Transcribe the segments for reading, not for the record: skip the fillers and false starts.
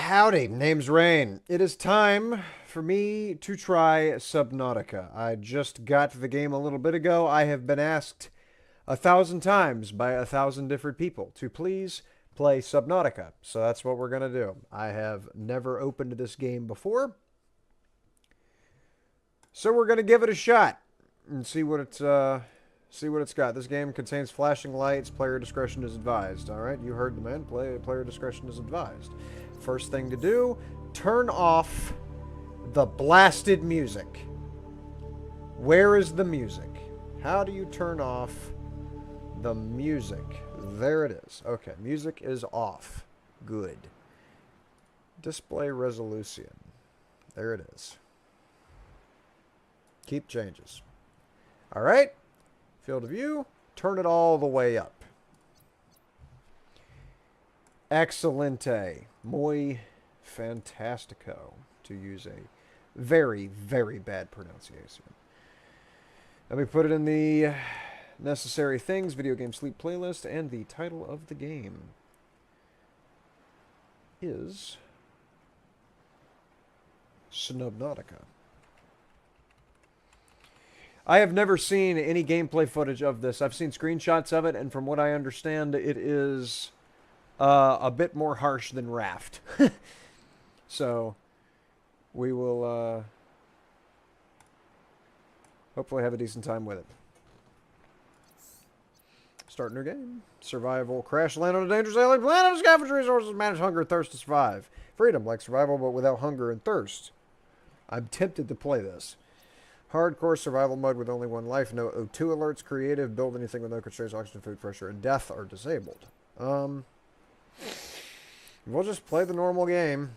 Howdy, name's Reyn. It is time for me to try Subnautica. I just got the game a little bit ago. I have been asked 1,000 times by 1,000 different people to please play Subnautica. So that's what we're going to do. I have never opened this game before. So we're going to give it a shot and see what it's got. This game contains flashing lights. Player discretion is advised. All right, you heard the man. Player discretion is advised. First thing to do, turn off the blasted music. Where is the music? How do you turn off the music? There it is. Okay, music is off. Good. Display resolution. There it is. Keep changes. All right. Field of view. Turn it all the way up. Excelente. Muy fantastico. To use a very, very bad pronunciation. Let me put it in the necessary things, video game sleep playlist, and the title of the game is Subnautica. I have never seen any gameplay footage of this. I've seen screenshots of it, and from what I understand, it is a bit more harsh than Raft. So, we will hopefully have a decent time with it. Start new game. Survival. Crash land on a dangerous alien planet. Scavenge resources. Manage hunger and thirst to survive. Freedom, like survival, but without hunger and thirst. I'm tempted to play this. Hardcore survival mode with only one life. No O2 alerts. Creative. Build anything with no constraints. Oxygen, food, pressure, and death are disabled. We'll just play the normal game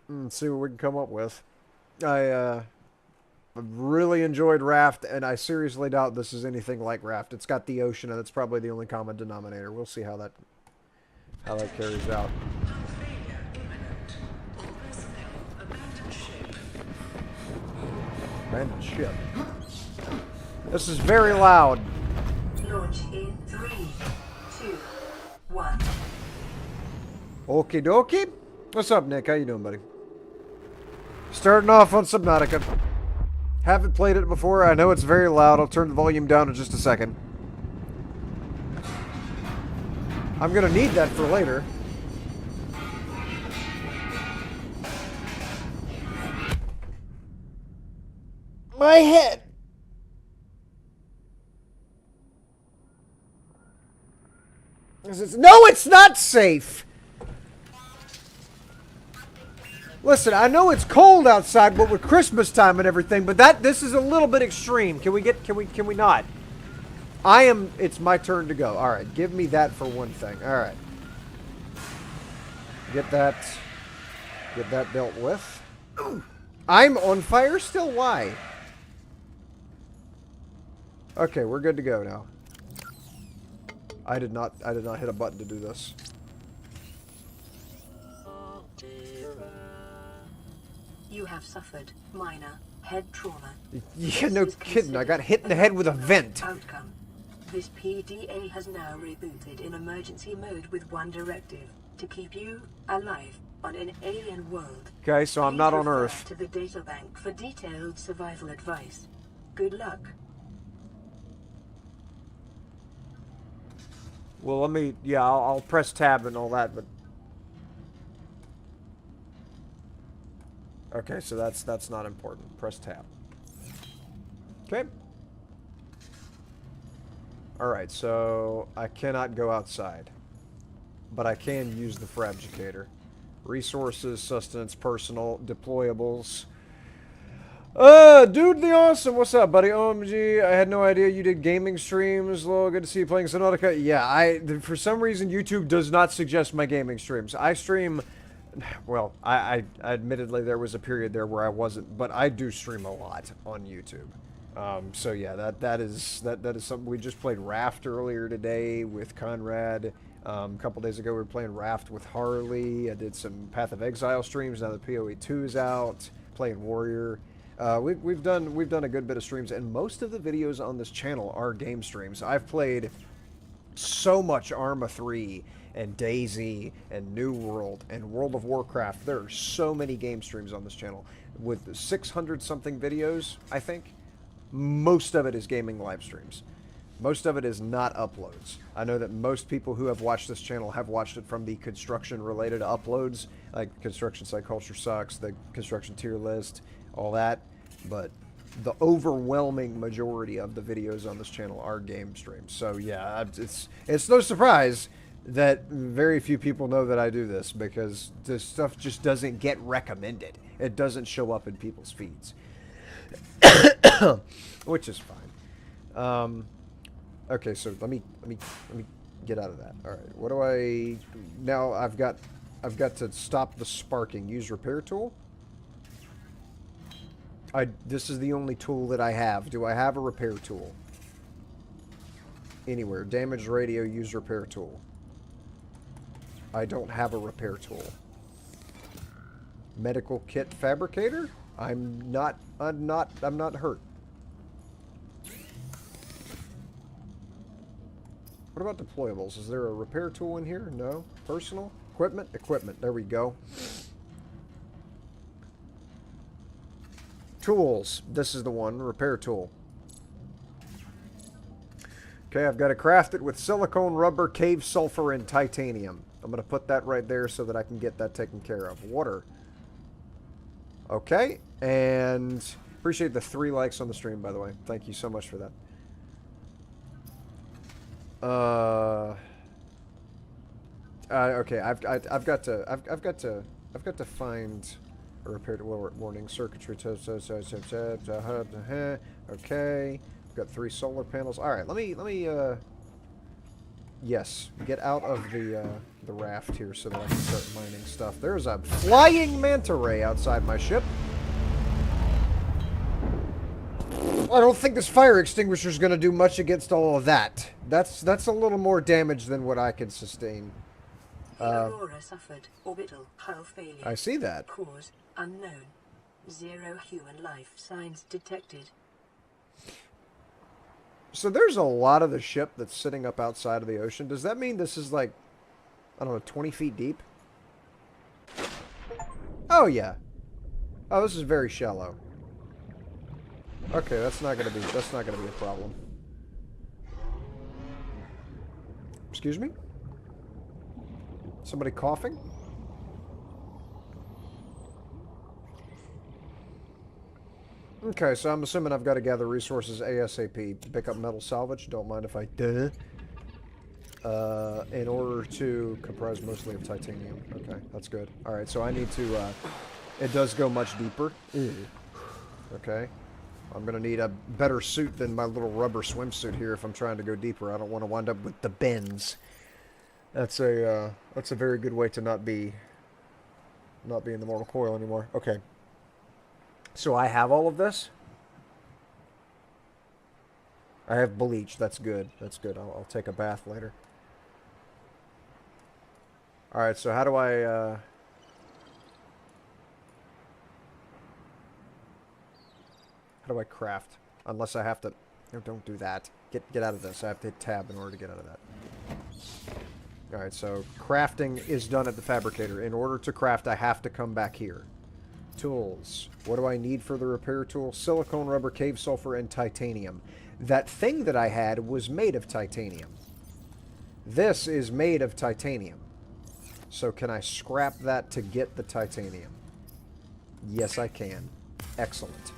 and see what we can come up with. I really enjoyed Raft, and I seriously doubt this is anything like Raft. It's got the ocean, and it's probably the only common denominator. We'll see how that carries out. Abandoned ship. This is very loud. Launch in 3, 2, 1. Okie dokie. What's up, Nick? How you doing, buddy? Starting off on Subnautica. Haven't played it before. I know it's very loud. I'll turn the volume down in just a second. I'm gonna need that for later. My head! No, it's not safe! Listen, I know it's cold outside, but with Christmas time and everything, but this is a little bit extreme. Can we not? It's my turn to go. Alright, give me that for one thing. Alright. Get that dealt with. I'm on fire still? Why? Okay, we're good to go now. I did not hit a button to do this. You have suffered minor head trauma. Yeah, no kidding. I got hit in the head with a vent. Outcome. This PDA has now rebooted in emergency mode with one directive: to keep you alive on an alien world. Okay, so I'm not on Please refer Earth. to the data bank for detailed survival advice. Good luck. Well, I'll press tab and all that, but... Okay, so that's not important. Press tab. Okay. Alright, so I cannot go outside. But I can use the Frabjicator. Resources, sustenance, personal, deployables. Dude the Awesome, what's up, buddy? OMG, I had no idea you did gaming streams. Hello, good to see you playing Subnautica. Yeah, for some reason, YouTube does not suggest my gaming streams. I stream... Well, I admittedly, there was a period there where I wasn't, but I do stream a lot on YouTube. So yeah, that is something. We just played Raft earlier today with Conrad. A couple days ago we were playing Raft with Harley. I did some Path of Exile streams. Now the PoE 2 is out. Playing Warrior. We've done a good bit of streams, and most of the videos on this channel are game streams. I've played So much Arma 3 and DayZ and New World and World of Warcraft. There are so many game streams on this channel with 600 something videos, I think. Most of it is gaming live streams. Most of it is not uploads. I know that most people who have watched this channel have watched it from the construction-related uploads, like Construction Site Culture Sucks, the Construction Tier List, all that. But the overwhelming majority of the videos on this channel are game streams. So yeah, it's no surprise that very few people know that I do this, because this stuff just doesn't get recommended. It doesn't show up in people's feeds, which is fine. Okay, so let me get out of that. All right, what do I now? I've got to stop the sparking. Use repair tool. This is the only tool that I have. Do I have a repair tool anywhere? Damaged radio. Use repair tool. I don't have a repair tool. Medical kit fabricator. I'm not hurt. What about deployables? Is there a repair tool in here? No. Personal? Equipment? Equipment. There we go. Tools. This is the one. Repair tool. Okay, I've got to craft it with silicone, rubber, cave sulfur, and titanium. I'm going to put that right there so that I can get that taken care of. Water. Okay, and appreciate the 3 likes on the stream, by the way. Thank you so much for that. Okay, I've got to find a repair warning circuitry. Okay, I've got 3 solar panels. All right, let me yes, get out of the raft here so that I can start mining stuff. There's a flying manta ray outside my ship. I don't think this fire extinguisher is going to do much against all of that. That's a little more damage than what I could sustain. Aurora suffered orbital hull failure. I see that. Cause unknown. 0 human life signs detected. So there's a lot of the ship that's sitting up outside of the ocean. Does that mean this is like, I don't know, 20 feet deep? Oh yeah. Oh, this is very shallow. Okay, that's not gonna be a problem. Excuse me? Somebody coughing? Okay, so I'm assuming I've got to gather resources ASAP. Pick up metal salvage. Don't mind if I do. In order to comprise mostly of titanium. Okay, that's good. Alright, so I need to, it does go much deeper. Okay. I'm going to need a better suit than my little rubber swimsuit here if I'm trying to go deeper. I don't want to wind up with the bends. That's a very good way to not be in the mortal coil anymore. Okay. So I have all of this. I have bleach. That's good. That's good. I'll take a bath later. Alright, so how do I craft? Unless I have to... No, don't do that. Get out of this. I have to hit tab in order to get out of that. Alright, so crafting is done at the fabricator. In order to craft, I have to come back here. Tools. What do I need for the repair tool? Silicone, rubber, cave sulfur, and titanium. That thing that I had was made of titanium. This is made of titanium. So can I scrap that to get the titanium? Yes, I can. Excellent.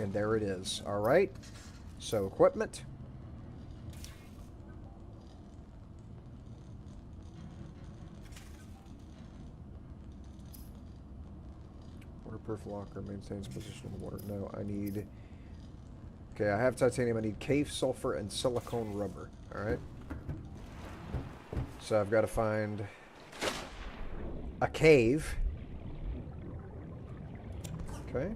And there it is. Alright. So, equipment. Waterproof locker maintains position in the water. No, I need... Okay, I have titanium. I need cave sulfur and silicone rubber. Alright. So I've got to find a cave. Okay.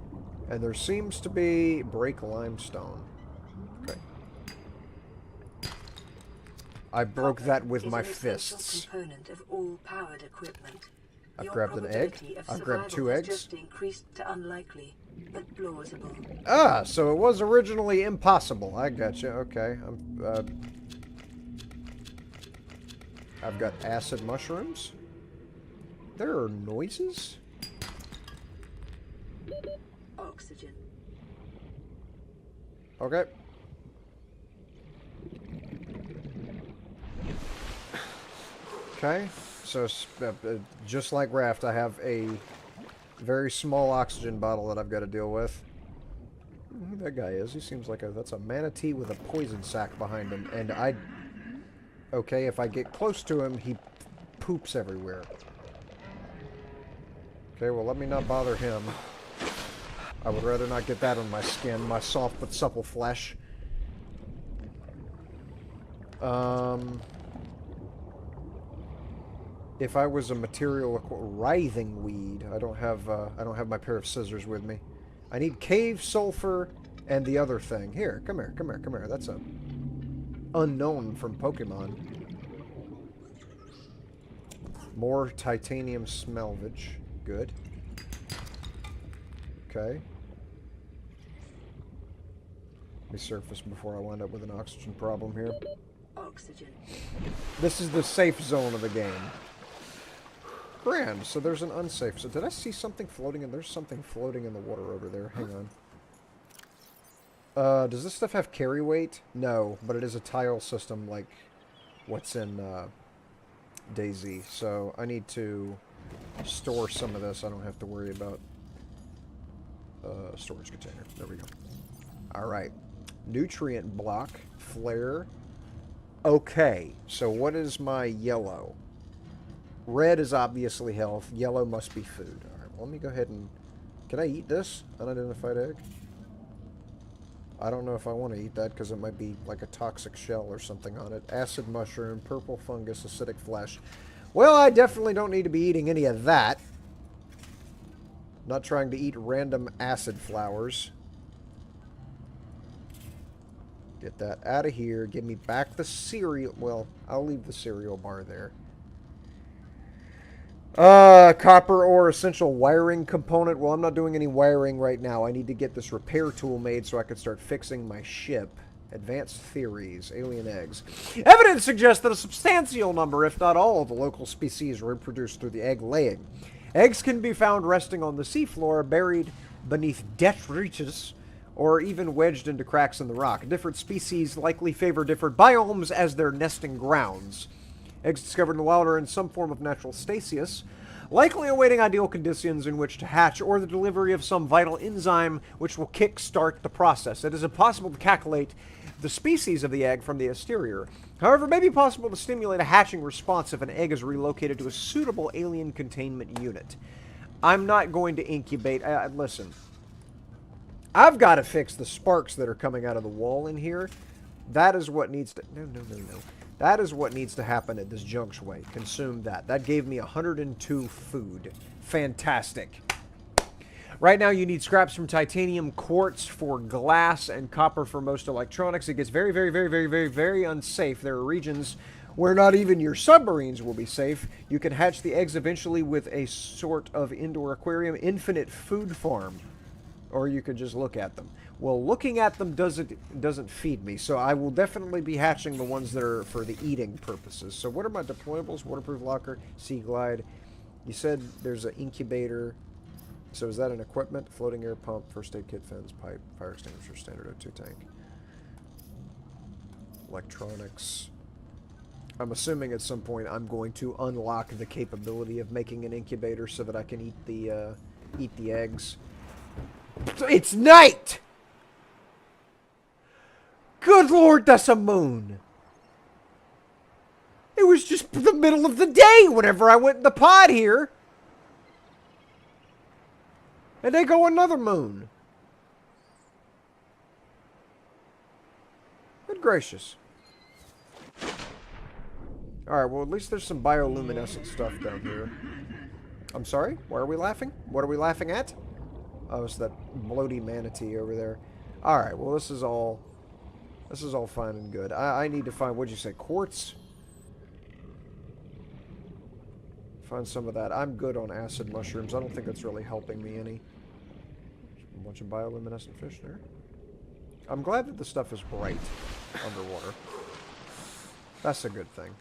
And there seems to be break limestone. Okay. I broke that with my fists. Component of all powered equipment. I've grabbed an egg. I've grabbed 2 eggs. Just increased to unlikely. but plausible. Ah, so it was originally impossible. I gotcha. Okay. I've got acid mushrooms. There are noises? Oxygen. Okay. Okay. So, just like Raft, I have a very small oxygen bottle that I've got to deal with. Who that guy is? He seems like that's a manatee with a poison sac behind him. And okay, if I get close to him, he poops everywhere. Okay, well, let me not bother him. I would rather not get that on my skin, my soft but supple flesh. If I was a material writhing weed, I don't have my pair of scissors with me. I need cave sulfur and the other thing. Here, come here, come here, come here. That's a unknown from Pokemon. More titanium smelvage. Good. Okay. Let me surface before I wind up with an oxygen problem here. Oxygen. This is the safe zone of the game. Grand. So there's an unsafe. So did I see something floating in? There's something floating in the water over there. Hang on. Does this stuff have carry weight? No, but it is a tile system like what's in DayZ. So I need to store some of this. I don't have to worry about storage container. There we go. Alright. Nutrient block. Flare. Okay. So what is my yellow? Red is obviously health. Yellow must be food. Alright, well, let me go ahead and... Can I eat this? Unidentified egg? I don't know if I want to eat that because it might be like a toxic shell or something on it. Acid mushroom, purple fungus, acidic flesh. Well, I definitely don't need to be eating any of that. Not trying to eat random acid flowers. Get that out of here. Give me back the cereal. Well, I'll leave the cereal bar there. Copper ore essential wiring component. Well, I'm not doing any wiring right now. I need to get this repair tool made so I can start fixing my ship. Advanced theories. Alien eggs. Evidence suggests that a substantial number, if not all, of the local species reproduce through the egg laying. Eggs can be found resting on the seafloor, buried beneath detritus, or even wedged into cracks in the rock. Different species likely favor different biomes as their nesting grounds. Eggs discovered in the wild are in some form of natural stasis, likely awaiting ideal conditions in which to hatch or the delivery of some vital enzyme which will kick-start the process. It is impossible to calculate the species of the egg from the exterior. However, it may be possible to stimulate a hatching response if an egg is relocated to a suitable alien containment unit. I'm not going to incubate. Listen. I've got to fix the sparks that are coming out of the wall in here. That is what needs to... No. That is what needs to happen at this junctway. Consume that. That gave me 102 food. Fantastic. Right now you need scraps from titanium, quartz for glass, and copper for most electronics. It gets very, very, very, very, very, very unsafe. There are regions where not even your submarines will be safe. You can hatch the eggs eventually with a sort of indoor aquarium, infinite food farm. Or you could just look at them. Well, looking at them doesn't feed me, so I will definitely be hatching the ones that are for the eating purposes. So what are my deployables? Waterproof locker, sea glide. You said there's an incubator. So is that an equipment? Floating air pump, first aid kit, fins, pipe, fire extinguisher, standard O2 tank. Electronics. I'm assuming at some point I'm going to unlock the capability of making an incubator so that I can eat the eggs. It's night! Good Lord, that's a moon. It was just the middle of the day whenever I went in the pod here. And they go another moon. Good gracious. Alright, well at least there's some bioluminescent stuff down here. I'm sorry? Why are we laughing? What are we laughing at? Oh, it's that bloaty manatee over there. Alright, well this is all fine and good. I need to find, what'd you say, quartz? Find some of that. I'm good on acid mushrooms. I don't think that's really helping me any. A bunch of bioluminescent fish there. I'm glad that the stuff is bright underwater. That's a good thing.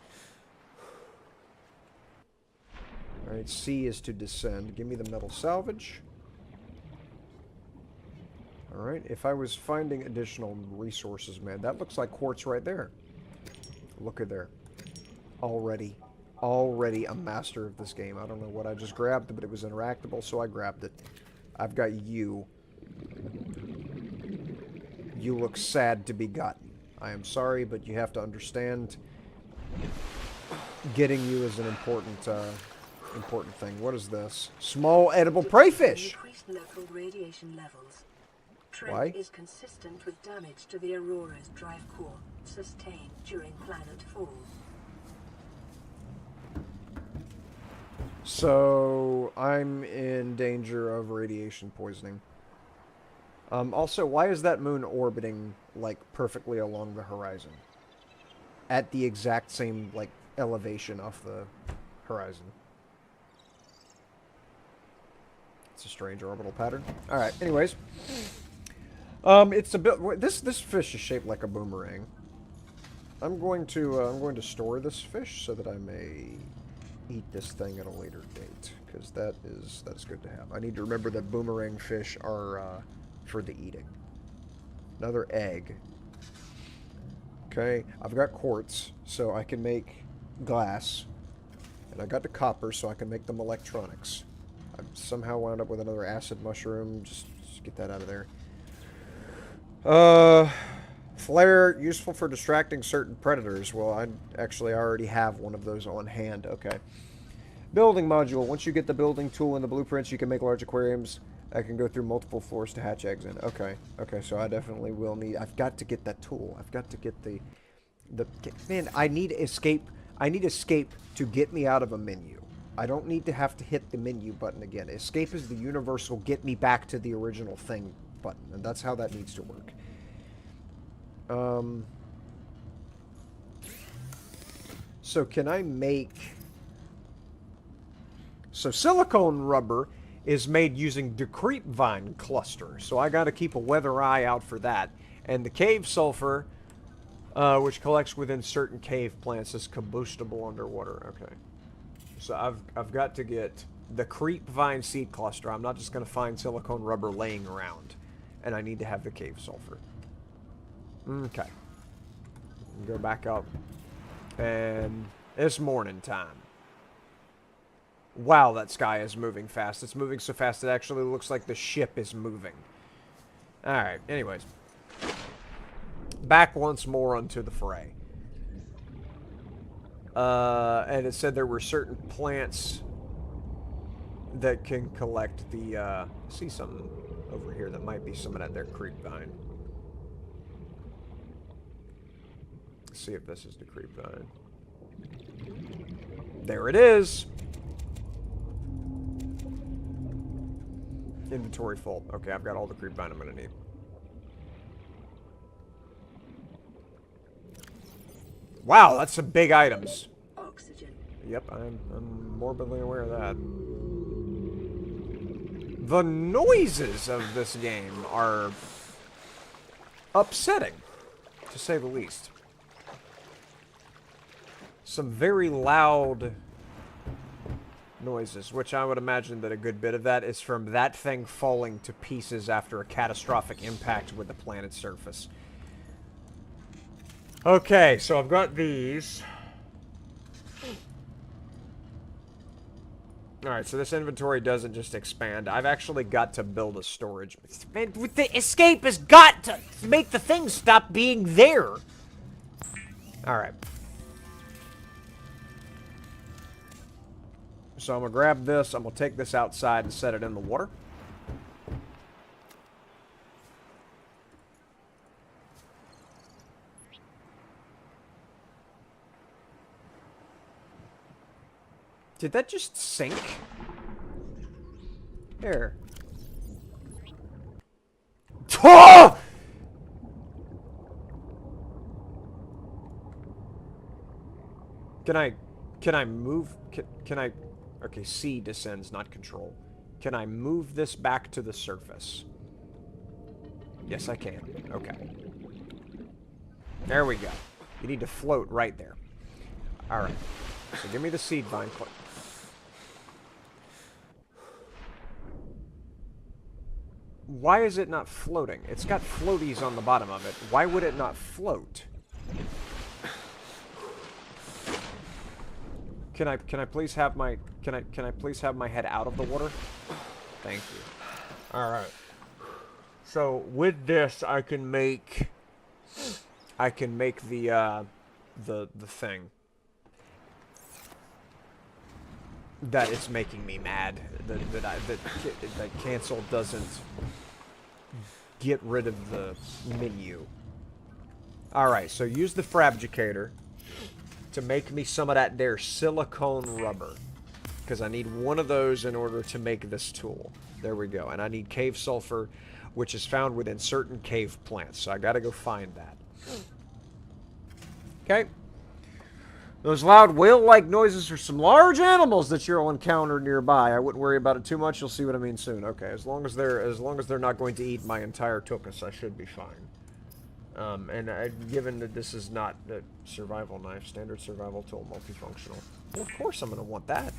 Alright, C is to descend. Give me the metal salvage. Alright, if I was finding additional resources, man, that looks like quartz right there. Look at there. Already a master of this game. I don't know what I just grabbed, but it was interactable, so I grabbed it. I've got you. You look sad to be gotten. I am sorry, but you have to understand getting you is an important thing. What is this? Small edible prey fish! Increased local radiation levels. Trend Why? is consistent with damage to the Aurora's drive core sustained during planet fall. So, I'm in danger of radiation poisoning. Also, why is that moon orbiting, like, perfectly along the horizon? At the exact same, like, elevation off the horizon. It's a strange orbital pattern. Alright, anyways. It's a bit... This fish is shaped like a boomerang. I'm going to store this fish so that I may eat this thing at a later date, because that is good to have. I need to remember that boomerang fish are for the eating. Another egg. Okay, I've got quartz, so I can make glass, and I got the copper, so I can make them electronics. I've somehow wound up with another acid mushroom. Just get that out of there. Flare, useful for distracting certain predators. Well, I actually already have one of those on hand. Okay. Building module. Once you get the building tool and the blueprints, you can make large aquariums that can go through multiple floors to hatch eggs in. Okay. Okay, so I definitely will need... I've got to get that tool. I've got to get the... Man, I need escape. I need escape to get me out of a menu. I don't need to have to hit the menu button again. Escape is the universal get me back to the original thing button, and that's how that needs to work. So can I make... So silicone rubber is made using decrete vine cluster, so I gotta keep a weather eye out for that. And the cave sulfur, which collects within certain cave plants, is combustible underwater. Okay. So I've got to get the creep vine seed cluster. I'm not just gonna find silicone rubber laying around. And I need to have the cave sulfur. Okay. Go back up. And it's morning time. Wow, that sky is moving fast. It's moving so fast it actually looks like the ship is moving. Alright, anyways. Back once more onto the fray. And it said there were certain plants that can collect the, I see something over here that might be some of that there creep vine. Let's see if this is the creep vine. There it is! Inventory full. Okay, I've got all the creep vine I'm gonna need. Wow, that's some big items. Oxygen. Yep, I'm morbidly aware of that. The noises of this game are upsetting, to say the least. Some very loud noises, which I would imagine that a good bit of that is from that thing falling to pieces after a catastrophic impact with the planet's surface. Okay, so I've got these. Alright, so this inventory doesn't just expand. I've actually got to build a storage. Man, the escape has got to make the thing stop being there. Alright. So I'm going to grab this. I'm going to take this outside and set it in the water. Did that just sink? Here. Oh! Can I move? Can I? Okay, C descends, not control. Can I move this back to the surface? Yes, I can. Okay. There we go. You need to float right there. Alright. So give me the seed vine. Why is it not floating? It's got floaties on the bottom of it. Why would it not float? Can I please have my can I please have my head out of the water? Thank you. All right. So with this, I can make the thing that it's making me mad. That cancel doesn't get rid of the menu. All right. So use the fabricator to make me some of that there silicone rubber, because I need one of those in order to make this tool. There we go. And I need cave sulfur, which is found within certain cave plants, so I gotta go find that. Okay. Those loud whale-like noises are some large animals that you'll encounter nearby. I wouldn't worry about it too much. You'll see what I mean soon. Okay, as long as they're not going to eat my entire tuchus, I should be fine. Given that this is not a survival knife, standard survival tool, multifunctional. Well, of course I'm going to want that.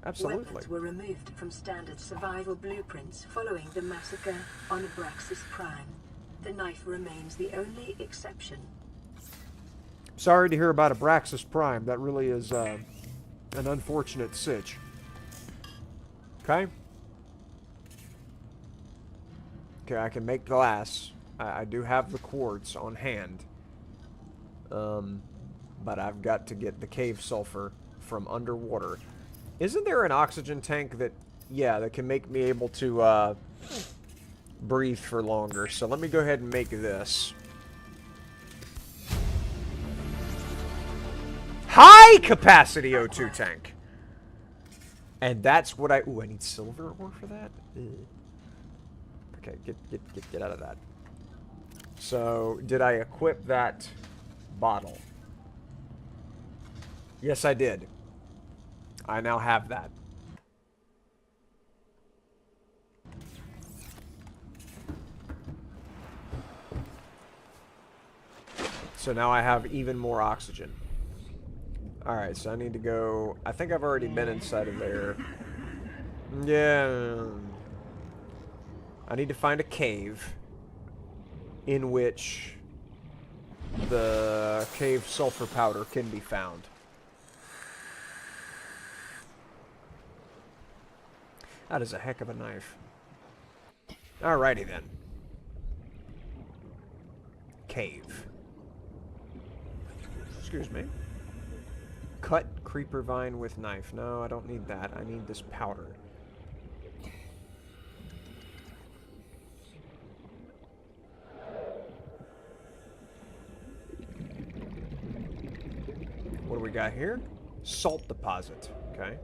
Absolutely. Weapons were removed from standard survival blueprints following the massacre on Abraxas Prime. The knife remains the only exception. Sorry to hear about Abraxas Prime. That really is an unfortunate sitch. Okay. Okay, I can make glass. I do have the quartz on hand. But I've got to get the cave sulfur from underwater. Isn't there an oxygen tank that, yeah, that can make me able to breathe for longer? So let me go ahead and make this. High capacity O2 tank. And that's what I... Ooh, I need silver ore for that? Ugh. Okay, get out of that. So, did I equip that bottle? Yes, I did. I now have that. So now I have even more oxygen. Alright, so I need to go... I think I've already been inside of there. Yeah. I need to find a cave in which the cave sulfur powder can be found. That is a heck of a knife. Alrighty then. Cave. Excuse me. Cut creeper vine with knife. No, I don't need that. I need this powder. What do we got here? Salt deposit. Okay.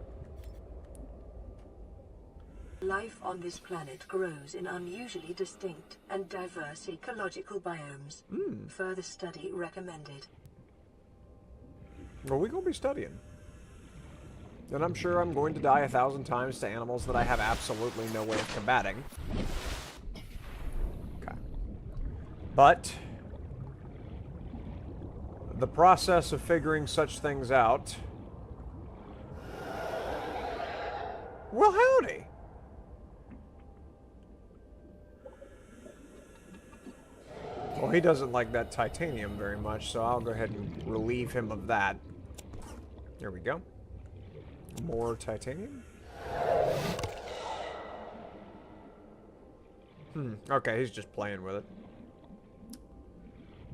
Life on this planet grows in unusually distinct and diverse ecological biomes. Further study recommended. Well, we're going to be studying. And I'm sure I'm going to die 1,000 times to animals that I have absolutely no way of combating. Okay. But the process of figuring such things out... Well, howdy! Well, he doesn't like that titanium very much, so I'll go ahead and relieve him of that. There we go. More titanium? Okay, he's just playing with it.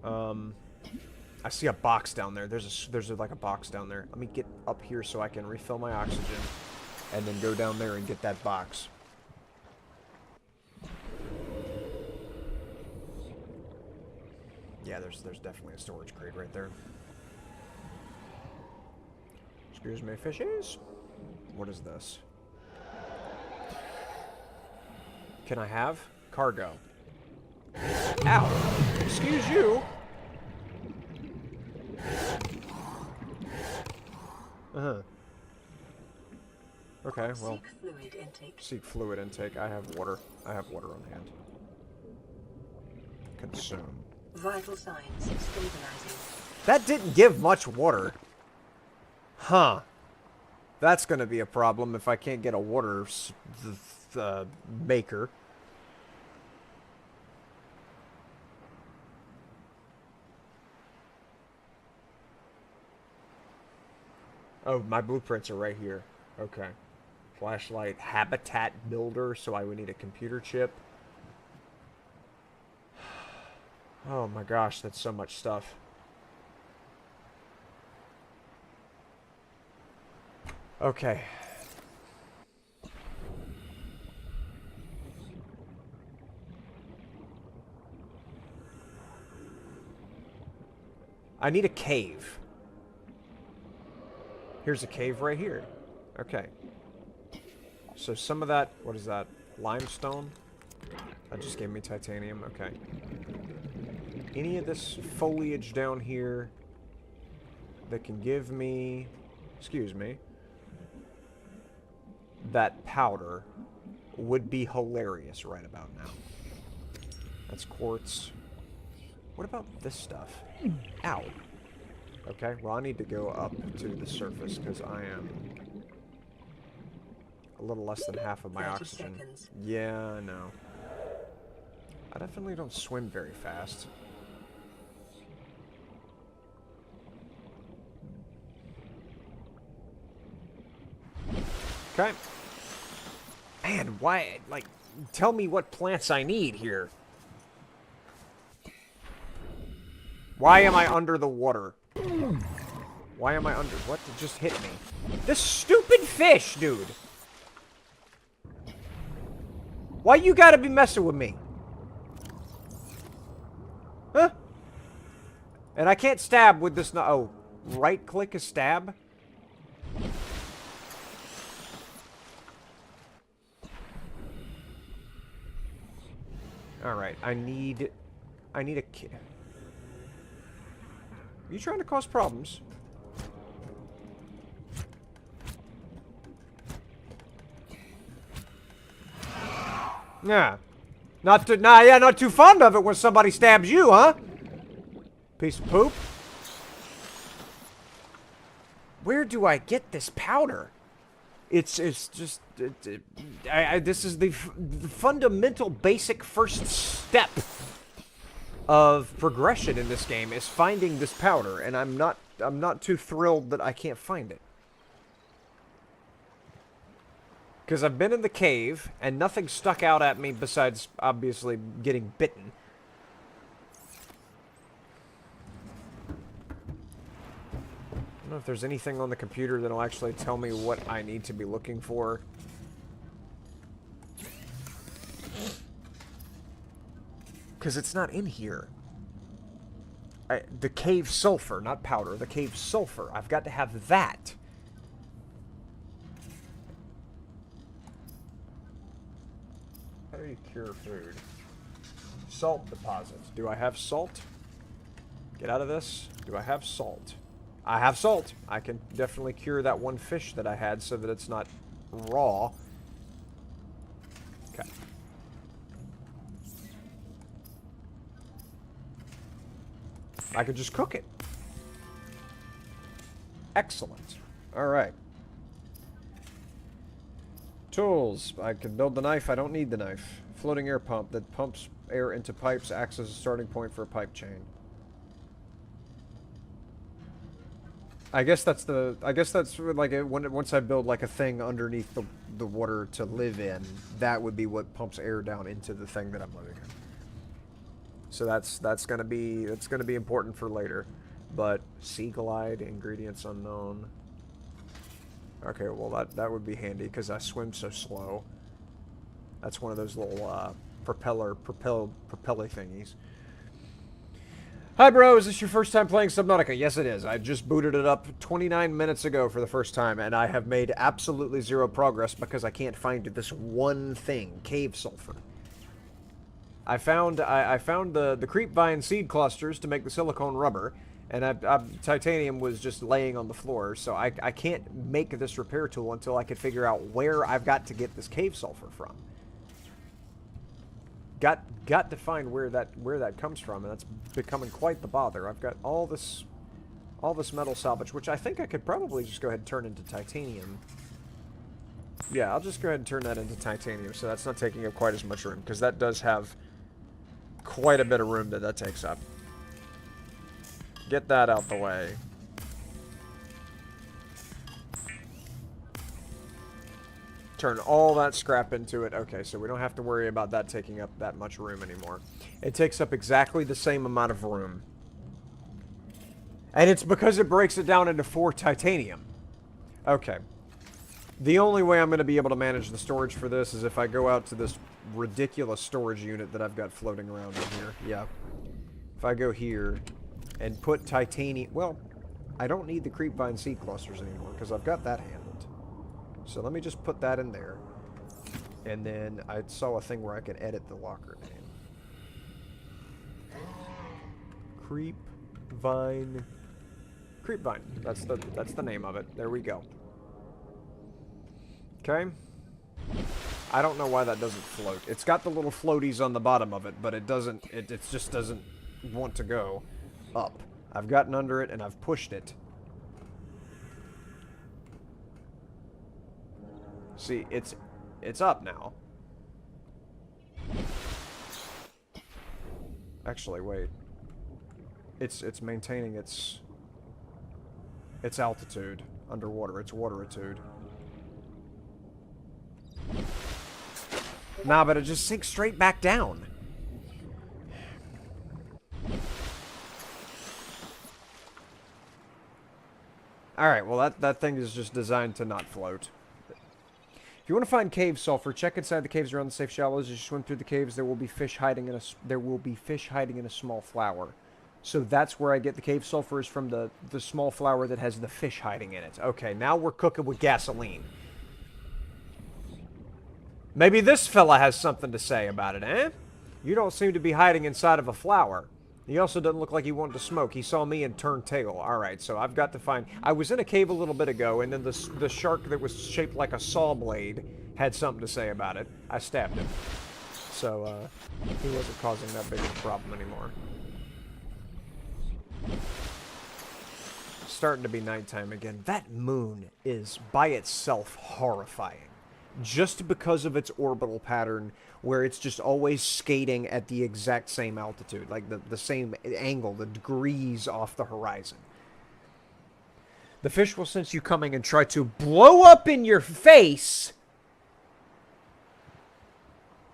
I see a box down there. There's like a box down there. Let me get up here so I can refill my oxygen. And then go down there and get that box. Yeah, there's definitely a storage crate right there. Excuse me, fishies. What is this? Can I have cargo? Ow! Excuse you! Okay, well, Seek fluid intake. seek fluid intake. I have water. I have water on hand. Consume. Vital signs stabilizing. That didn't give much water. Huh. That's gonna be a problem if I can't get a water maker. Oh, my blueprints are right here. Okay. Flashlight, habitat builder, so I would need a computer chip. Oh my gosh, that's so much stuff. Okay. I need a cave. Here's a cave right here. Okay. So some of that, what is that? Limestone? That just gave me titanium. Okay. Any of this foliage down here that can give me, excuse me, that powder would be hilarious right about now. That's quartz. What about this stuff? Ow. Okay, well I need to go up to the surface because I am a little less than half of my 30 oxygen. seconds. Yeah, I know. I definitely don't swim very fast. Okay. Man, why, like, tell me what plants I need here. Why am I under the water? Why am I under? What just hit me? This stupid fish, dude. Why you gotta be messing with me? Huh? And I can't stab with this. No, oh, right click is stab. All right, I need a kid. You trying to cause problems? Yeah. Not too fond of it when somebody stabs you, huh? Piece of poop. Where do I get this powder? It's just this is the fundamental basic first step of progression in this game is finding this powder, and I'm not too thrilled that I can't find it. Because I've been in the cave, and nothing stuck out at me besides, obviously, getting bitten. I don't know if there's anything on the computer that'll actually tell me what I need to be looking for. Because it's not in here. The cave sulfur, not powder. The cave sulfur. I've got to have that. How do you cure food? Salt deposits. Do I have salt? Get out of this. Do I have salt? I have salt. I can definitely cure that one fish that I had so that it's not raw. Okay. I could just cook it. Excellent. Alright. Tools. I can build the knife. I don't need the knife. Floating air pump that pumps air into pipes, acts as a starting point for a pipe chain. I guess that's like once I build like a thing underneath the water to live in, that would be what pumps air down into the thing that I'm living in. So that's gonna be important for later. But sea glide, ingredients unknown. Okay, well that would be handy because I swim so slow. That's one of those little propelly thingies. Hi bro, is this your first time playing Subnautica? Yes it is. I just booted it up 29 minutes ago for the first time, and I have made absolutely zero progress because I can't find this one thing, cave sulfur. I found the creepvine seed clusters to make the silicone rubber, And titanium was just laying on the floor, so I can't make this repair tool until I can figure out where I've got to get this cave sulfur from. Got to find where that comes from, and that's becoming quite the bother. I've got all this metal salvage, which I think I could probably just go ahead and turn into titanium. Yeah, I'll just go ahead and turn that into titanium, so that's not taking up quite as much room, because that does have quite a bit of room that takes up. Get that out the way. Turn all that scrap into it. Okay, so we don't have to worry about that taking up that much room anymore. It takes up exactly the same amount of room. And it's because it breaks it down into 4 titanium. Okay. The only way I'm going to be able to manage the storage for this is if I go out to this ridiculous storage unit that I've got floating around in here. Yeah. If I go here and put titanium... Well, I don't need the creepvine seed clusters anymore because I've got that handled. So let me just put that in there. And then I saw a thing where I could edit the locker name. Creepvine. Creepvine. That's the name of it. There we go. Okay. I don't know why that doesn't float. It's got the little floaties on the bottom of it, but it doesn't, it just doesn't want to go up. I've gotten under it and I've pushed it. See, it's up now. Actually, wait. It's maintaining its altitude underwater, its wateritude. Nah, but it just sinks straight back down. Alright, well that thing is just designed to not float. If you want to find cave sulfur, check inside the caves around the safe shallows. As you swim through the caves, there will be fish hiding in a small flower. So that's where I get the cave sulfur, is from the small flower that has the fish hiding in it. Okay, now we're cooking with gasoline. Maybe this fella has something to say about it, eh? You don't seem to be hiding inside of a flower. He also doesn't look like he wanted to smoke. He saw me and turned tail. Alright, so I've got to find... I was in a cave a little bit ago, and then the shark that was shaped like a saw blade had something to say about it. I stabbed him. So, he wasn't causing that big of a problem anymore. It's starting to be nighttime again. That moon is, by itself, horrifying. Just because of its orbital pattern, where it's just always skating at the exact same altitude, like the same angle, the degrees off the horizon. The fish will sense you coming and try to blow up in your face.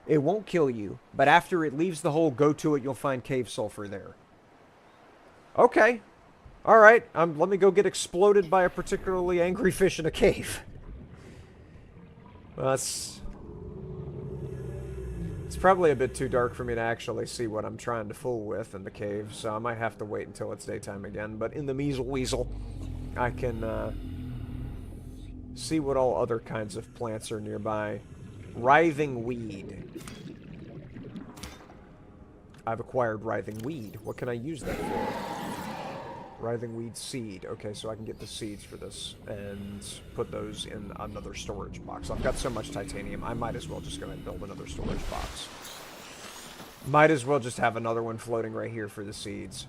It won't kill you, but after it leaves the hole, go to it, you'll find cave sulfur there. Okay. Alright, let me go get exploded by a particularly angry fish in a cave. Well, it's probably a bit too dark for me to actually see what I'm trying to fool with in the cave, so I might have to wait until it's daytime again. But in the Measle Weasel, I can see what all other kinds of plants are nearby. Writhing weed. I've acquired writhing weed. What can I use that for? Writhing weed seed. Okay, so I can get the seeds for this and put those in another storage box. I've got so much titanium, I might as well just go ahead and build another storage box. Might as well just have another one floating right here for the seeds.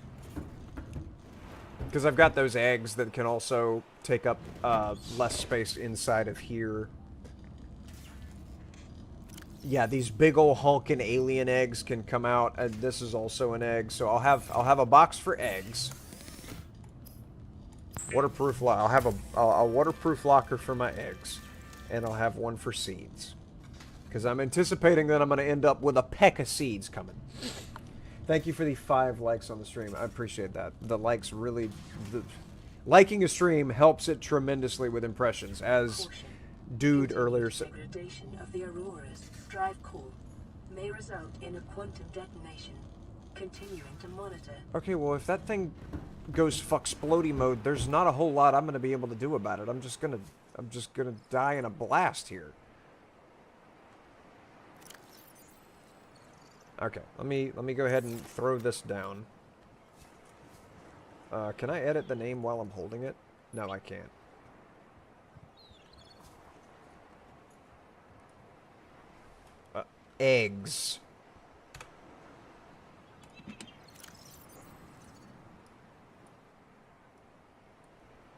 Because I've got those eggs that can also take up less space inside of here. Yeah, these big ol' honkin' alien eggs can come out, and this is also an egg, so I'll have a box for eggs. Waterproof locker. I'll have a waterproof locker for my eggs, and I'll have one for seeds, because I'm anticipating that I'm going to end up with a peck of seeds coming. Thank you for the 5 likes on the stream. I appreciate that. The likes really, liking a stream helps it tremendously with impressions, as Dude earlier said. Degradation of the auroras drive core may result in a quantum detonation. Continuing to monitor. Okay, well, if that thing goes fuck-splody mode, there's not a whole lot I'm gonna be able to do about it. I'm just gonna die in a blast here. Okay, let me go ahead and throw this down. Can I edit the name while I'm holding it? No, I can't. Eggs.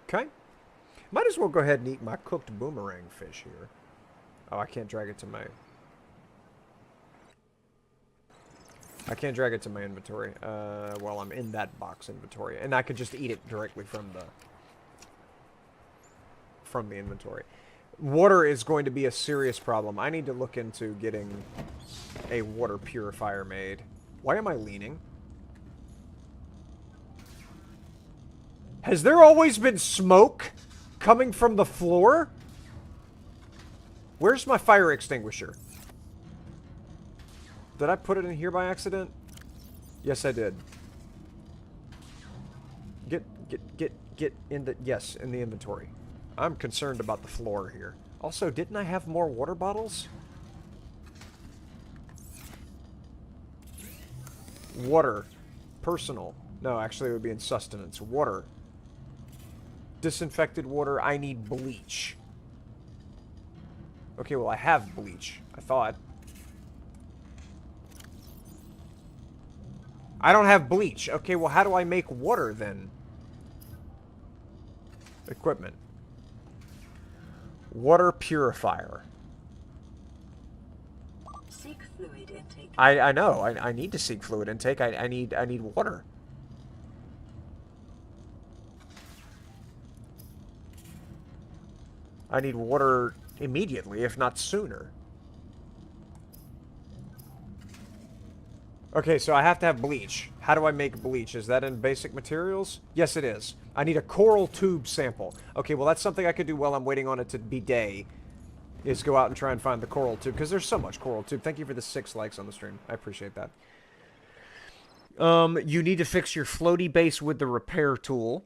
Okay. Might as well go ahead and eat my cooked boomerang fish here. Oh, I can't drag it to my... I can't drag it to my inventory while I'm in that box inventory. And I could just eat it directly from the inventory. Water is going to be a serious problem. I need to look into getting a water purifier made. Why am I leaning? Has there always been smoke coming from the floor? Where's my fire extinguisher? Did I put it in here by accident? Yes, I did. Get in the... Yes, in the inventory. I'm concerned about the floor here. Also, didn't I have more water bottles? Water. Personal. No, actually it would be in sustenance. Water. Disinfected water. I need bleach. Okay, well, I have bleach. I thought. I don't have bleach. Okay, well, how do I make water, then? Equipment. Water purifier. Seek fluid intake. I know. I need to seek fluid intake. I need water. I need water immediately, if not sooner. Okay, so I have to have bleach. How do I make bleach? Is that in basic materials? Yes, it is. I need a coral tube sample. Okay, well, that's something I could do while I'm waiting on it to be day. Is go out and try and find the coral tube, because there's so much coral tube. Thank you for the 6 likes on the stream. I appreciate that. You need to fix your floaty base with the repair tool.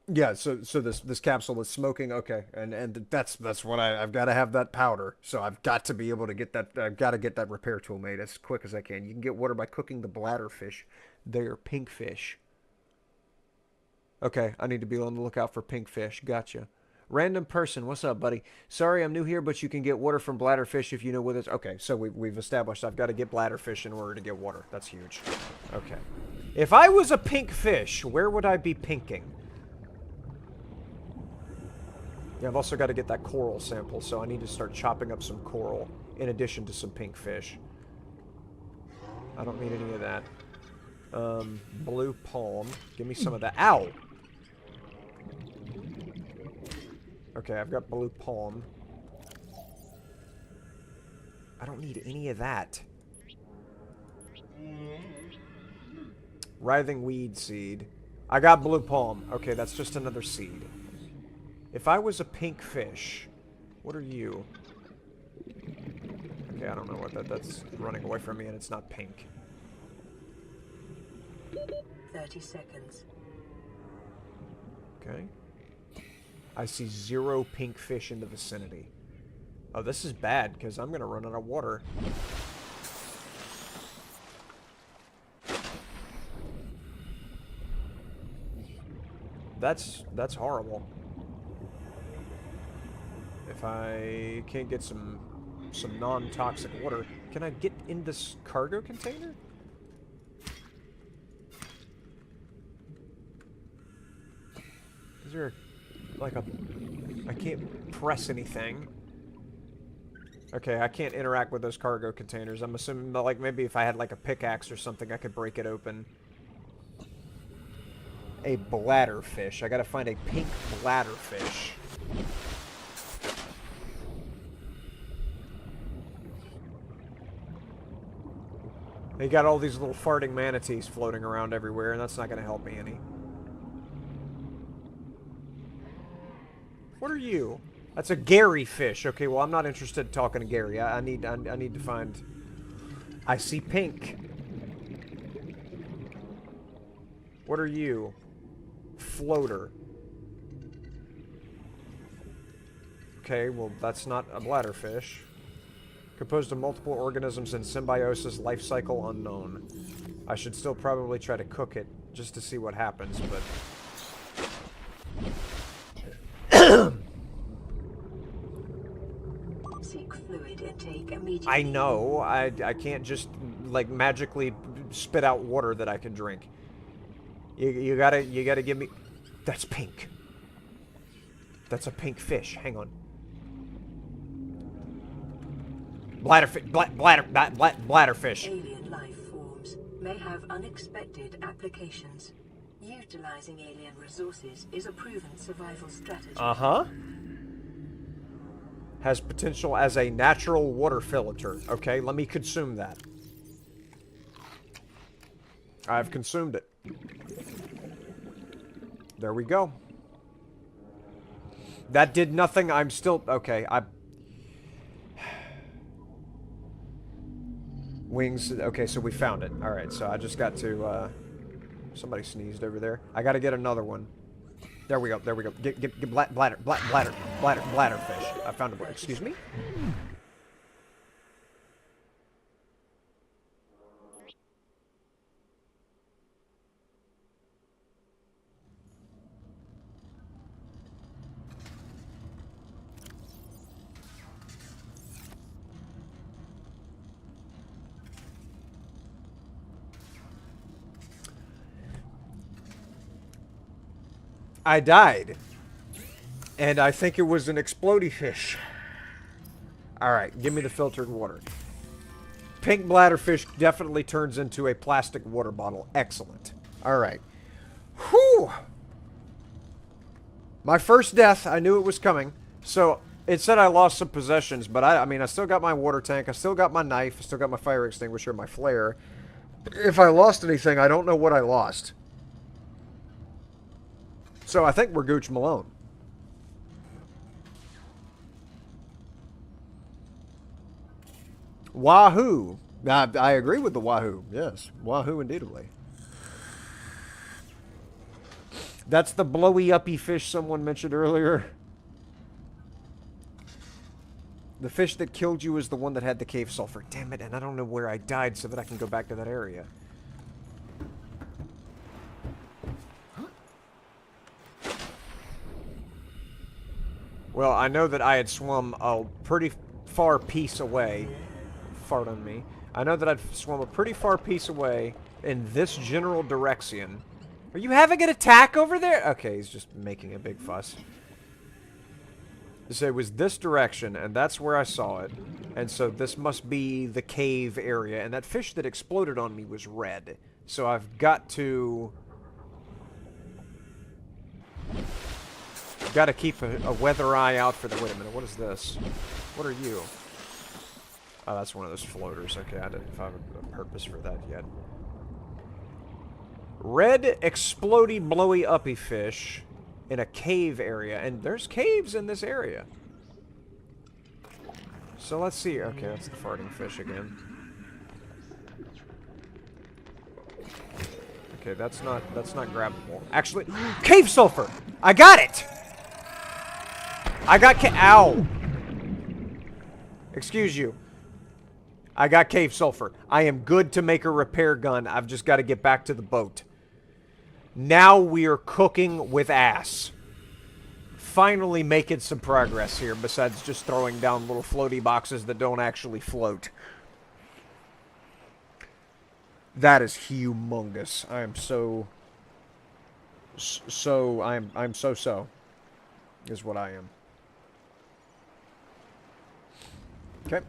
Yeah, so this capsule is smoking. Okay, and that's what I've got to have that powder. So I've got to be able to get that. I've got to get that repair tool made as quick as I can. You can get water by cooking the bladderfish. They're pink fish. Okay, I need to be on the lookout for pink fish. Gotcha. Random person, what's up, buddy? Sorry, I'm new here, but you can get water from bladderfish if you know where it's... Okay, so we've established I've got to get bladderfish in order to get water. That's huge. Okay. If I was a pink fish, where would I be pinking? Yeah, I've also got to get that coral sample, so I need to start chopping up some coral in addition to some pink fish. I don't need any of that. Blue palm. Give me some of that. Ow! Okay, I've got blue palm. I don't need any of that. Writhing weed seed. I got blue palm. Okay, that's just another seed. If I was a pink fish, what are you? Okay, I don't know what that's running away from me and it's not pink. 30 seconds. Okay. I see 0 pink fish in the vicinity. Oh, this is bad, because I'm going to run out of water. That's horrible. If I can't get some non-toxic water, can I get in this cargo container? Is there like a... I can't press anything. Okay, I can't interact with those cargo containers. I'm assuming that, like, maybe if I had, like, a pickaxe or something, I could break it open. A bladderfish. I gotta find a pink bladderfish. They got all these little farting manatees floating around everywhere, and that's not gonna help me any. What are you? That's a Gary fish. Okay, well, I'm not interested in talking to Gary. I need to find... I see pink. What are you? Floater. Okay, well, that's not a bladderfish. Composed of multiple organisms in symbiosis, life cycle unknown. I should still probably try to cook it just to see what happens, but... Seek fluid intake immediately. I know. I can't just, like, magically spit out water that I can drink. You gotta give me... That's pink. That's a pink fish. Hang on. Bladderfish. Alien life forms may have unexpected applications. Utilizing alien resources is a proven survival strategy. Uh-huh. Has potential as a natural water filter. Okay, let me consume that. I've consumed it. There we go. That did nothing. I'm still... Okay, Wings. Okay, so we found it. Alright, so I just got to, somebody sneezed over there. I gotta get another one. There we go, there we go. Get bladderfish. I found a... Excuse me? I died. And I think it was an explodey fish. Alright, give me the filtered water. Pink bladderfish definitely turns into a plastic water bottle. Excellent. Alright. Whew! My first death, I knew it was coming. So, it said I lost some possessions, but I mean, I still got my water tank, I still got my knife, I still got my fire extinguisher, my flare. If I lost anything, I don't know what I lost. So I think we're Gooch Malone. Wahoo! I agree with the wahoo. Yes, wahoo indeedly. That's the blowy uppy fish someone mentioned earlier. The fish that killed you is the one that had the cave sulfur. Damn it, and I don't know where I died so that I can go back to that area. Well, I know that I had swum a pretty far piece away. Fart on me. I know that I'd swum a pretty far piece away in this general direction. Are you having an attack over there? Okay, he's just making a big fuss. So it was this direction, and that's where I saw it. And so this must be the cave area. And that fish that exploded on me was red. So I've got to... Got to keep a weather eye out for the... Wait a minute, what is this? What are you? Oh, that's one of those floaters. Okay, I didn't find a purpose for that yet. Red explodey blowy uppy fish in a cave area. And there's caves in this area. So let's see. Okay, that's the farting fish again. Okay, that's not grabbable. Actually, cave sulfur! I got it! I got ow! Excuse you. I got cave sulfur. I am good to make a repair gun. I've just got to get back to the boat. Now we are cooking with ass. Finally making some progress here, besides just throwing down little floaty boxes that don't actually float. That is humongous. I am so... I'm so is what I am. Okay.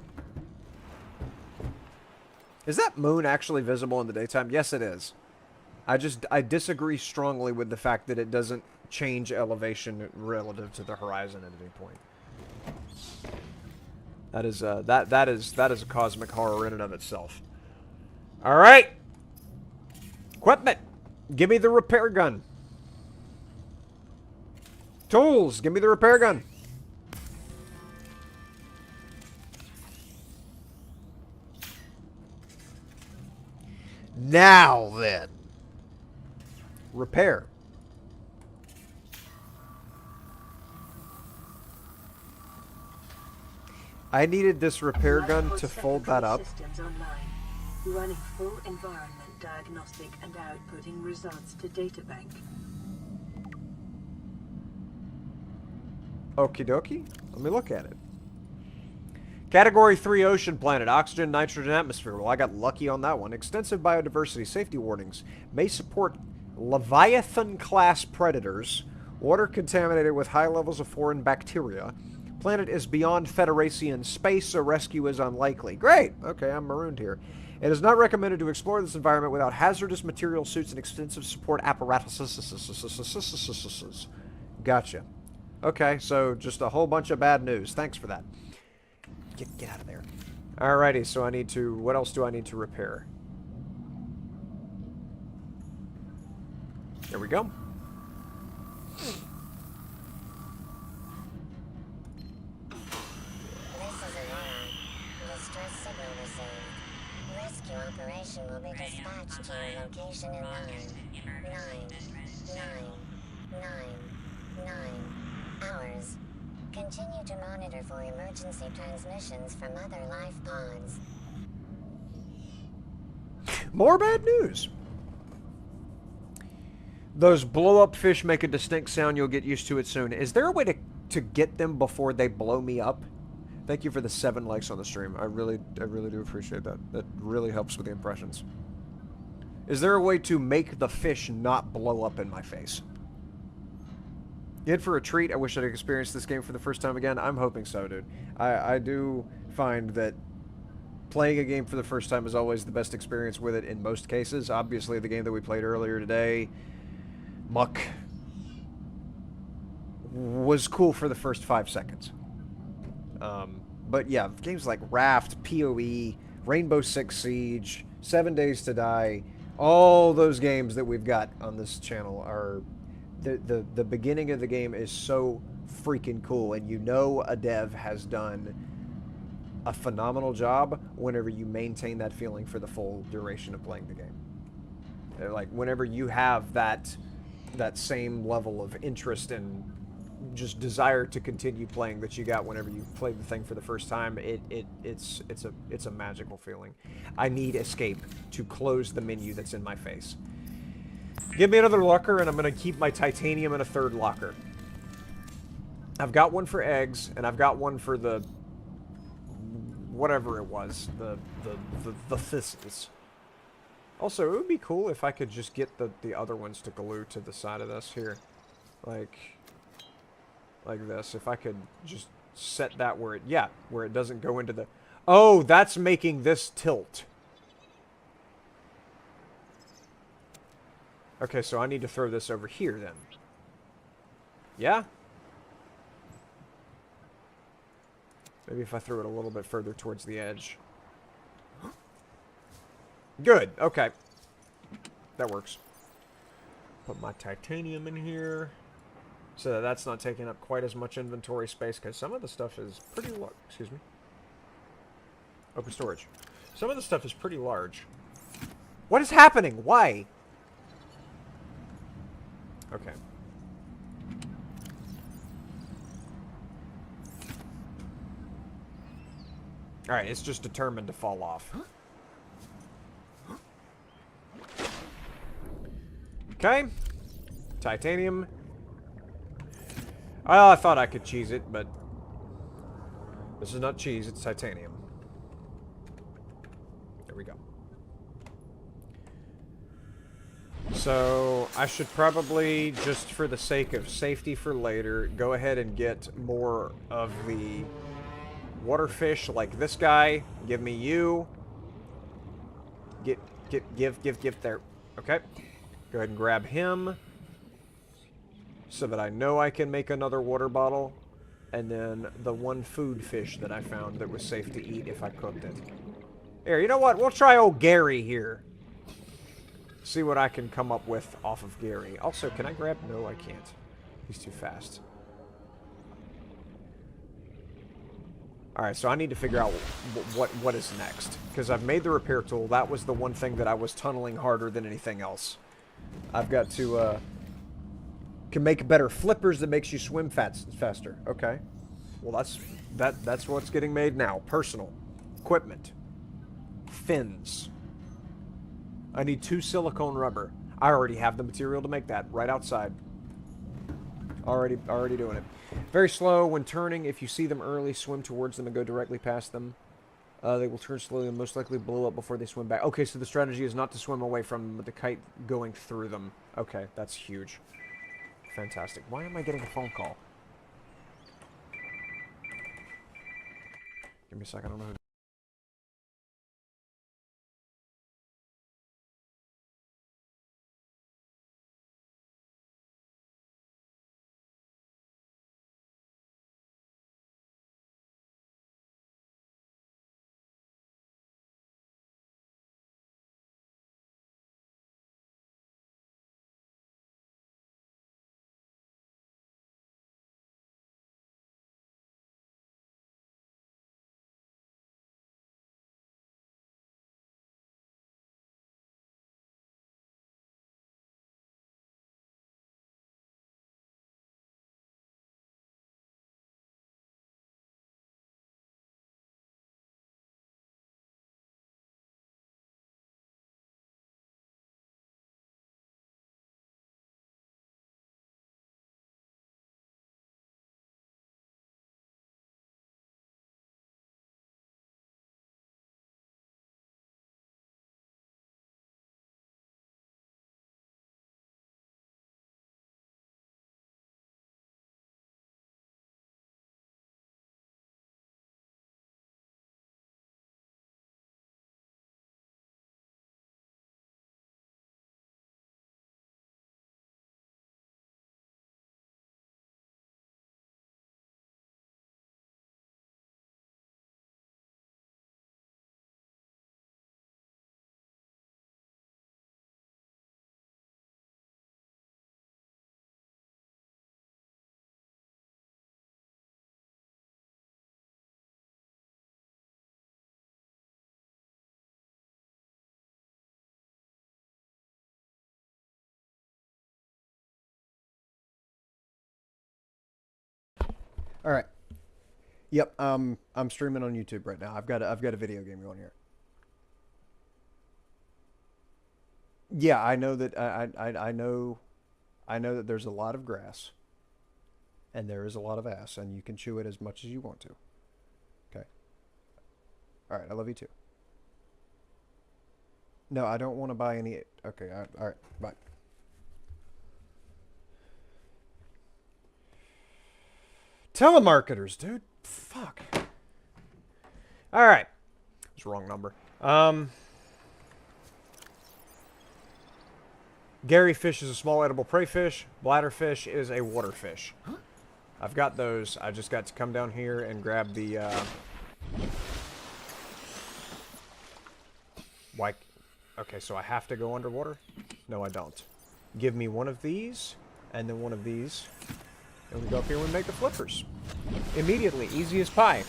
Is that moon actually visible in the daytime? Yes, it is. I disagree strongly with the fact that it doesn't change elevation relative to the horizon at any point. That is that is a cosmic horror in and of itself. All right. Equipment. Give me the repair gun. Tools. Give me the repair gun. Now then. Repair. I needed this repair gun to fold that up. Systems online, running full environment diagnostic and outputting results to databank. Okie dokie. Let me look at it. Category 3 ocean planet. Oxygen, nitrogen atmosphere. Well, I got lucky on that one. Extensive biodiversity. Safety warnings. May support Leviathan-class predators. Water contaminated with high levels of foreign bacteria. Planet is beyond Federation space, so rescue is unlikely. Great! Okay, I'm marooned here. It is not recommended to explore this environment without hazardous material suits and extensive support apparatuses. Gotcha. Okay, so just a whole bunch of bad news. Thanks for that. Get out of there. Alrighty, so I need to... What else do I need to repair? There we go. This is Aurora. Distress signal received. Rescue operation will be dispatched to your location in 9 hours. Continue to monitor for emergency transmissions from other life pods. More bad news. Those blow-up fish make a distinct sound. You'll get used to it soon. Is there a way to get them before they blow me up? Thank you for the 7 likes on the stream. I really do appreciate that. That really helps with the impressions. Is there a way to make the fish not blow up in my face? In for a treat. I wish I'd experienced this game for the first time again. I'm hoping so, dude. I do find that playing a game for the first time is always the best experience with it in most cases. Obviously, the game that we played earlier today, Muck, was cool for the first 5 seconds. But yeah, games like Raft, PoE, Rainbow Six Siege, 7 Days to Die, all those games that we've got on this channel are... The beginning of the game is so freaking cool, and you know a dev has done a phenomenal job whenever you maintain that feeling for the full duration of playing the game. Like, whenever you have that same level of interest and just desire to continue playing that you got whenever you played the thing for the first time, it's a magical feeling. I need escape to close the menu that's in my face. Give me another locker, and I'm going to keep my titanium in a 3rd locker. I've got one for eggs, and I've got one for the... whatever it was. The thistles. Also, it would be cool if I could just get the other ones to glue to the side of this here. Like this. If I could just set that where it... Yeah, where it doesn't go into the... Oh, that's making this tilt. Okay, so I need to throw this over here, then. Yeah? Maybe if I throw it a little bit further towards the edge. Good, okay. That works. Put my titanium in here. So that that's not taking up quite as much inventory space, because some of the stuff is pretty large. Excuse me. Open storage. Some of the stuff is pretty large. What is happening? Why? Okay. Alright, it's just determined to fall off. Okay. Titanium. Oh, I thought I could cheese it, but... this is not cheese, it's titanium. There we go. So, I should probably, just for the sake of safety for later, go ahead and get more of the water fish like this guy. Give me you. Give there. Okay. Go ahead and grab him. So that I know I can make another water bottle. And then the one food fish that I found that was safe to eat if I cooked it. Here, you know what? We'll try old Gary here. See what I can come up with off of Gary. Also, can I grab... No, I can't. He's too fast. Alright, so I need to figure out what is next. Because I've made the repair tool. That was the one thing that I was tunneling harder than anything else. I've got to, can make better flippers that makes you swim faster. Okay. Well, that's what's getting made now. Personal. Equipment. Fins. I need 2 silicone rubber. I already have the material to make that right outside. Already doing it. Very slow when turning. If you see them early, swim towards them and go directly past them. They will turn slowly and most likely blow up before they swim back. Okay, so the strategy is not to swim away from them, but the kite going through them. Okay, that's huge. Fantastic. Why am I getting a phone call? Give me a second. I don't know who. All right. Yep. I'm streaming on YouTube right now. I've got a video game going here. Yeah, I know that I know that there's a lot of grass and there is a lot of ass and you can chew it as much as you want to. Okay. All right, I love you too. No, I don't want to buy any. Okay, all right, bye. Telemarketers, dude. Fuck. All right. It's the wrong number. Gary fish is a small edible prey fish. Bladderfish is a water fish. I've got those. I just got to come down here and grab the, Why? Okay, so I have to go underwater? No, I don't. Give me one of these, and then one of these. And we go up here and we make the flippers. Immediately. Easy as pie.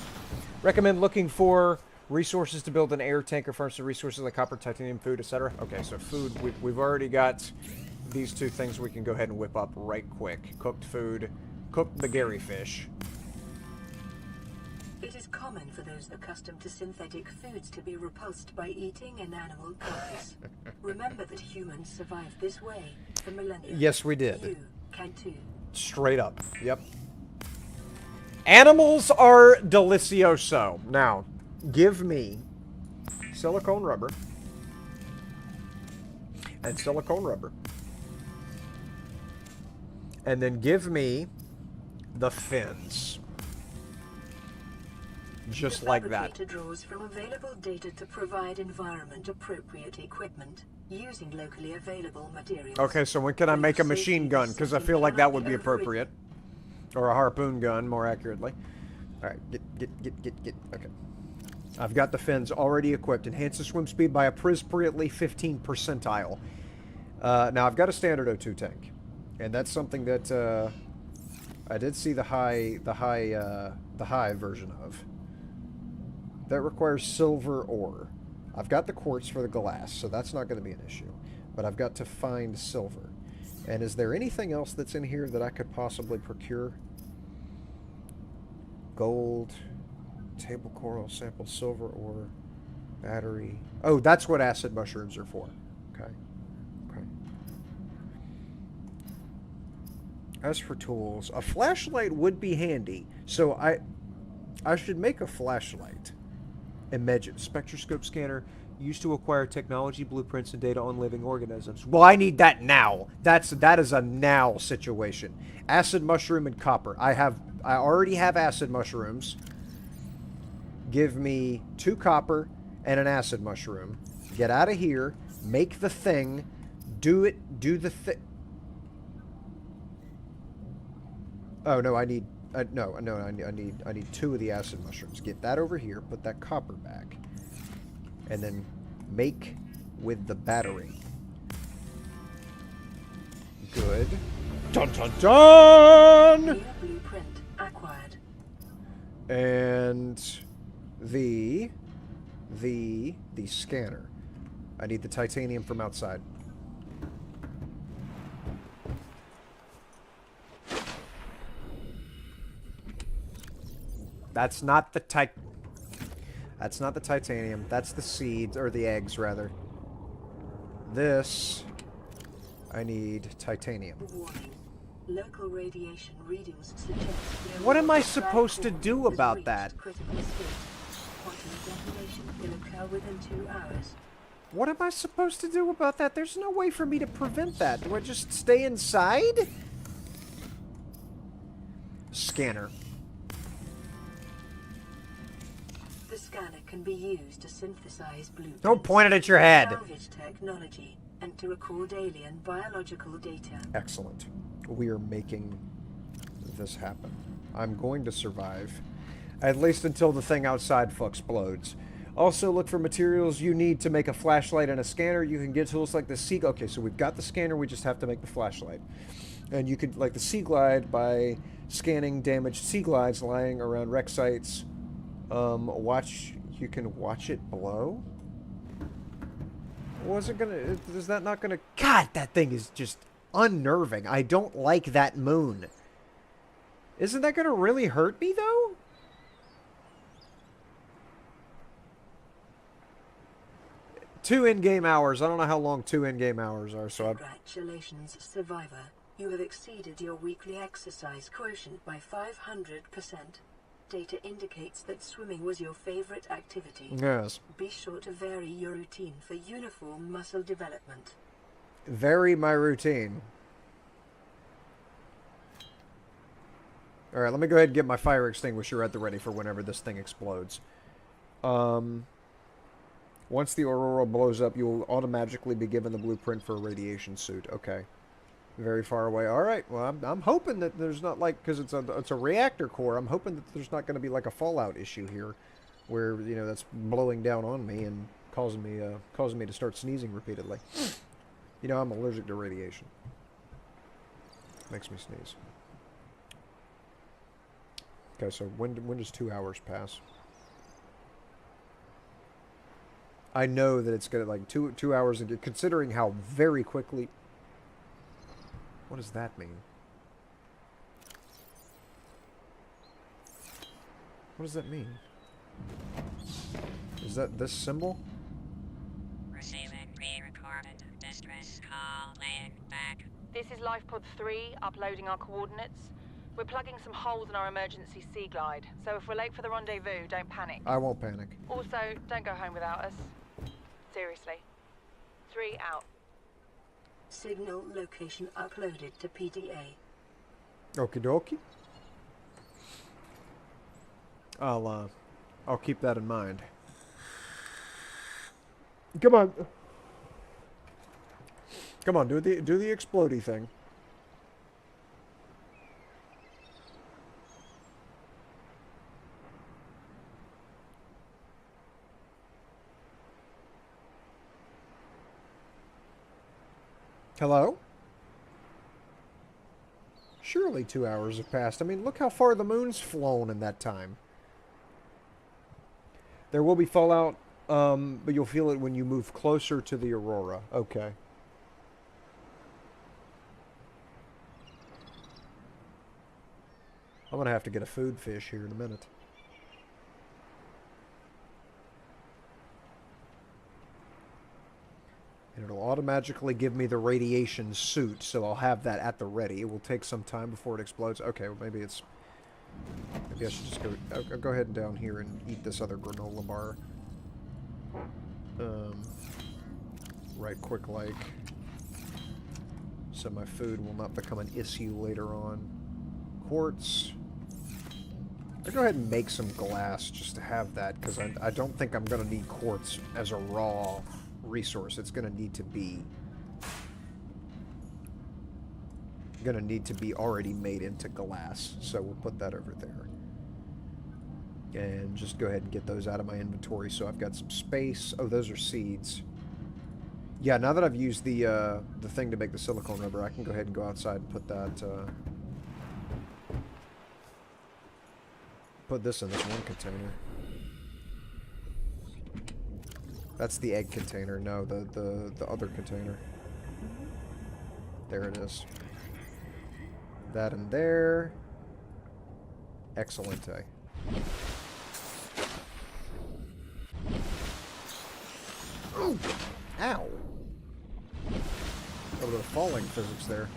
Recommend looking for resources to build an air tanker, furnace, resources like copper, titanium, food, etc. Okay, so food. We've already got these 2 things we can go ahead and whip up right quick. Cooked food. Cooked the Gary fish. It is common for those accustomed to synthetic foods to be repulsed by eating an animal carcass. Remember that humans survived this way for millennia. Yes, we did. You can too. Straight up. Yep. Animals are delicioso. Now, give me silicone rubber. And silicone rubber. And then give me the fins. Just like that. The fabricator draws from available data to provide environment-appropriate equipment using locally available materials. Okay, so when can I make a machine gun? Because I feel like that would be appropriate. Or a harpoon gun, more accurately. Alright, get. Okay. I've got the fins already equipped. Enhance the swim speed by appropriately 15 percentile. Now, I've got a standard O2 tank. And that's something that, I did see the high version of. That requires silver ore. I've got the quartz for the glass, so that's not going to be an issue. But I've got to find silver. And is there anything else that's in here that I could possibly procure? Gold, table coral, sample silver ore, battery. Oh, that's what acid mushrooms are for. Okay. Okay. As for tools, a flashlight would be handy. So I should make a flashlight. Imagine spectroscope scanner used to acquire technology blueprints and data on living organisms. Well, I need that now. That is a now situation. Acid mushroom and copper. I already have acid mushrooms. Give me 2 copper and an acid mushroom. Get out of here. Make the thing. Do the thing. Oh no, I need I need 2 of the acid mushrooms. Get that over here. Put that copper back, and then make with the battery. Good. Dun dun dun. Blueprint acquired. And the scanner. I need the titanium from outside. That's not the That's not the titanium. That's the seeds, or the eggs, rather. This, I need titanium. Warning. Local radiation readings suggest What am I supposed to do about that? Critical state. Quantum detonation will occur within 2 hours. What am I supposed to do about that? There's no way for me to prevent that. Do I just stay inside? Scanner. The scanner can be used to synthesize blueprints. Don't point it at your head. Salvage technology and to record alien biological data. Excellent. We are making this happen. I'm going to survive. At least until the thing outside explodes. Also, look for materials you need to make a flashlight and a scanner. You can get tools like the sea... Okay, so we've got the scanner. We just have to make the flashlight. And you could, like the sea glide, by scanning damaged sea glides lying around wreck sites. You can watch it blow? Was it gonna... Is that not gonna... God, that thing is just unnerving. I don't like that moon. Isn't that gonna really hurt me, though? Two in-game hours. I don't know how long 2 in-game hours are, so Congratulations, survivor. You have exceeded your weekly exercise quotient by 500%. Data indicates that swimming was your favorite activity. Yes. Be sure to vary your routine for uniform muscle development. Vary my routine. Alright, let me go ahead and get my fire extinguisher at the ready for whenever this thing explodes. Once the aurora blows up, you will automatically be given the blueprint for a radiation suit. Okay. Very far away. Alright, well, I'm hoping that there's not, like, because it's a reactor core, I'm hoping that there's not going to be, like, a fallout issue here, where, you know, that's blowing down on me and causing me to start sneezing repeatedly. You know, I'm allergic to radiation. Makes me sneeze. Okay, so when does 2 hours pass? I know that it's gonna, like, two hours, and considering how very quickly... What does that mean? What does that mean? Is that this symbol? Receiving pre-recorded distress call, laying back. This is LifePod 3, uploading our coordinates. We're plugging some holes in our emergency sea glide, so if we're late for the rendezvous, don't panic. I won't panic. Also, don't go home without us. Seriously. 3 out. Signal location uploaded to PDA. Okie dokie. I'll keep that in mind. Come on. Come on, do the explodey thing. Hello? Surely 2 hours have passed. I mean, look how far the moon's flown in that time. There will be fallout, but you'll feel it when you move closer to the aurora. Okay. I'm gonna have to get a food fish here in a minute. And it'll automatically give me the radiation suit, so I'll have that at the ready. It will take some time before it explodes. Okay, well maybe it's... Maybe I should just go... I'll go ahead and down here and eat this other granola bar. Right quick like. So my food will not become an issue later on. Quartz. I'll go ahead and make some glass just to have that, because I don't think I'm going to need quartz as a raw resource. It's going to need to be already made into glass, so we'll put that over there. And just go ahead and get those out of my inventory so I've got some space. Oh, those are seeds. Yeah, now that I've used the thing to make the silicone rubber, I can go ahead and go outside and put that, put this in this one container. That's the egg container. No, the other container. There it is. That in there. Excellente. Ooh! Ow! A little bit of falling physics there.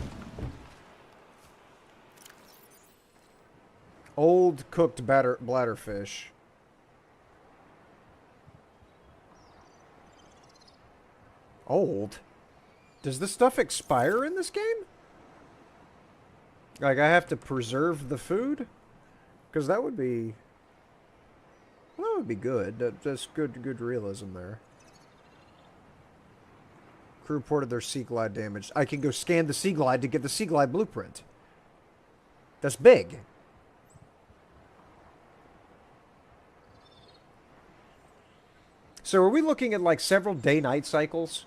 Old cooked bladderfish. Old? Does this stuff expire in this game? Like, I have to preserve the food? Because that would be... Well, that would be good. That's good realism there. Crew reported their Sea Glide damaged. I can go scan the Sea Glide to get the Sea Glide blueprint. That's big. So are we looking at like several day-night cycles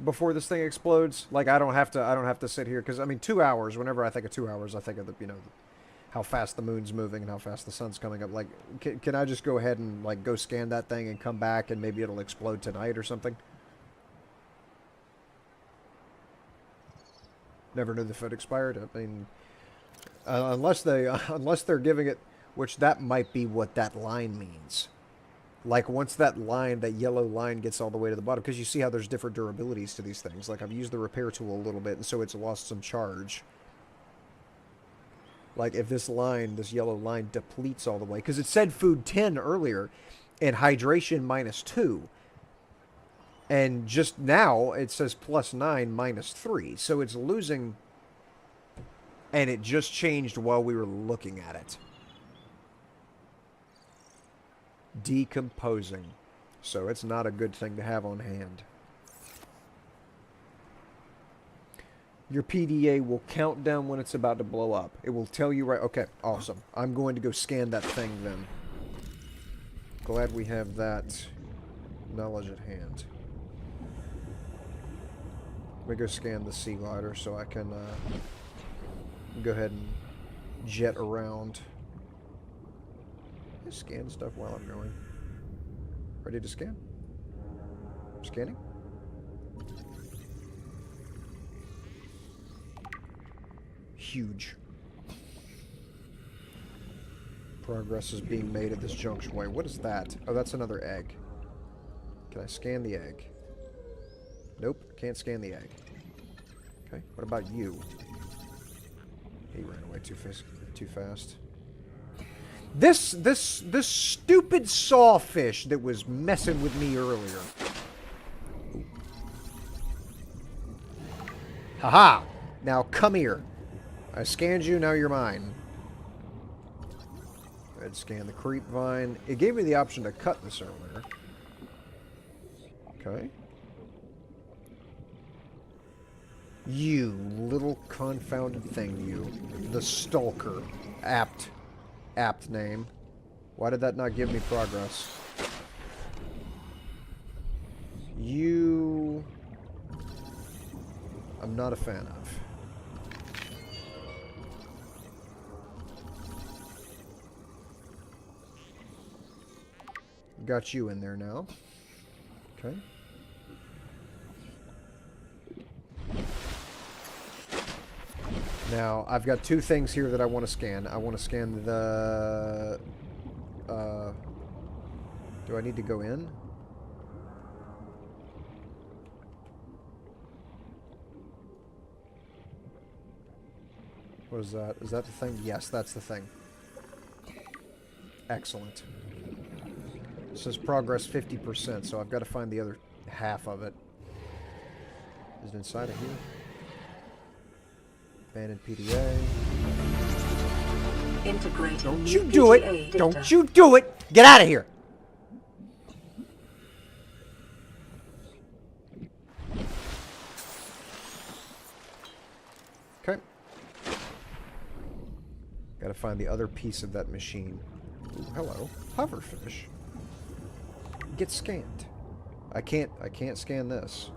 before this thing explodes? Like I don't have to sit here because I mean 2 hours. Whenever I think of 2 hours, I think of the how fast the moon's moving and how fast the sun's coming up. Like can I just go ahead and like go scan that thing and come back and maybe it'll explode tonight or something? Never knew the foot expired. I mean, unless they're giving it, which that might be what that line means. Like once that yellow line gets all the way to the bottom, because you see how there's different durabilities to these things. Like I've used the repair tool a little bit, and so it's lost some charge. Like if this yellow line depletes all the way, because it said food 10 earlier, and hydration -2. And just now, it says +9, -3. So it's losing... And it just changed while we were looking at it. Decomposing. So it's not a good thing to have on hand. Your PDA will count down when it's about to blow up. It will tell you right... Okay, awesome. I'm going to go scan that thing then. Glad we have that knowledge at hand. Let me go scan the sea glider so I can go ahead and jet around. Just scan stuff while I'm going. Ready to scan? Scanning? Huge. Progress is being made at this junction. Wait, what is that? Oh, that's another egg. Can I scan the egg? Nope, can't scan the egg. Okay, what about you? He ran away too fast. This stupid sawfish that was messing with me earlier. Haha! Now come here. I scanned you, now you're mine. I'd scan the creep vine. It gave me the option to cut this earlier. Okay. You little confounded thing, you. The Stalker. Apt name. Why did that not give me progress? You... I'm not a fan of. Got you in there now. Okay. Now, I've got two things here that I want to scan. I want to scan the... do I need to go in? What is that? Is that the thing? Yes, that's the thing. Excellent. It says progress 50%, so I've got to find the other half of it. Is it inside of here? Abandoned PDA. Integrating Don't new you do PDA it! data. Don't you do it! Get out of here! Okay. Gotta find the other piece of that machine. Ooh, hello. Hoverfish. Get scanned. I can't scan this.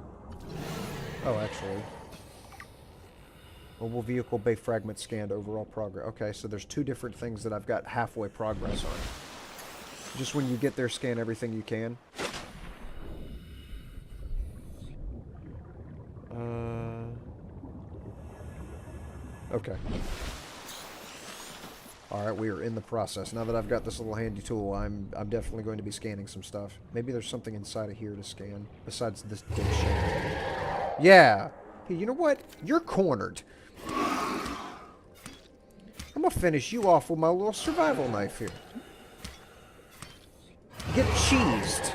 Oh, actually. Mobile vehicle bay fragment scanned, overall progress. Okay, so there's two different things that I've got halfway progress on. Just when you get there, scan everything you can. Okay. Alright, we are in the process. Now that I've got this little handy tool, I'm definitely going to be scanning some stuff. Maybe there's something inside of here to scan, besides this dipshit. Yeah! Hey, you know what? You're cornered. I'm gonna finish you off with my little survival knife here. Get cheesed.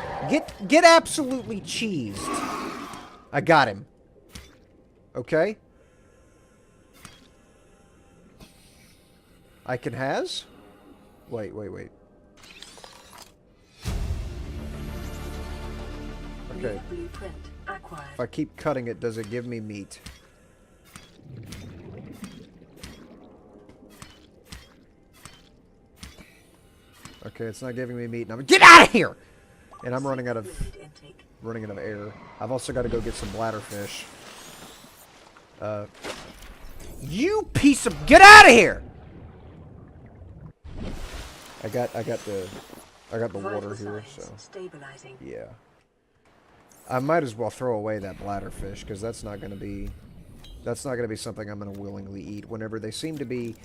Get absolutely cheesed. I got him. Okay? I can has? Wait. Okay. Blueprint acquired. If I keep cutting it, does it give me meat? Okay, it's not giving me meat. And get out of here! And I'm running out of air. I've also got to go get some bladderfish. You piece of... Get out of here! I got the water here, so yeah. I might as well throw away that bladderfish because that's not going to be something I'm going to willingly eat. Whenever they seem to be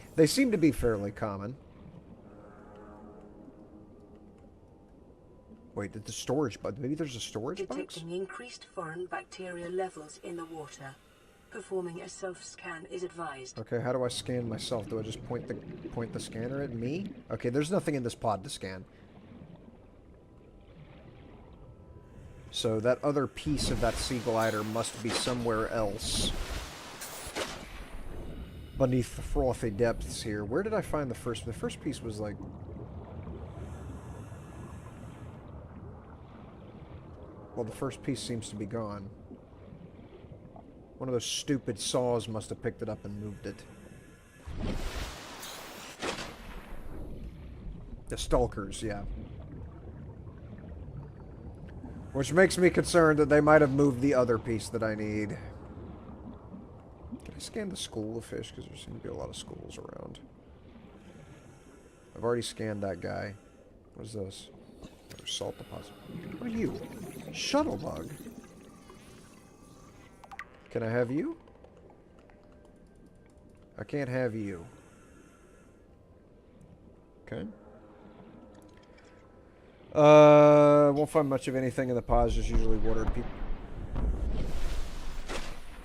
fairly common. Wait, did the storage box? Maybe there's a storage box? Detecting increased foreign bacteria levels in the water. Performing a self-scan is advised. Okay, how do I scan myself? Do I just point the scanner at me? Okay, there's nothing in this pod to scan. So that other piece of that sea glider must be somewhere else. Beneath the frothy depths here. Where did I find the first? The first piece was like... Well, the first piece seems to be gone. One of those stupid saws must have picked it up and moved it. The stalkers, yeah. Which makes me concerned that they might have moved the other piece that I need. Can I scan the school of fish? Because there seem to be a lot of schools around. I've already scanned that guy. What is this? There's salt deposit. What are you? Shuttlebug. Can I have you? I can't have you. Okay. Won't find much of anything in the pods, just usually water and people.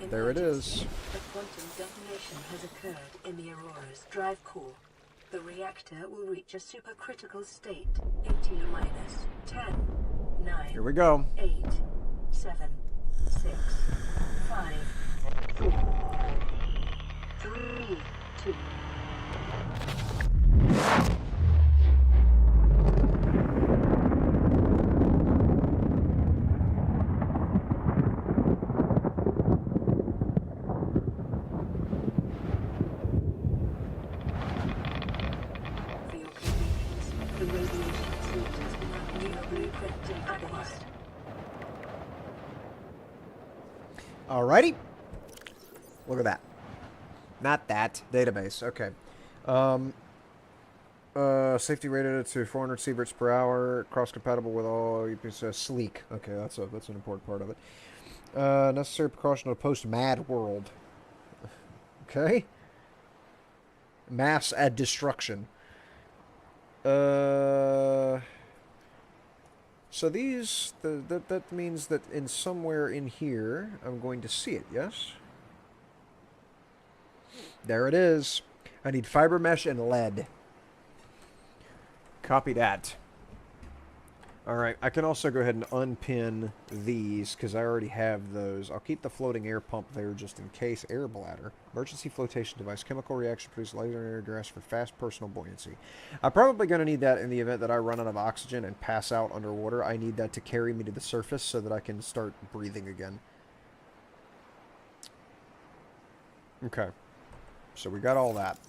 There it is. A quantum detonation has occurred in the Aurora's drive core. The reactor will reach a supercritical state in T-minus 10, 9, Here we go. 8, 7, 6, 5, 4, 3, 2. For your convenience, the radiation suit has been new blueprint agonist. Alrighty. Look at that. Not that. Database. Okay. Safety rated to 400 sieverts per hour. Cross-compatible with all... sleek. Okay, that's an important part of it. Necessary precaution to post-mad world. Okay. Mass destruction. So these, that means that in somewhere in here, I'm going to see it, yes? There it is. I need fiber mesh and lead. Copy that. Alright, I can also go ahead and unpin these, because I already have those. I'll keep the floating air pump there just in case. Air bladder. Emergency flotation device. Chemical reaction produces laser air gas for fast personal buoyancy. I'm probably going to need that in the event that I run out of oxygen and pass out underwater. I need that to carry me to the surface so that I can start breathing again. Okay. So we got all that.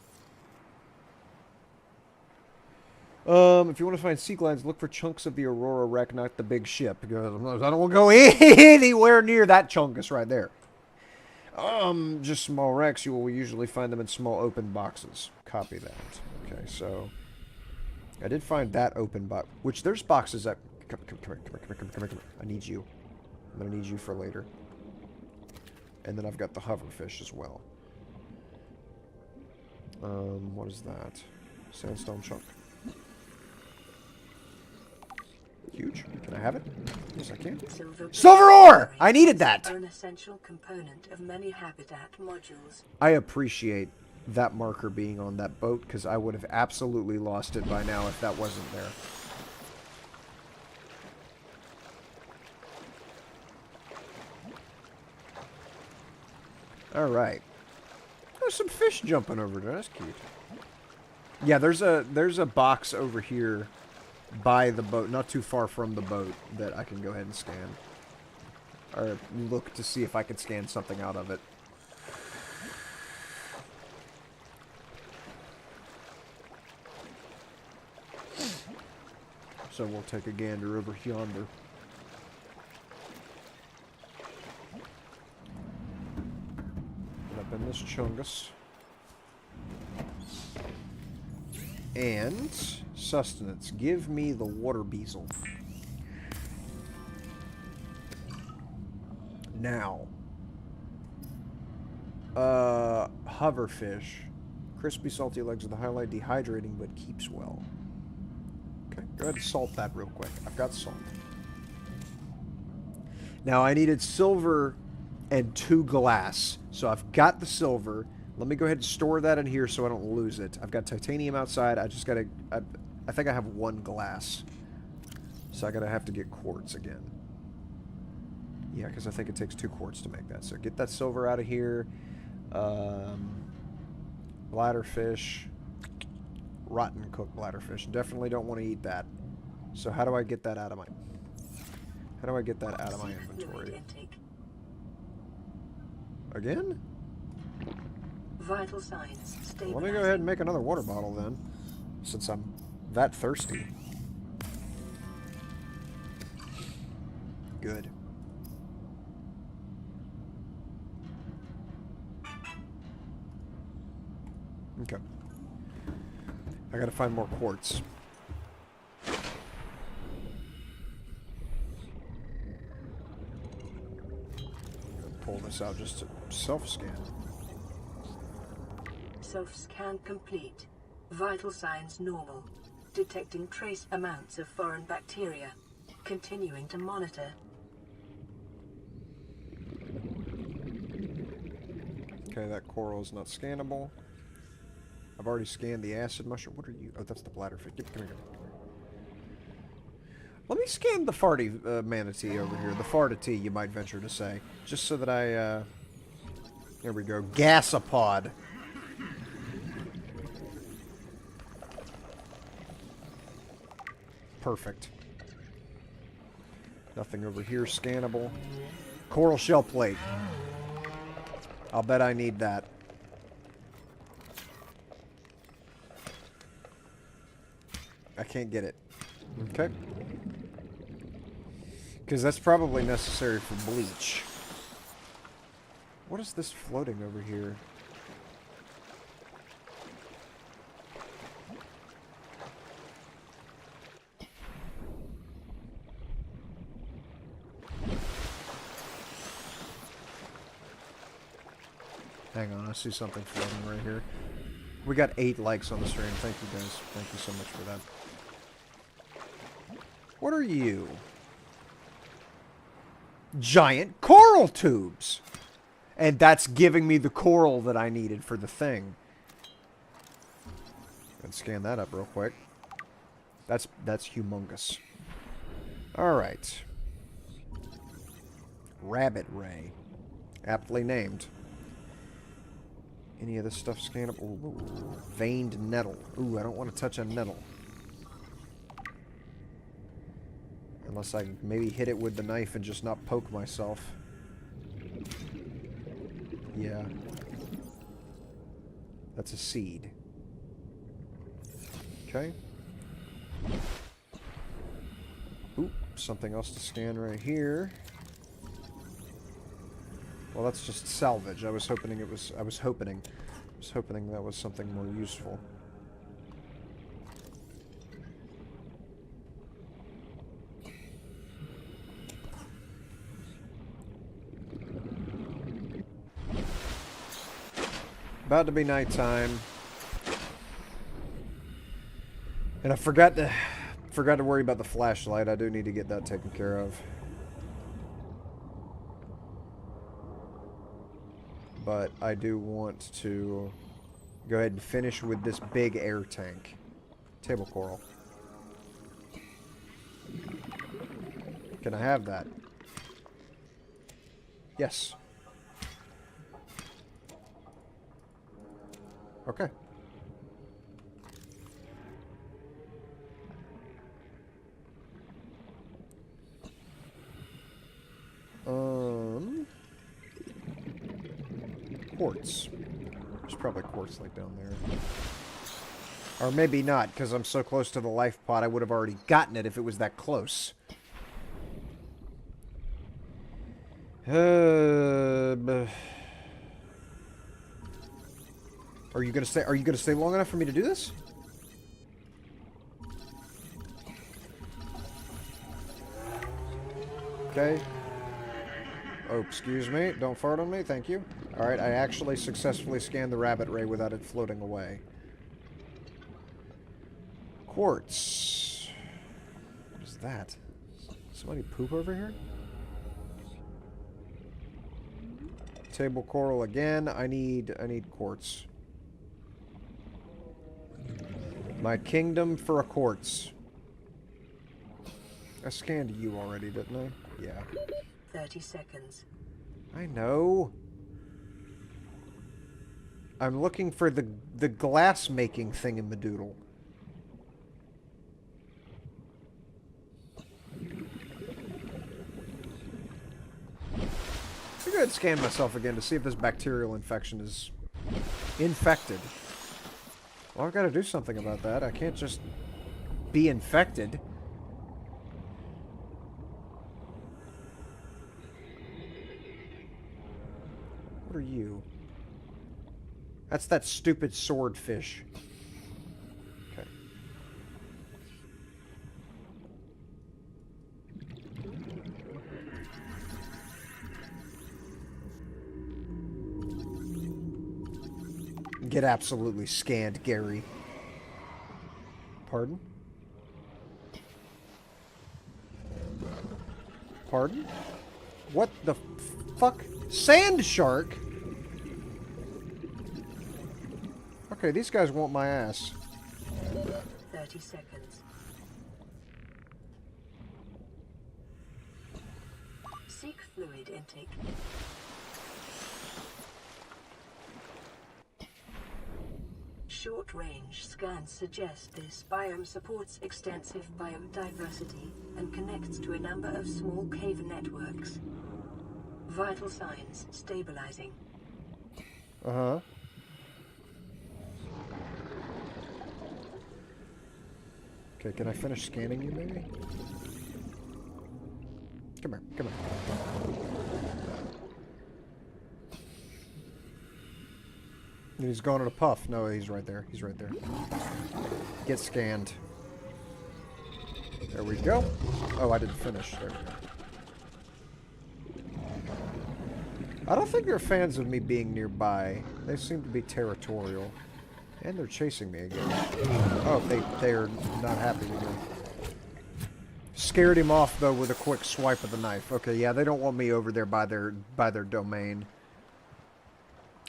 If you want to find sea gliders, look for chunks of the Aurora wreck, not the big ship. Because I don't want to go anywhere near that chunkus right there. Just small wrecks. You will usually find them in small open boxes. Copy that. Okay, so I did find that open box. Which there's boxes that. Come here. I need you. I'm gonna need you for later. And then I've got the hoverfish as well. What is that? Sandstone chunk. Huge. Can I have it? Yes, I can. Silver ore! I needed that! Are an essential component of many habitat modules. I appreciate that marker being on that boat, because I would have absolutely lost it by now if that wasn't there. Alright. There's some fish jumping over there. That's cute. Yeah, there's a box over here by the boat, not too far from the boat, that I can go ahead and scan. Or look to see if I can scan something out of it. So we'll take a gander over yonder. Get up in this chungus. And sustenance. Give me the water beetle. Now. Hoverfish. Crispy, salty legs are the highlight. Dehydrating, but keeps well. Okay, go ahead and salt that real quick. I've got salt. Now, I needed silver and 2 glass. So I've got the silver. Let me go ahead and store that in here so I don't lose it. I've got titanium outside. I just gotta... I think I have 1 glass. So I gotta have to get quartz again. Yeah, because I think it takes 2 quartz to make that. So get that silver out of here. Bladderfish. Rotten cooked bladderfish. Definitely don't want to eat that. So how do I get that out of my... How do I get that out of my inventory? Again? Vital signs stabilizing. Let me go ahead and make another water bottle then, since I'm that thirsty. Good. Okay. I gotta find more quartz. Pull this out just to self-scan. Self-scan complete. Vital signs normal. Detecting trace amounts of foreign bacteria. Continuing to monitor. Okay, that coral is not scannable. I've already scanned the acid mushroom. What are you? Oh, that's the bladderfish. Come here. Let me scan the farty manatee over here. The fartatee, you might venture to say. Just so that I, there we go. Gasopod. Perfect. Nothing over here scannable. Coral shell plate. I'll bet I need that. I can't get it. Okay. Because that's probably necessary for bleach. What is this floating over here? Hang on, I see something floating right here. We got 8 likes on the stream. Thank you guys. Thank you so much for that. What are you? Giant coral tubes! And that's giving me the coral that I needed for the thing. Let's scan that up real quick. That's humongous. Alright. Rabbit Ray. Aptly named. Any of this stuff scannable? Ooh, veined nettle. Ooh, I don't want to touch a nettle. Unless I maybe hit it with the knife and just not poke myself. Yeah. That's a seed. Okay. Ooh, something else to scan right here. Well, that's just salvage. I was hoping that was something more useful. About to be nighttime. And I forgot to worry about the flashlight. I do need to get that taken care of. But I do want to go ahead and finish with this big air tank. Table coral. Can I have that? Yes. Okay. Quartz. There's probably quartz like down there. Or maybe not, because I'm so close to the life pod, I would have already gotten it if it was that close. Are you gonna stay? Are you gonna stay long enough for me to do this? Okay. Oh, excuse me. Don't fart on me. Thank you. Alright, I actually successfully scanned the rabbit ray without it floating away. Quartz. What is that? Somebody poop over here? Table coral again. I need quartz. My kingdom for a quartz. I scanned you already, didn't I? Yeah. 30 seconds. I know. I'm looking for the glass making thing in Madoodle. I'm going to scan myself again to see if this bacterial infection is infected. Well, I've got to do something about that. I can't just be infected. What are you? That's that stupid swordfish. Okay. Get absolutely scanned, Gary. Pardon? Pardon? What the fuck? Sand shark? Okay, these guys want my ass. 30 seconds. Seek fluid intake. Short-range scans suggest this biome supports extensive biodiversity and connects to a number of small cave networks. Vital signs stabilizing. Uh-huh. Okay, can I finish scanning you, maybe? Come here, come here. He's going in a puff. No, he's right there. He's right there. Get scanned. There we go. Oh, I didn't finish. There we go. I don't think they're fans of me being nearby. They seem to be territorial. And they're chasing me again. Oh, they are not happy with me. Scared him off, though, with a quick swipe of the knife. Okay, yeah, they don't want me over there by their domain.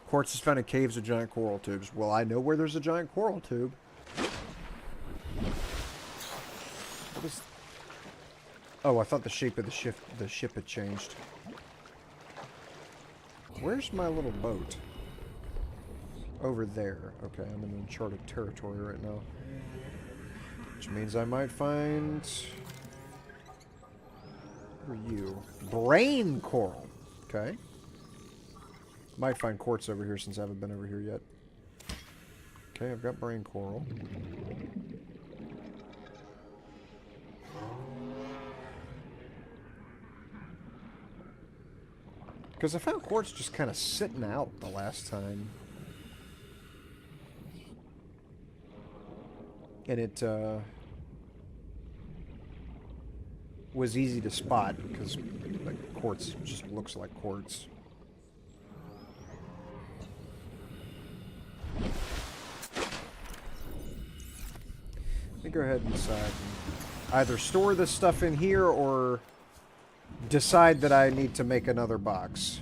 Quartz is found in caves with giant coral tubes. Well, I know where there's a giant coral tube. What is... Oh, I thought the shape of the ship had changed. Where's my little boat? Over there. Okay, I'm in uncharted territory right now. Which means I might find... Who are you? Brain coral. Okay. Might find quartz over here since I haven't been over here yet. Okay, I've got brain coral. Because I found quartz just kind of sitting out the last time. And it was easy to spot because like, quartz just looks like quartz. Let me go ahead and decide and either store this stuff in here or decide that I need to make another box.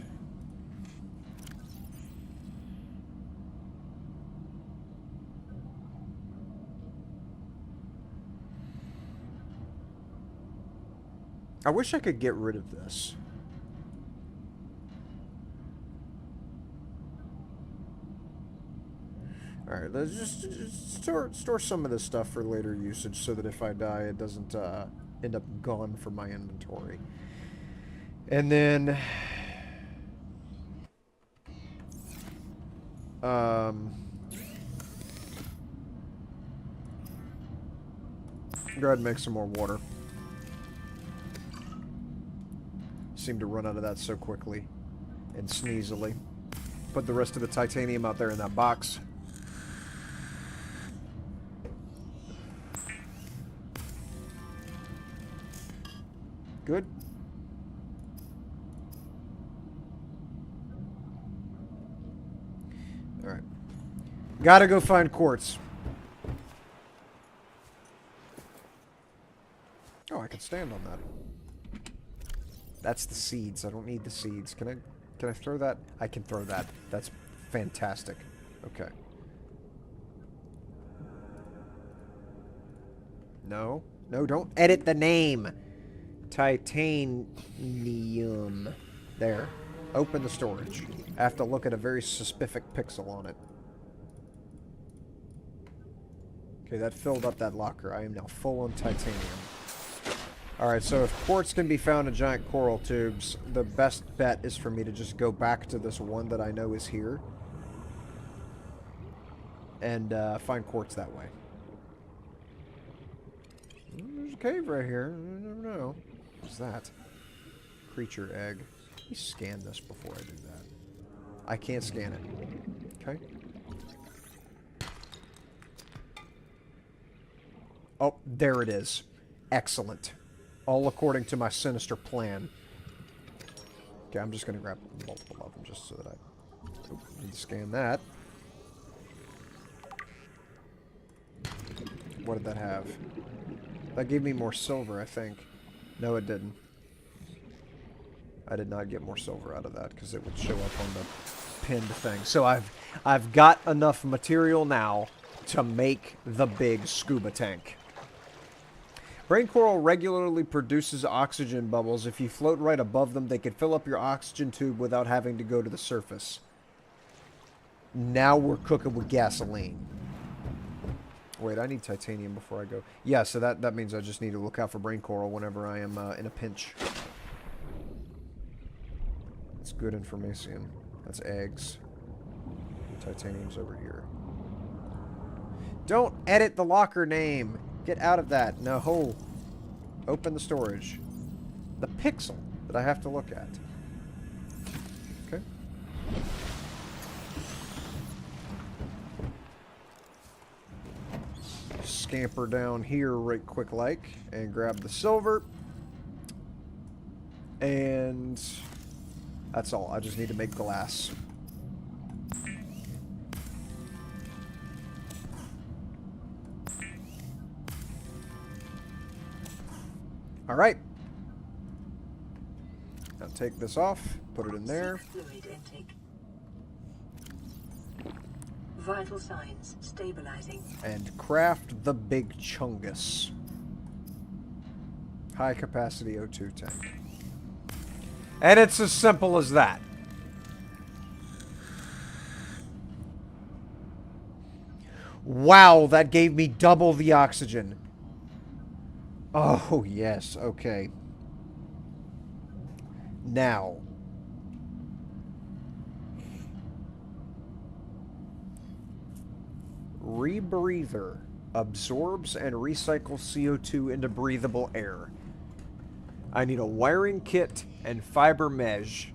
I wish I could get rid of this. Alright, let's just store some of this stuff for later usage so that if I die it doesn't end up gone from my inventory. And then... go ahead and make some more water. Seem to run out of that so quickly and sneezily. Put the rest of the titanium out there in that box. Good. Alright. Gotta go find quartz. Oh, I can stand on that. That's the seeds. I don't need the seeds. Can I throw that? I can throw that. That's fantastic. Okay. No. No, don't edit the name. Titanium. There. Open the storage. I have to look at a very specific pixel on it. Okay, that filled up that locker. I am now full on titanium. Alright, so if quartz can be found in giant coral tubes, the best bet is for me to just go back to this one that I know is here. And find quartz that way. There's a cave right here. I never know. What's that? Creature egg. Let me scan this before I do that. I can't scan it. Okay. Oh, there it is. Excellent. All according to my sinister plan. Okay, I'm just going to grab multiple of them just so that I need to scan that. What did that have? That gave me more silver, I think. No, it didn't. I did not get more silver out of that because it would show up on the pinned thing. So I've got enough material now to make the big scuba tank. Brain coral regularly produces oxygen bubbles. If you float right above them, they can fill up your oxygen tube without having to go to the surface. Now we're cooking with gasoline. Wait, I need titanium before I go. Yeah, so that means I just need to look out for brain coral whenever I am in a pinch. That's good information. That's eggs. Titanium's over here. Don't edit the locker name! Get out of that. No. Open the storage. The pixel that I have to look at. Okay. Scamper down here right quick like and grab the silver. And that's all. I just need to make glass. All right. Now take this off. Put it in there. Fluid intake. Vital signs stabilizing. And craft the big chungus. High capacity O2 tank. And it's as simple as that. Wow, that gave me double the oxygen. Oh, yes, okay. Now. Rebreather absorbs and recycles CO2 into breathable air. I need a wiring kit and fiber mesh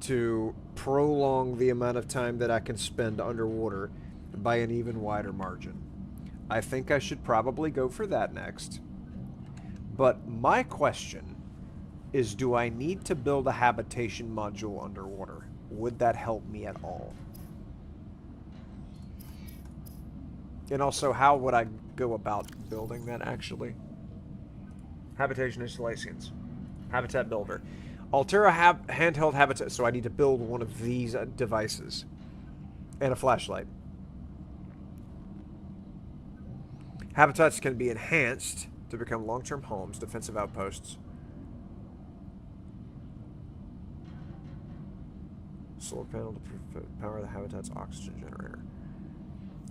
to prolong the amount of time that I can spend underwater by an even wider margin. I think I should probably go for that next. But my question is, do I need to build a habitation module underwater? Would that help me at all? And also, how would I go about building that, actually? Habitation installations. Habitat builder. Altera handheld habitat. So I need to build one of these devices. And a flashlight. Habitats can be enhanced to become long-term homes, defensive outposts. Solar panel to power the habitat's oxygen generator.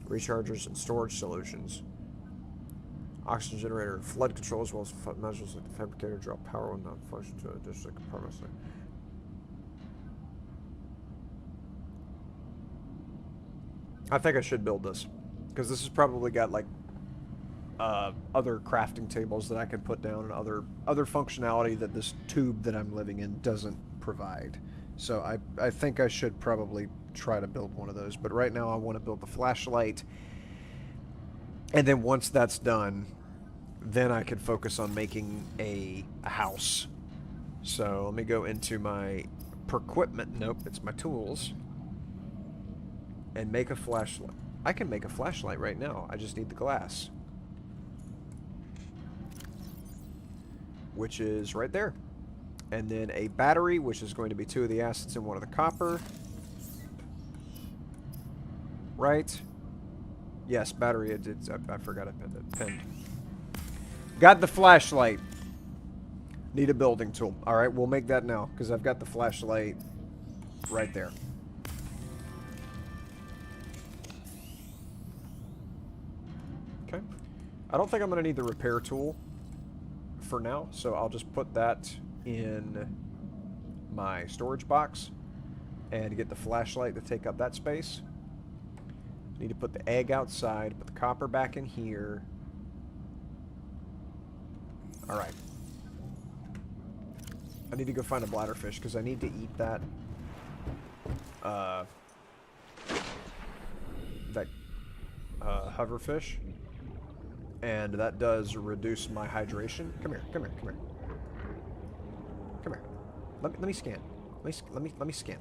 Rechargers and storage solutions. Oxygen generator and flood control, as well as measures like the fabricator drop power when not function to additional compartments. I think I should build this, because this has probably got like other crafting tables that I can put down and other functionality that this tube that I'm living in doesn't provide. So I think I should probably try to build one of those. But right now I want to build the flashlight. And then once that's done, then I can focus on making a house. So let me go into my equipment. Nope, it's my tools. And make a flashlight. I can make a flashlight right now. I just need the glass. Which is right there. And then a battery, which is going to be 2 of the acids and 1 of the copper. Right? Yes, battery. I forgot I pinned. Got the flashlight. Need a building tool. Alright, we'll make that now, because I've got the flashlight right there. Okay. I don't think I'm going to need the repair tool for now, so I'll just put that in my storage box and get the flashlight to take up that space. Need to put the egg outside, put the copper back in here. Alright. I need to go find a bladderfish because I need to eat that hoverfish. And that does reduce my hydration. Come here, come here, come here. Come here. Let me scan. Let me scan.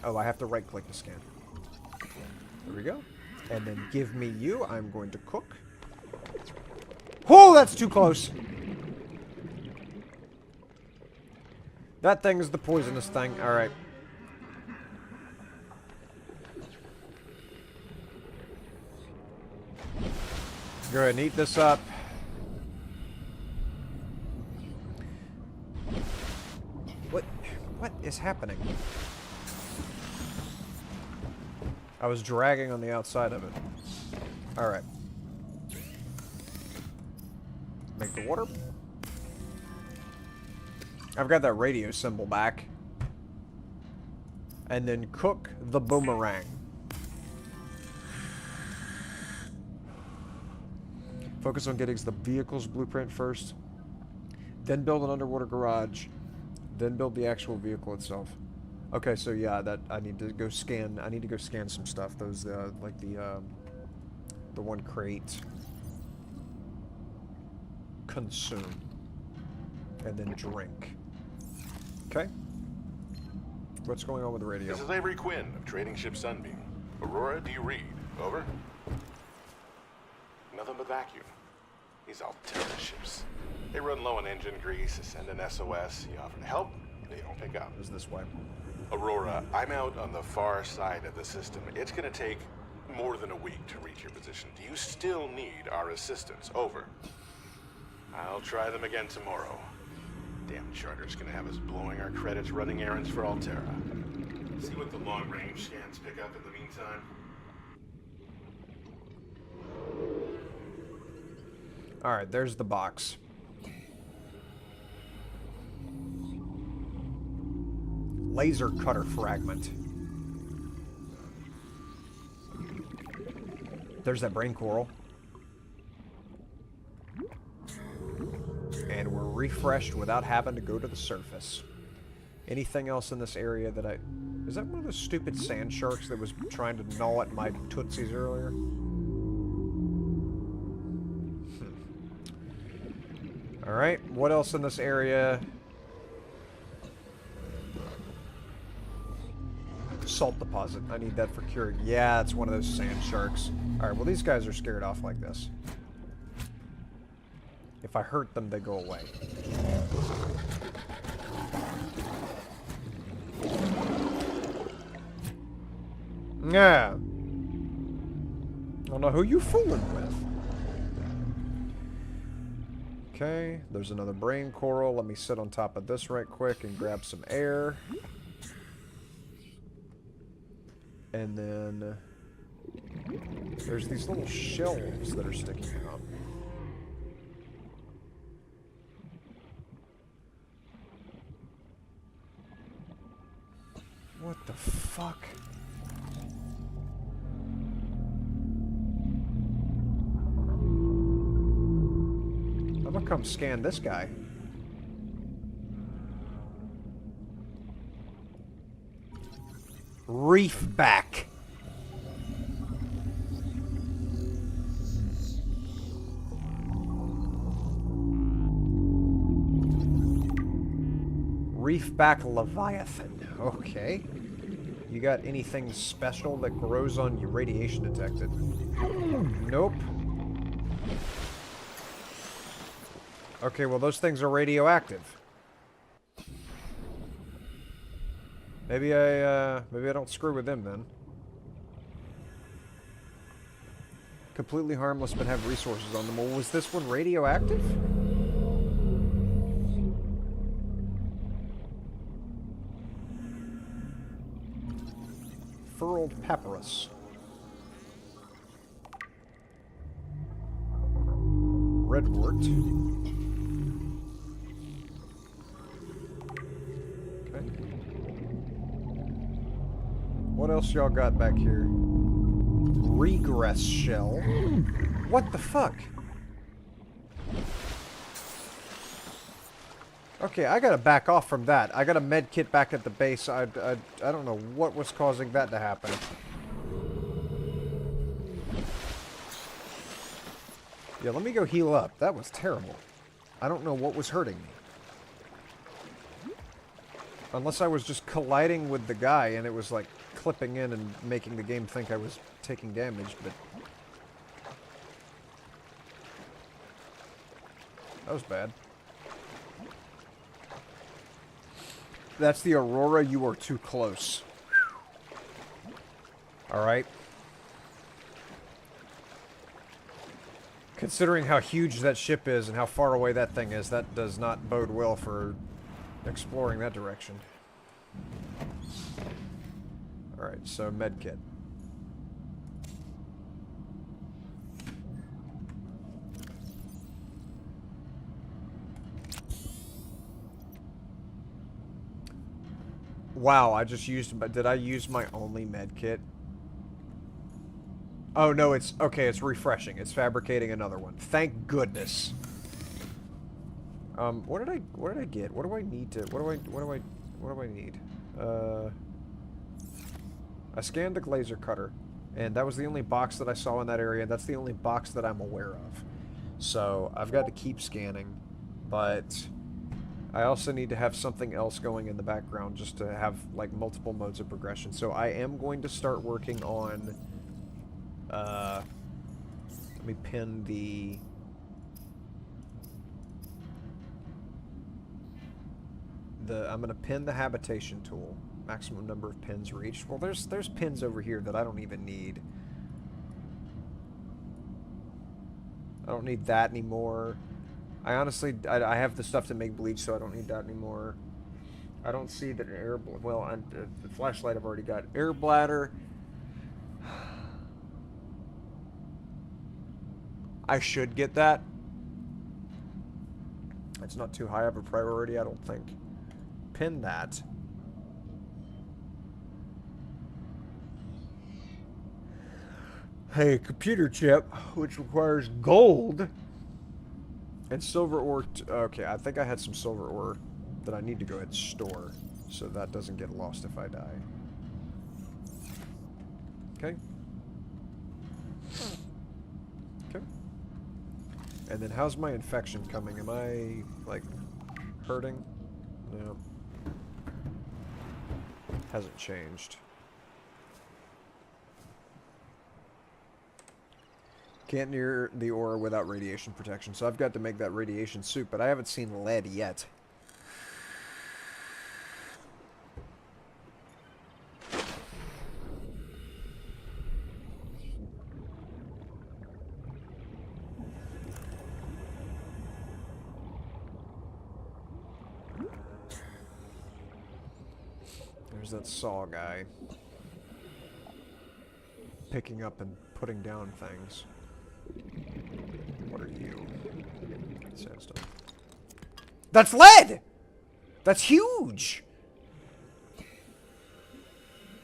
Oh, I have to right click to scan. There we go. And then give me you. I'm going to cook. Oh, that's too close. That thing is the poisonous thing. Alright. Go ahead and eat this up. What is happening? I was dragging on the outside of it. Alright. Make the water. I've got that radio symbol back. And then cook the boomerang. Focus on getting the vehicle's blueprint first. Then build an underwater garage. Then build the actual vehicle itself. Okay, so yeah, that I need to go scan. I need to go scan some stuff. Those like the one crate. Consume. And then drink. Okay. What's going on with the radio? This is Avery Quinn of Trading Ship Sunbeam. Aurora, do you read? Over. Nothing but vacuum. These Alterra ships. They run low on engine grease, send an SOS, you offer to help, they don't pick up. It was this way. Aurora, I'm out on the far side of the system. It's gonna take more than a week to reach your position. Do you still need our assistance? Over. I'll try them again tomorrow. Damn charter's gonna have us blowing our credits running errands for Alterra. See what the long-range scans pick up in the meantime. Alright, there's the box. Laser cutter fragment. There's that brain coral. And we're refreshed without having to go to the surface. Anything else in this area that I... Is that one of those stupid sand sharks that was trying to gnaw at my tootsies earlier? Alright, what else in this area? Salt deposit. I need that for curing. Yeah, it's one of those sand sharks. Alright, well these guys are scared off like this. If I hurt them, they go away. Yeah. I don't know who you fooling with. Okay, there's another brain coral. Let me sit on top of this right quick and grab some air. And then there's these little shells that are sticking out. What the fuck? I'm gonna come scan this guy. Reef back. Reef back Leviathan. Okay. You got anything special that grows on you? Radiation detected. Nope. Okay, well those things are radioactive. Maybe I don't screw with them then. Completely harmless but have resources on them. Well, was this one radioactive? Furled papyrus. Redwort. Okay. What else y'all got back here? Regress shell. What the fuck? Okay, I gotta back off from that. I got a med kit back at the base. I don't know what was causing that to happen. Yeah, let me go heal up. That was terrible. I don't know what was hurting me. Unless I was just colliding with the guy and it was like clipping in and making the game think I was taking damage, but... that was bad. That's the Aurora. You are too close. Alright. Considering how huge that ship is and how far away that thing is, that does not bode well for exploring that direction. Alright, so medkit. Wow, I just used... did I use my only medkit? Oh, no, it's... okay, it's refreshing. It's fabricating another one. Thank goodness. What did I get? What do I need to... what do I need? I scanned the laser cutter, and that was the only box that I saw in that area, and that's the only box that I'm aware of. So, I've got to keep scanning, but... I also need to have something else going in the background just to have, like, multiple modes of progression. So I am going to start working on, let me pin the I'm gonna pin the habitation tool. Maximum number of pins reached. Well, there's pins over here that I don't even need. I don't need that anymore. I honestly, I have the stuff to make bleach, so I don't need that anymore. I don't see that an air... Well, the flashlight I've already got. Air bladder. I should get that. It's not too high of a priority, I don't think. Pin that. Hey, computer chip, which requires gold and silver ore. Okay, I think I had some silver ore that I need to go ahead and store so that doesn't get lost if I die. Okay. Okay. And then how's my infection coming? Am I, like, hurting? No. Hasn't changed. Can't near the ore without radiation protection, so I've got to make that radiation suit, but I haven't seen lead yet. There's that saw guy. Picking up and putting down things. What are you? Sandstone. That's lead! That's huge!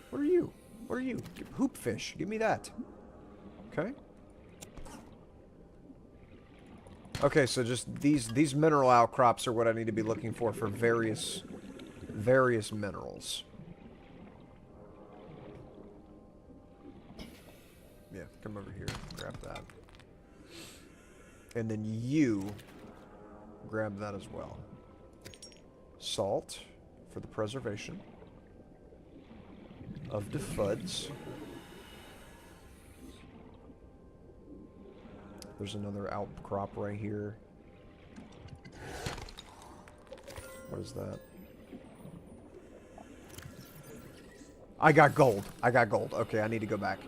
What are you? What are you? Hoopfish. Give me that. Okay. Okay, so just these mineral outcrops are what I need to be looking for various minerals. Yeah, come over here. Grab that. And then you grab that as well. Salt for the preservation of the FUDs. There's another outcrop right here. What is that? I got gold. I got gold. Okay, I need to go back.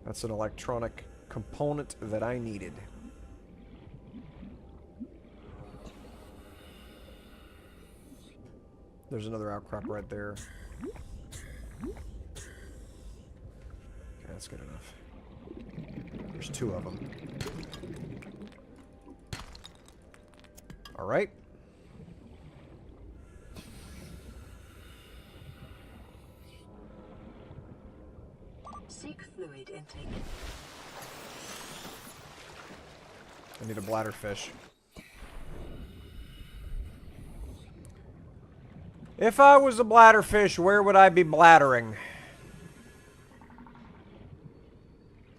That's an electronic component that I needed. There's another outcrop right there. Okay, that's good enough. There's two of them. Alright. Seek fluid intake. I need a bladderfish. If I was a bladderfish, where would I be bladdering?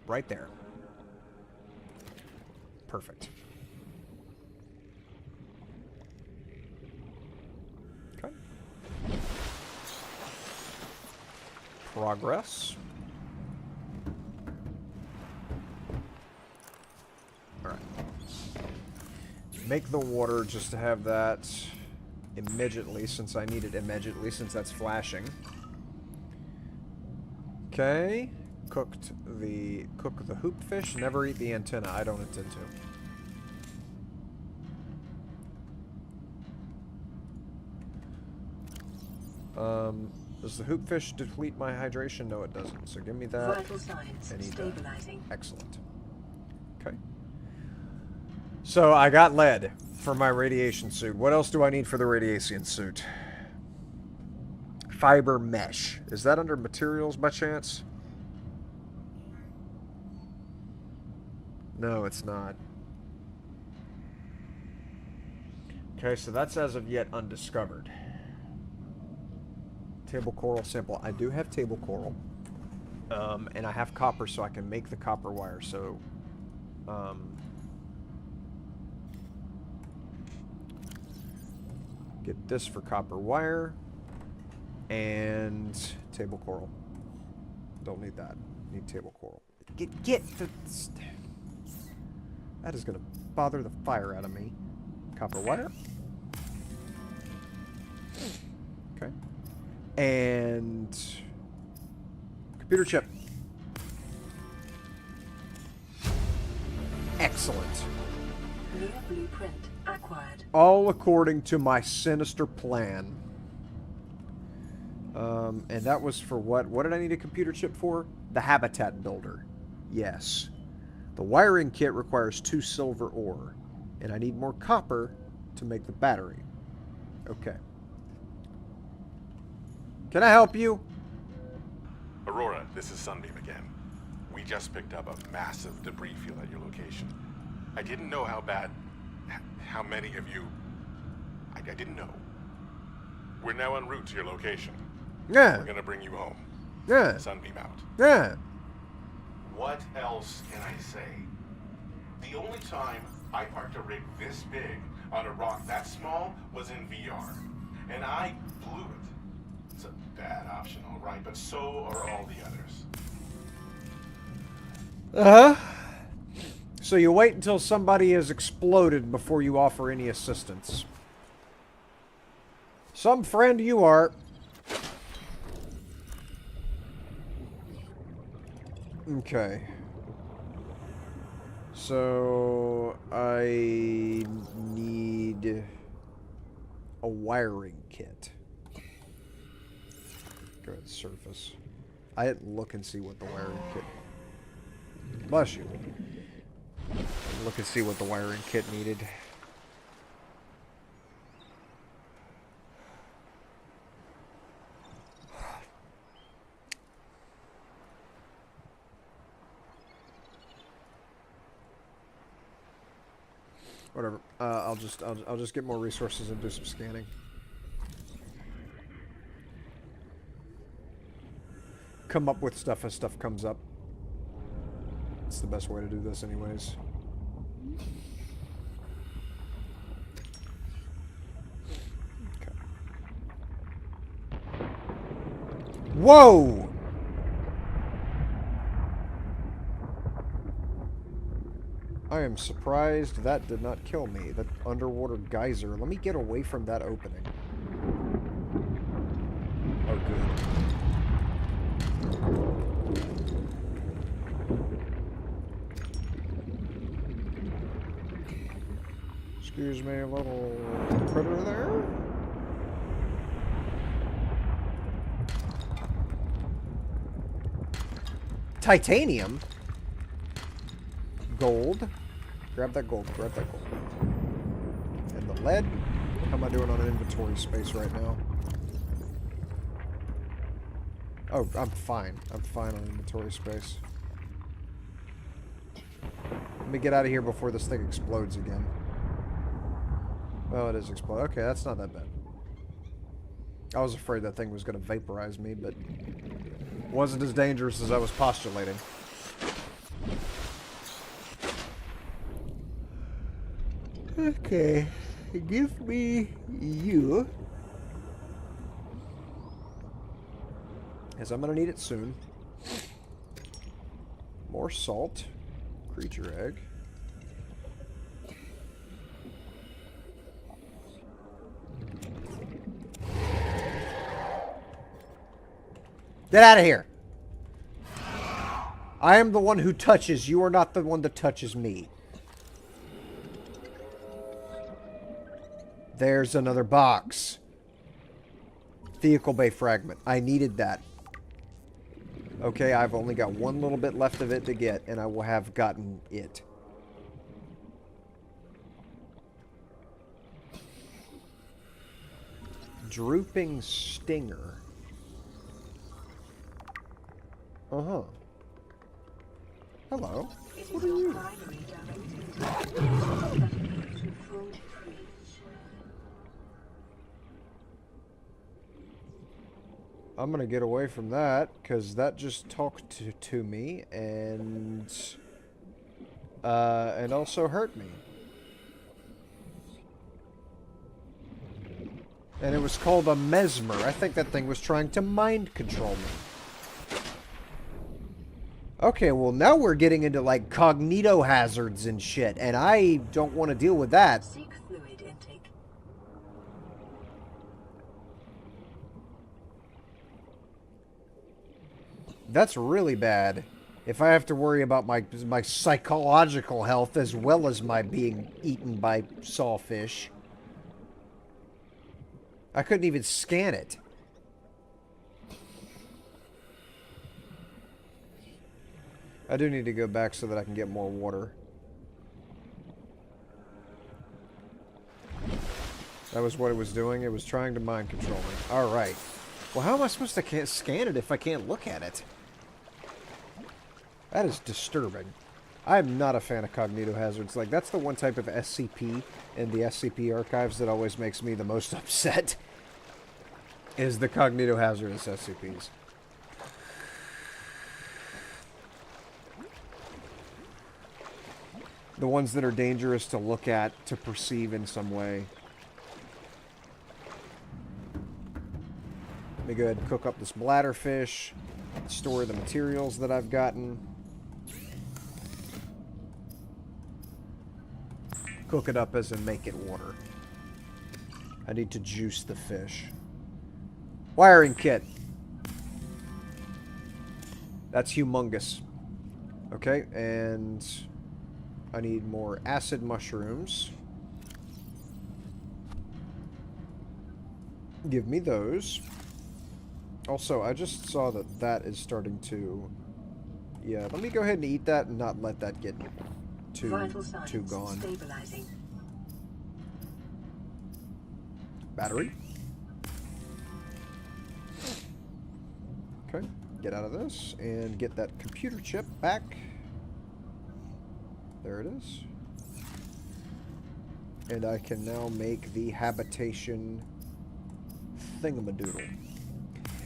Right there. Perfect. Okay. Progress. Alright. Make the water just to have that immediately, since I need it immediately, since that's flashing. Okay. Cook the hoopfish. Never eat the antenna. I don't intend to. Does the hoopfish deplete my hydration? No, it doesn't. So give me that. Vital signs I need stabilizing. that. Excellent. Okay. So I got lead for my radiation suit. What else do I need for the radiation suit? Fiber mesh. Is that under materials by chance? No, it's not. Okay, so that's as of yet undiscovered. Table coral sample. I do have table coral. And I have copper, so I can make the copper wire. So, get this for copper wire. And table coral. Don't need that. Need table coral. Get the... That is going to bother the fire out of me. Copper wire. Okay. And computer chip. Excellent. New blueprint acquired. All according to my sinister plan. And that was for what? What did I need a computer chip for? The habitat builder. Yes. The wiring kit requires 2 silver ore. And I need more copper to make the battery. Okay. Can I help you? Aurora, this is Sunbeam again. We just picked up a massive debris field at your location. I didn't know how many of you... I didn't know. We're now en route to your location. Yeah. We're gonna bring you home. Yeah. Sunbeam out. Yeah. What else can I say? The only time I parked a rig this big on a rock that small was in VR. And I blew it. It's a bad option, all right, but so are all the others. Uh-huh. So you wait until somebody has exploded before you offer any assistance. Some friend you are. Okay. So I need a wiring kit. Go ahead, surface. I didn't look and see what the wiring kit. Bless you. Look and see what the wiring kit needed. Whatever. I'll just get more resources and do some scanning. Come up with stuff as stuff comes up. It's the best way to do this anyways. Okay. Whoa! I am surprised that did not kill me. That underwater geyser. Let me get away from that opening. Oh, good. Excuse me, a little critter there. Titanium? Gold. Grab that gold. Grab that gold. And the lead. How am I doing on inventory space right now? Oh, I'm fine. I'm fine on inventory space. Let me get out of here before this thing explodes again. Well, it is explode. Okay, that's not that bad. I was afraid that thing was going to vaporize me, but it wasn't as dangerous as I was postulating. Okay, give me you. As I'm going to need it soon. More salt. Creature egg. Get out of here. I am the one who touches. You are not the one that touches me. There's another box. Vehicle bay fragment. I needed that. Okay, I've only got one little bit left of it to get, and I will have gotten it. Drooping stinger. Uh-huh. Hello. What are you? I'm gonna get away from that, because that just talked to me, and also hurt me. And it was called a mesmer. I think that thing was trying to mind control me. Okay, well now we're getting into like cognito hazards and shit, and I don't want to deal with that. Seek fluid intake. That's really bad. If I have to worry about my psychological health as well as my being eaten by sawfish. I couldn't even scan it. I do need to go back so that I can get more water. That was what it was doing. It was trying to mind control me. Alright. Well, how am I supposed to scan it if I can't look at it? That is disturbing. I'm not a fan of cognito hazards. Like, that's the one type of SCP in the SCP archives that always makes me the most upset. Is the cognito hazardous SCPs. The ones that are dangerous to look at, to perceive in some way. Let me go ahead and cook up this bladderfish. Store the materials that I've gotten. Cook it up as in make it water. I need to juice the fish. Wiring kit. That's humongous. Okay, and I need more acid mushrooms. Give me those. Also, I just saw that that is starting to... Yeah, let me go ahead and eat that and not let that get too gone. Stabilizing. Battery. Okay, get out of this and get that computer chip back. There it is. And I can now make the habitation thingamadoodle.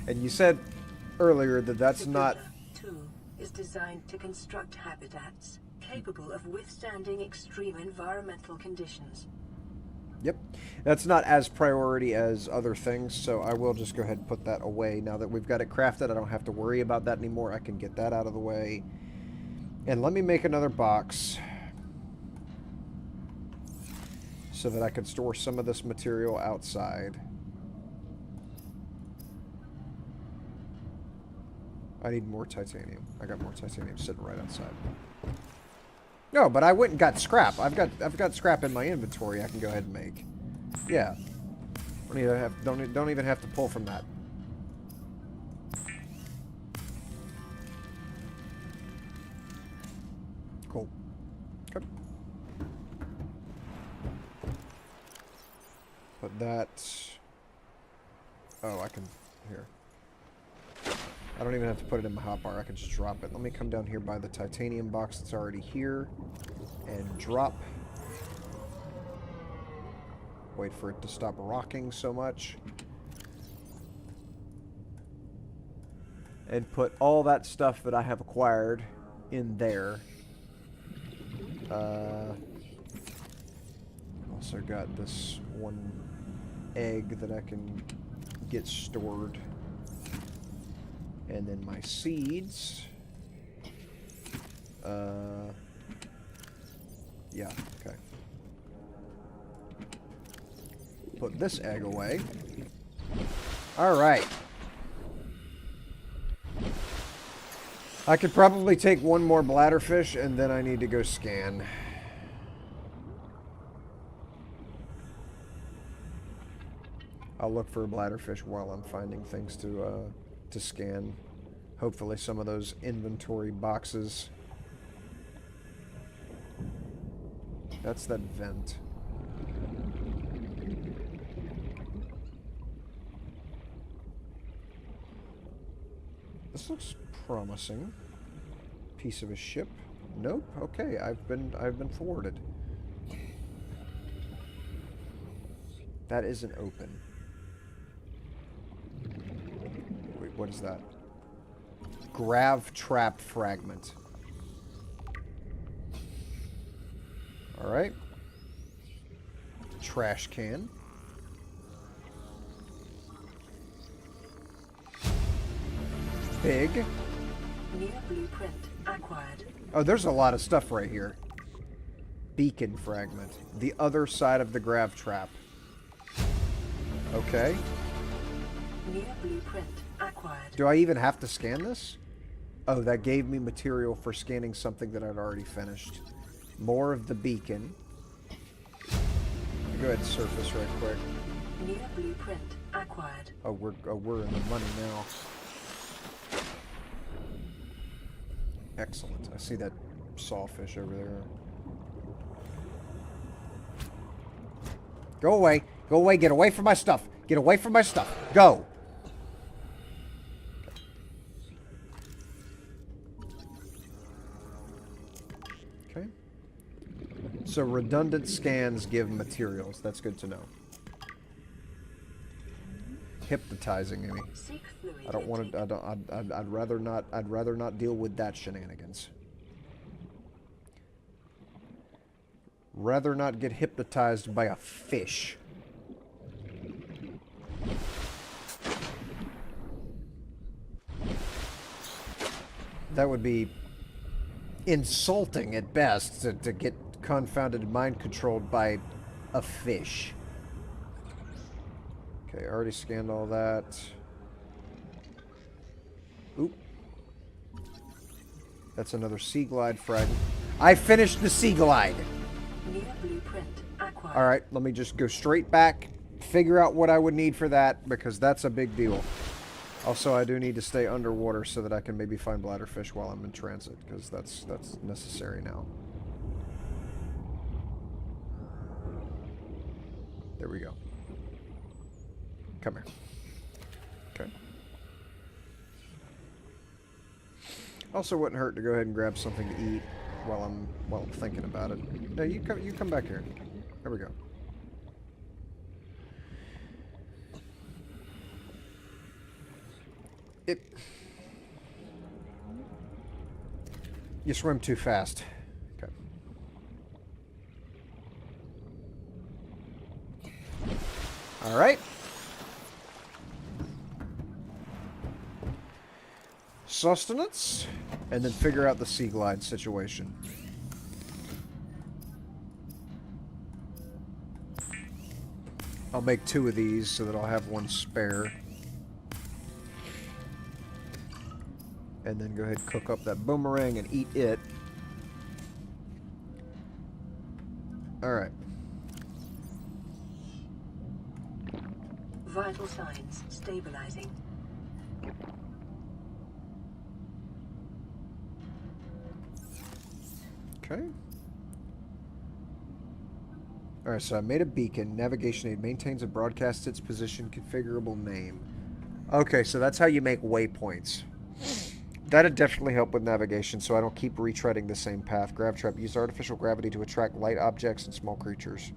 And you said earlier that that's not... Subnautica 2 is designed to construct habitats capable of withstanding extreme environmental conditions. Yep. That's not as priority as other things, so I will just go ahead and put that away. Now that we've got it crafted, I don't have to worry about that anymore. I can get that out of the way. And let me make another box so that I can store some of this material outside. I need more titanium. I got more titanium sitting right outside. No, but I went and got scrap. I've got scrap in my inventory I can go ahead and make. Yeah. Don't even have to pull from that. Cool. Okay. Put that... Oh, I can... Here. I don't even have to put it in my hotbar. I can just drop it. Let me come down here by the titanium box that's already here and drop. Wait for it to stop rocking so much. And put all that stuff that I have acquired in there. Also got this one egg that I can get stored. And then my seeds. Yeah, okay. Put this egg away. Alright. I could probably take one more bladderfish and then I need to go scan. I'll look for a bladderfish while I'm finding things to scan. Hopefully some of those inventory boxes. That's that vent. This looks promising. Piece of a ship. Nope. Okay, I've been forwarded. That isn't open. Wait, what is that? Grav trap fragment. Alright. Trash can. Big. New blueprint acquired. Oh, there's a lot of stuff right here. Beacon fragment. The other side of the grav trap. Okay. Near blueprint acquired. Do I even have to scan this? Oh, that gave me material for scanning something that I'd already finished. More of the beacon. Go ahead and surface right quick. Near blueprint acquired. Oh, we're in the money now. Excellent. I see that sawfish over there. Go away. Go away. Get away from my stuff. Get away from my stuff. Go. Okay. So redundant scans give materials. That's good to know. Hypnotizing me. Seek fluid I don't want intake. to. I'd rather not. I'd rather not deal with that shenanigans. Rather not get hypnotized by a fish. That would be insulting at best to get confounded mind controlled by a fish. Okay, I already scanned all that. Oop. That's another Sea Glide fragment. I finished the Sea Glide! Near blueprint acquired. Alright, let me just go straight back, figure out what I would need for that, because that's a big deal. Also, I do need to stay underwater so that I can maybe find bladderfish while I'm in transit, because that's necessary now. There we go. Come here. Okay. Also, wouldn't hurt to go ahead and grab something to eat while I'm thinking about it. No, you come back here. There we go. You swim too fast. Okay. All right. Sustenance, and then figure out the Sea Glide situation. I'll make 2 of these so that I'll have 1 spare. And then go ahead and cook up that boomerang and eat it. Alright. Vital signs stabilizing. Okay. Alright, so I made a beacon. Navigation aid maintains and broadcasts its position, configurable name. Okay, so that's how you make waypoints. That'd definitely help with navigation, so I don't keep retreading the same path. Grav trap. Use artificial gravity to attract light objects and small creatures.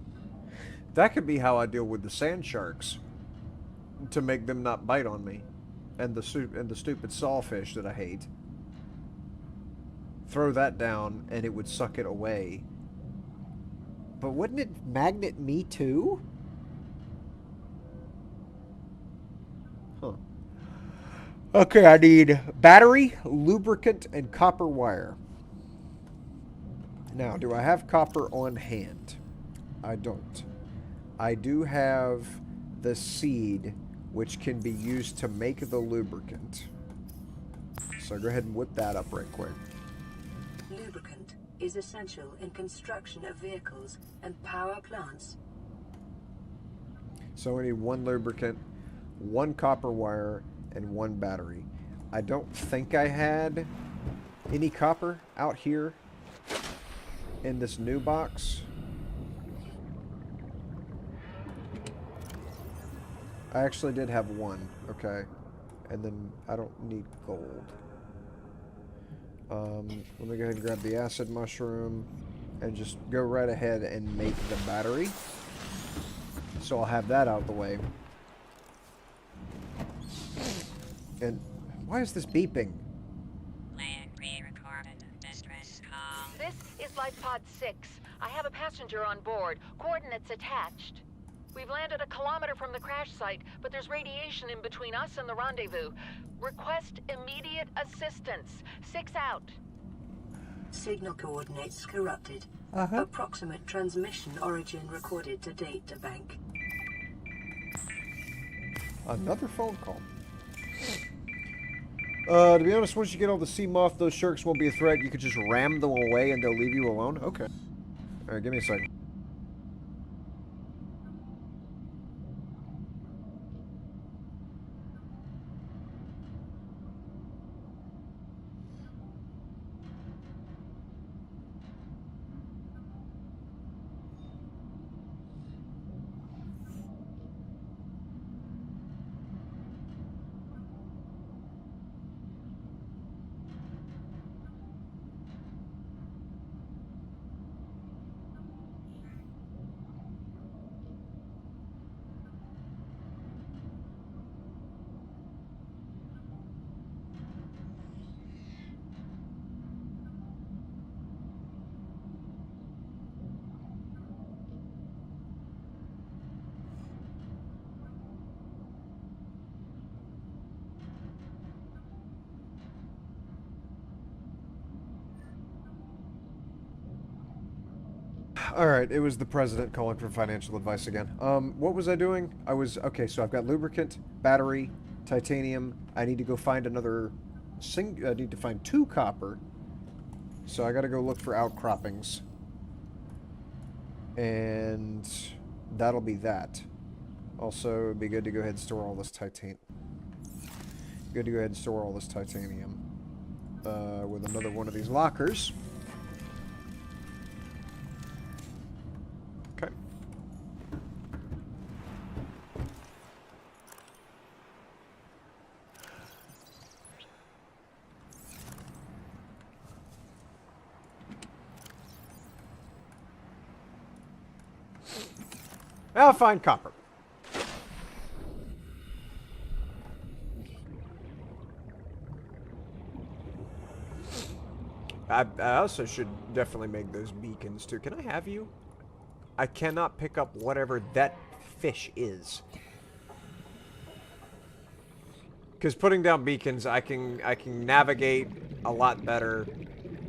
That could be how I deal with the sand sharks, to make them not bite on me, and the stupid sawfish that I hate. Throw that down, and it would suck it away. But wouldn't it magnet me too? Huh. Okay, I need battery, lubricant, and copper wire. Now, do I have copper on hand? I don't. I do have the seed, which can be used to make the lubricant. So go ahead and whip that up right quick. Lubricant is essential in construction of vehicles and power plants. So we need 1 lubricant, 1 copper wire, and 1 battery. I don't think I had any copper out here in this new box. I actually did have 1, okay. And then I don't need gold. Let me go ahead and grab the acid mushroom and just go right ahead and make the battery. So I'll have that out of the way. And why is this beeping? Land re-recorded distress call. This is Life Pod 6. I have a passenger on board. Coordinates attached. We've landed a kilometer from the crash site, but there's radiation in between us and the rendezvous. Request immediate assistance. 6 out. Signal coordinates corrupted. Approximate transmission origin recorded to data bank. Another phone call. To be honest, once you get all the sea moth, those sharks won't be a threat. You could just ram them away and they'll leave you alone. Okay. Alright, give me a second. Alright, it was the president calling for financial advice again. What was I doing? Okay, so I've got lubricant, battery, titanium. I need to go find another I need to find 2 copper. So I gotta go look for outcroppings. And that'll be that. Also, it'd be good to go ahead and store all this titanium. Good to go ahead and store all this titanium. With another one of these lockers. Okay. I'll find copper. I also should definitely make those beacons too. Can I have you? I cannot pick up whatever that fish is. Because putting down beacons, I can navigate a lot better.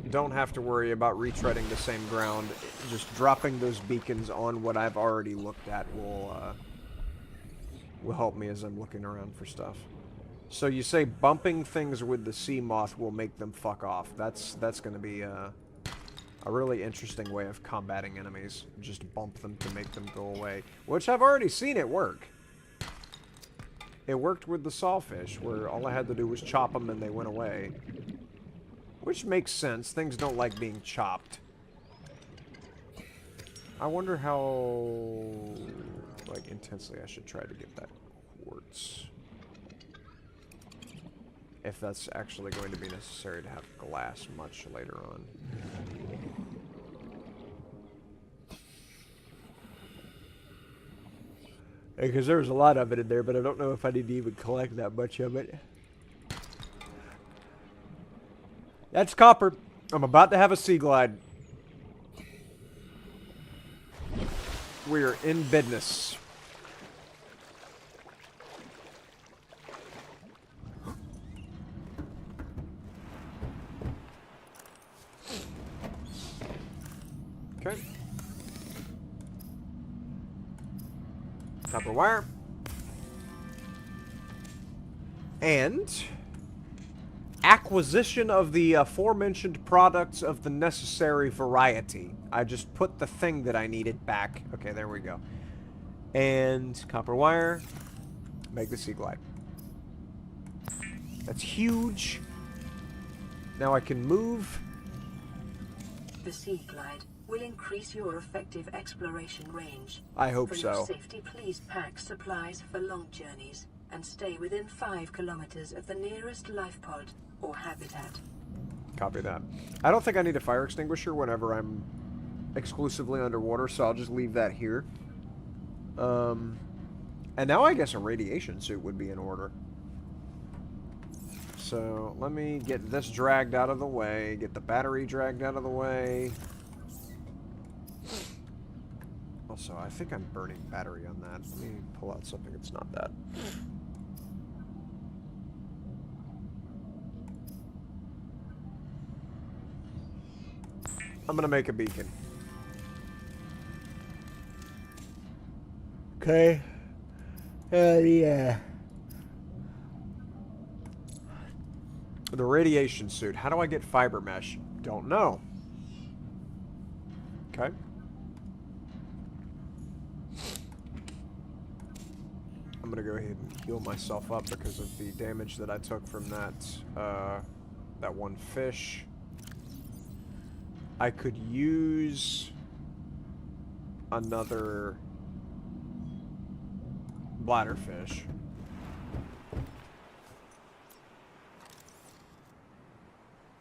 Don't have to worry about retreading the same ground. Just dropping those beacons on what I've already looked at will help me as I'm looking around for stuff. So you say bumping things with the sea moth will make them fuck off. That's going to be a really interesting way of combating enemies. Just bump them to make them go away. Which I've already seen it work. It worked with the sawfish, where all I had to do was chop them and they went away. Which makes sense. Things don't like being chopped. I wonder how, like, intensely I should try to get that quartz. If that's actually going to be necessary to have glass much later on. Because there's a lot of it in there, but I don't know if I need to even collect that much of it. That's copper. I'm about to have a sea glide. We're in business. Okay. Copper wire. And acquisition of the aforementioned products of the necessary variety. I just put the thing that I needed back. Okay, there we go. And copper wire. Make the sea glide. That's huge. Now I can move. The sea glide will increase your effective exploration range. I hope For so. your safety, please pack supplies for long journeys and stay within 5 kilometers of the nearest life pod or habitat. Copy that. I don't think I need a fire extinguisher whenever I'm exclusively underwater, so I'll just leave that here. And now I guess a radiation suit would be in order. So let me get this dragged out of the way, get the battery dragged out of the way. Also, I think I'm burning battery on that. Let me pull out something that's not that. I'm gonna make a beacon. Okay. Yeah. The radiation suit. How do I get fiber mesh? Don't know. Okay. I'm gonna go ahead and heal myself up because of the damage that I took from that one fish. I could use another bladderfish.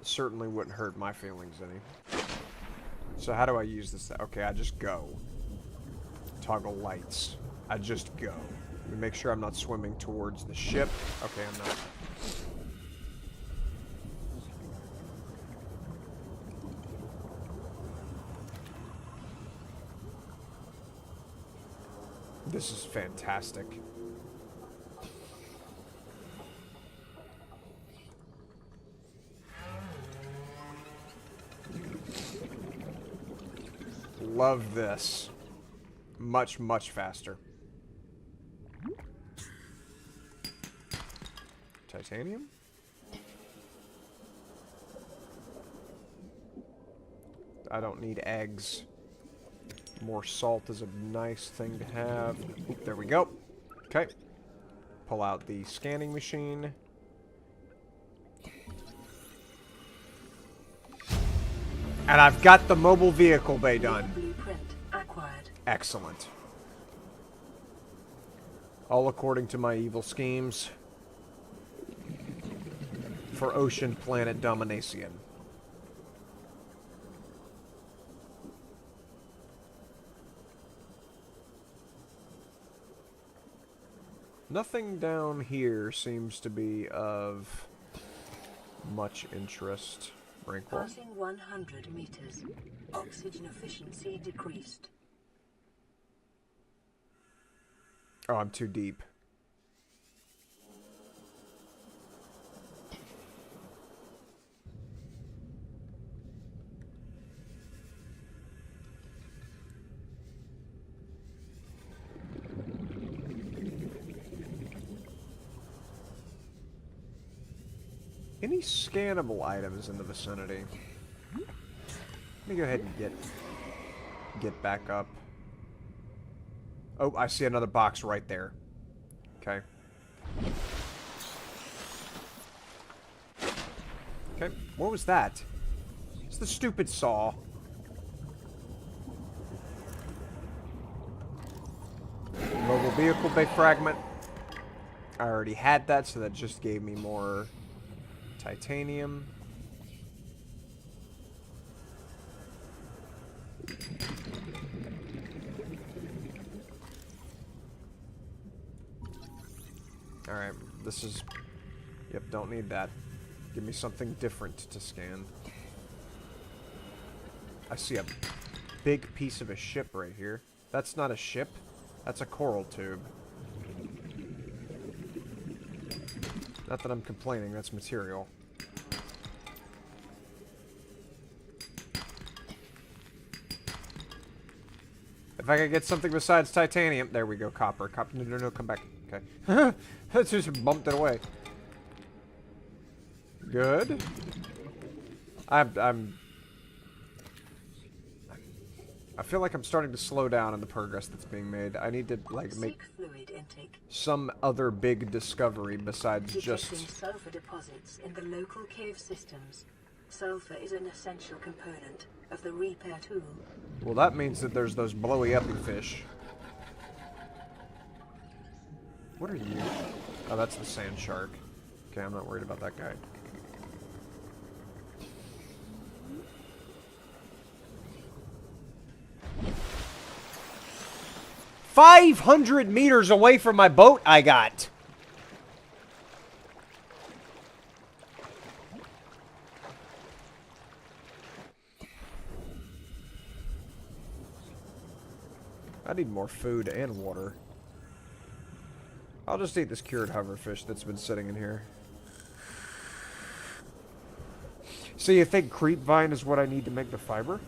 Certainly wouldn't hurt my feelings any. So how do I use this? Okay, I just go. Toggle lights. I just go. Let me make sure I'm not swimming towards the ship. Okay, I'm not. This is fantastic. Love this. Much, much faster. Titanium? I don't need eggs. More salt is a nice thing to have. Oop, there we go. Okay. Pull out the scanning machine. And I've got the mobile vehicle bay done. Blueprint acquired. Excellent. All according to my evil schemes for ocean planet domination. Nothing down here seems to be of much interest. Rankle. Passing 100 meters. Oxygen efficiency decreased. Oh, I'm too deep. Any scannable items in the vicinity? Let me go ahead and get back up. Oh, I see another box right there. Okay. Okay, what was that? It's the stupid saw. Mobile vehicle bay fragment. I already had that, so that just gave me more titanium. Alright, this is... Yep, don't need that. Give me something different to scan. I see a big piece of a ship right here. That's not a ship. That's a coral tube. Not that I'm complaining, that's material. If I could get something besides titanium... There we go, copper. Copper, no, come back. Okay. That just bumped it away. Good. I feel like I'm starting to slow down in the progress that's being made. I need to, like, make Fluid intake. some other big discovery besides Detecting just... sulfur deposits in the local cave systems. Sulfur is an essential component of the repair tool. Well, that means that there's those blowy-uppy fish. What are you? Oh, that's the sand shark. Okay, I'm not worried about that guy. "500 meters away from my boat I got." I need more food and water. I'll just eat this cured hoverfish that's been sitting in here. So you think creep vine is what I need to make the fiber?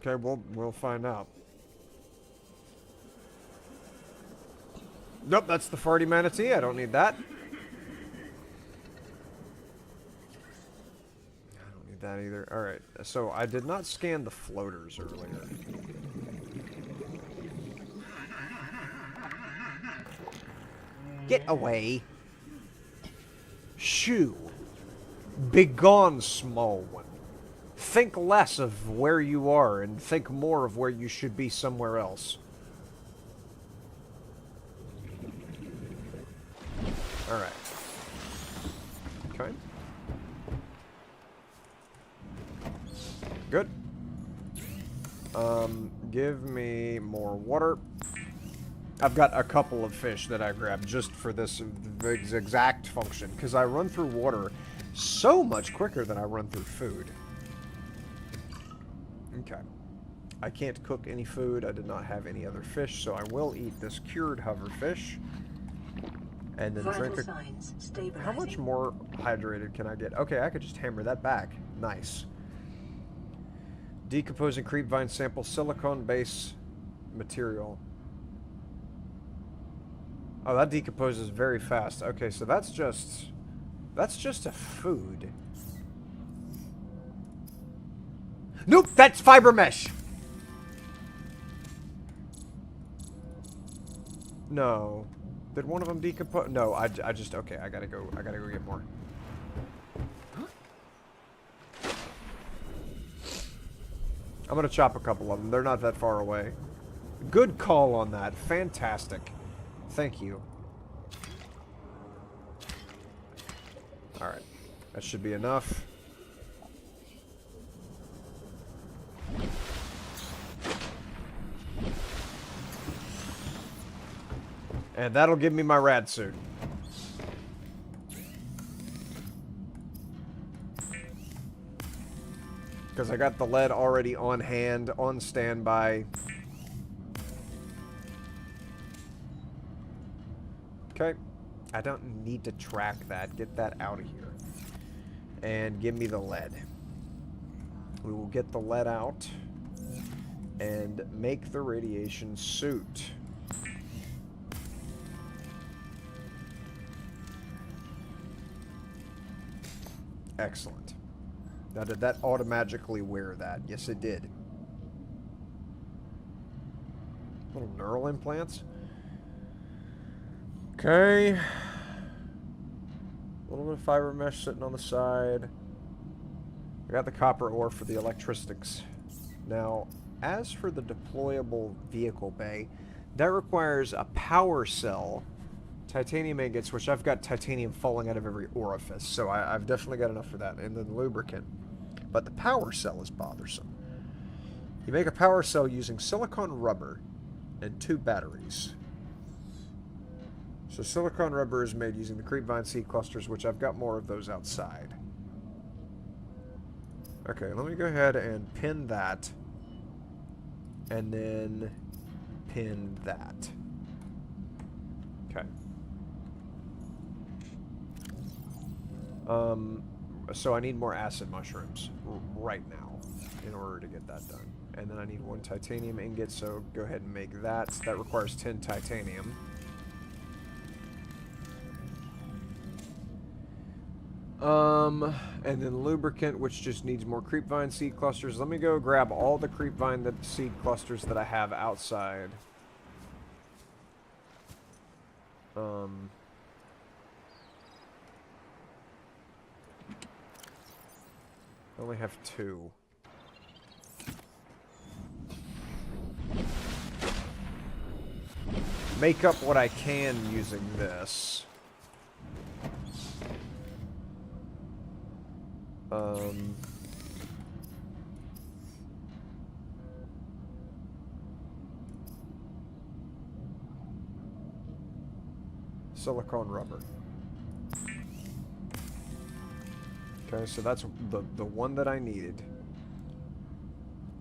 Okay, we'll find out. Nope, that's the farty manatee. I don't need that. I don't need that either. Alright, so I did not scan the floaters earlier. Get away. Shoo. Begone, small one. Think less of where you are and think more of where you should be somewhere else. Alright. Okay. Good. Give me more water. I've got a couple of fish that I grabbed just for this exact function, because I run through water so much quicker than I run through food. Okay. I can't cook any food. I did not have any other fish, so I will eat this cured hoverfish. And then drink a... How much more hydrated can I get? Okay, I could just hammer that back. Nice. Decomposing creep vine sample, silicone base material. Oh, that decomposes very fast. Okay, so that's just a food. Nope, that's fiber mesh. No. Did one of them decompose? No, I just, okay, I gotta go get more. I'm gonna chop a couple of them. They're not that far away. Good call on that. Fantastic. Thank you. Alright. That should be enough. And that'll give me my rad suit. Because I got the lead already on hand, on standby. Okay. I don't need to track that. Get that out of here. And give me the lead. We will get the lead out and make the radiation suit. Excellent. Now, did that automatically wear that? Yes, it did. Little neural implants. Okay. A little bit of fiber mesh sitting on the side. I got the copper ore for the electristics. Now, as for the deployable vehicle bay, that requires a power cell, titanium ingots, which I've got titanium falling out of every orifice, so I've definitely got enough for that, and then lubricant. But the power cell is bothersome. You make a power cell using silicone rubber and 2 batteries. So silicone rubber is made using the creepvine seed clusters, which I've got more of those outside. Okay, let me go ahead and pin that. And then pin that. Okay. So I need more acid mushrooms right now in order to get that done. And then I need 1 titanium ingot, so go ahead and make that. That requires 10 titanium. And then lubricant, which just needs more creepvine seed clusters. Let me go grab all the creepvine seed clusters that I have outside. I only have 2. Make up what I can using this. Silicone rubber. Okay, so that's the one that I needed.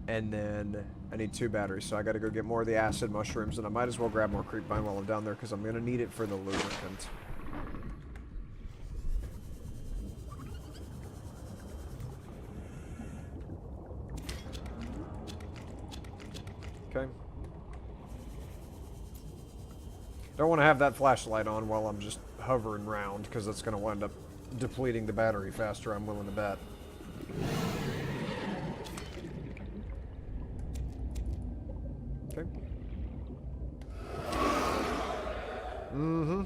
And then I need 2 batteries, so I gotta go get more of the acid mushrooms, and I might as well grab more creepvine while I'm down there, because I'm gonna need it for the lubricant. Okay. Don't want to have that flashlight on while I'm just hovering around, because that's going to wind up depleting the battery faster, I'm willing to bet. Okay. Mm-hmm.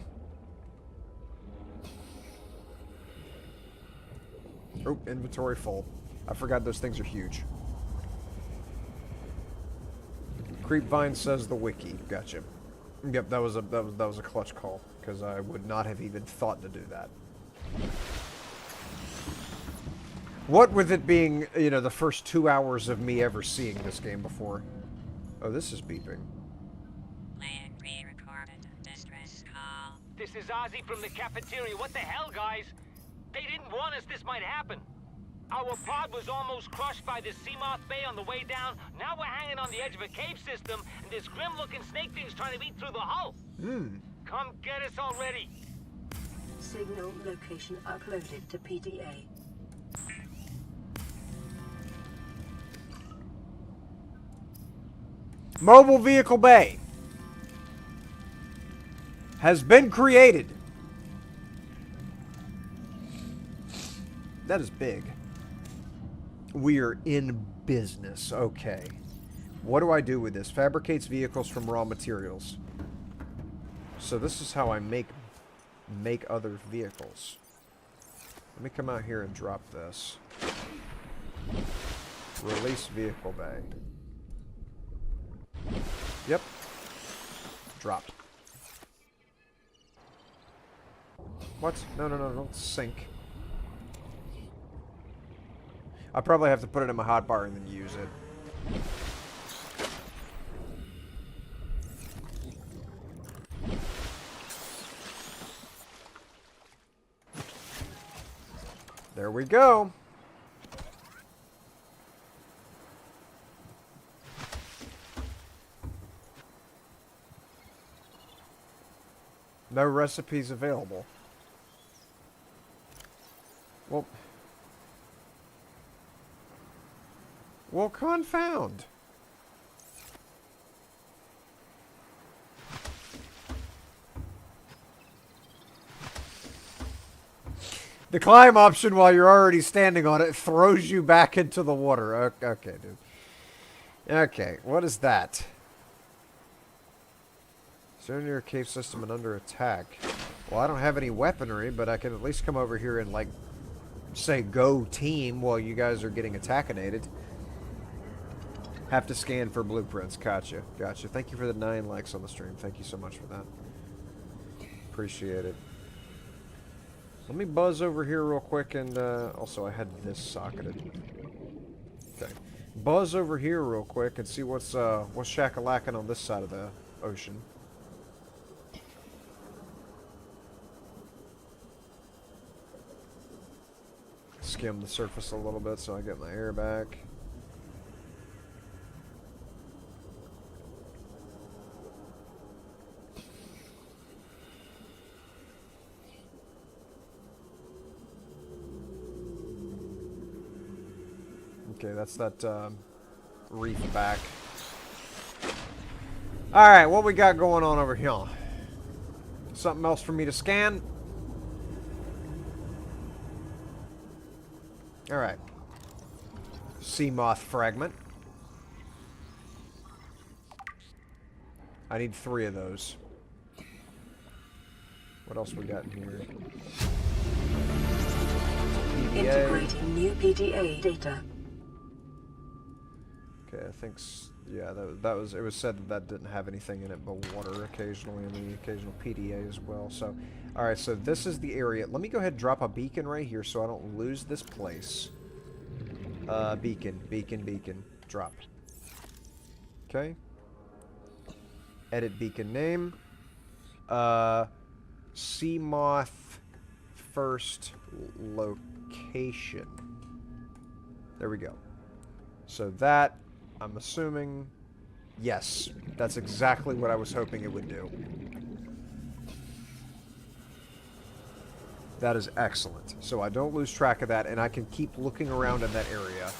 Oh, inventory full. I forgot those things are huge. Creepvine says the wiki. Gotcha. Yep, that was a clutch call, because I would not have even thought to do that. What with it being, you know, the first 2 hours of me ever seeing this game before. Oh, this is beeping. Plan pre-recorded distress call. This is Ozzy from the cafeteria. What the hell, guys? They didn't warn us this might happen. Our pod was almost crushed by this Seamoth Bay on the way down. Now we're hanging on the edge of a cave system, and this grim-looking snake thing's trying to eat through the hull. Come get us already. Signal location uploaded to PDA. Mobile Vehicle Bay has been created. That is big. We are in business. Okay. What do I do with this? Fabricates vehicles from raw materials. So this is how I make other vehicles. Let me come out here and drop this. Release vehicle bay. Yep. Dropped. What? No, don't sink. I probably have to put it in my hotbar and then use it. There we go. No recipes available. Well, confound. The climb option while you're already standing on it throws you back into the water. Okay, dude. Okay, what is that? Surrounding your cave system and under attack. Well, I don't have any weaponry, but I can at least come over here and, like, say go team while you guys are getting attackinated. Have to scan for blueprints. Gotcha. Gotcha. Thank you for the 9 likes on the stream. Thank you so much for that. Appreciate it. Let me buzz over here real quick, and also I had this socketed. Okay. Buzz over here real quick and see what's shakalacking on this side of the ocean. Skim the surface a little bit so I get my air back. Okay, that's that reef back. Alright, what we got going on over here? Something else for me to scan? Alright. Seamoth fragment. I need 3 of those. What else we got in here? PDA. Integrating new PDA data. Okay, I think, yeah, it was said that didn't have anything in it but water occasionally, and the occasional PDA as well. So, alright, so this is the area. Let me go ahead and drop a beacon right here so I don't lose this place. Beacon, drop. Okay. Edit beacon name. Seamoth first location. There we go. So that, I'm assuming, yes, that's exactly what I was hoping it would do. That is excellent. So I don't lose track of that, and I can keep looking around in that area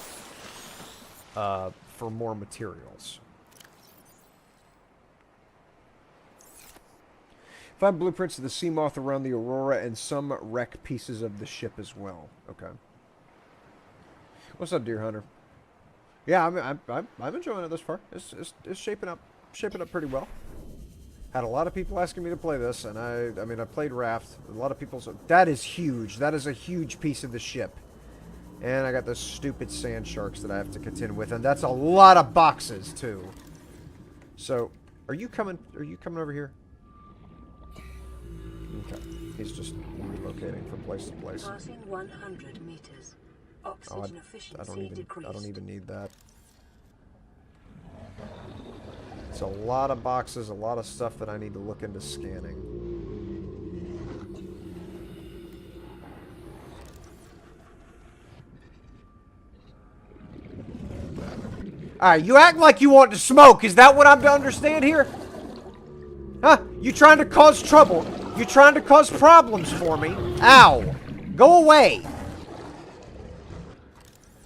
for more materials. Find blueprints of the sea moth around the Aurora and some wreck pieces of the ship as well. Okay. What's up, Deer Hunter? Yeah, I'm enjoying it this far. It's shaping up pretty well. Had a lot of people asking me to play this, and I mean I played Raft. A lot of people said that is huge. That is a huge piece of the ship. And I got those stupid sand sharks that I have to contend with, and that's a lot of boxes too. So, are you coming over here? Okay. He's just relocating from place to place. Passing 100 meters. Oxygen efficiency decreased. I don't even need that. It's a lot of boxes, a lot of stuff that I need to look into scanning. Alright, you act like you want to smoke. Is that what I'm to understand here? Huh? You trying to cause trouble? You trying to cause problems for me? Ow! Go away!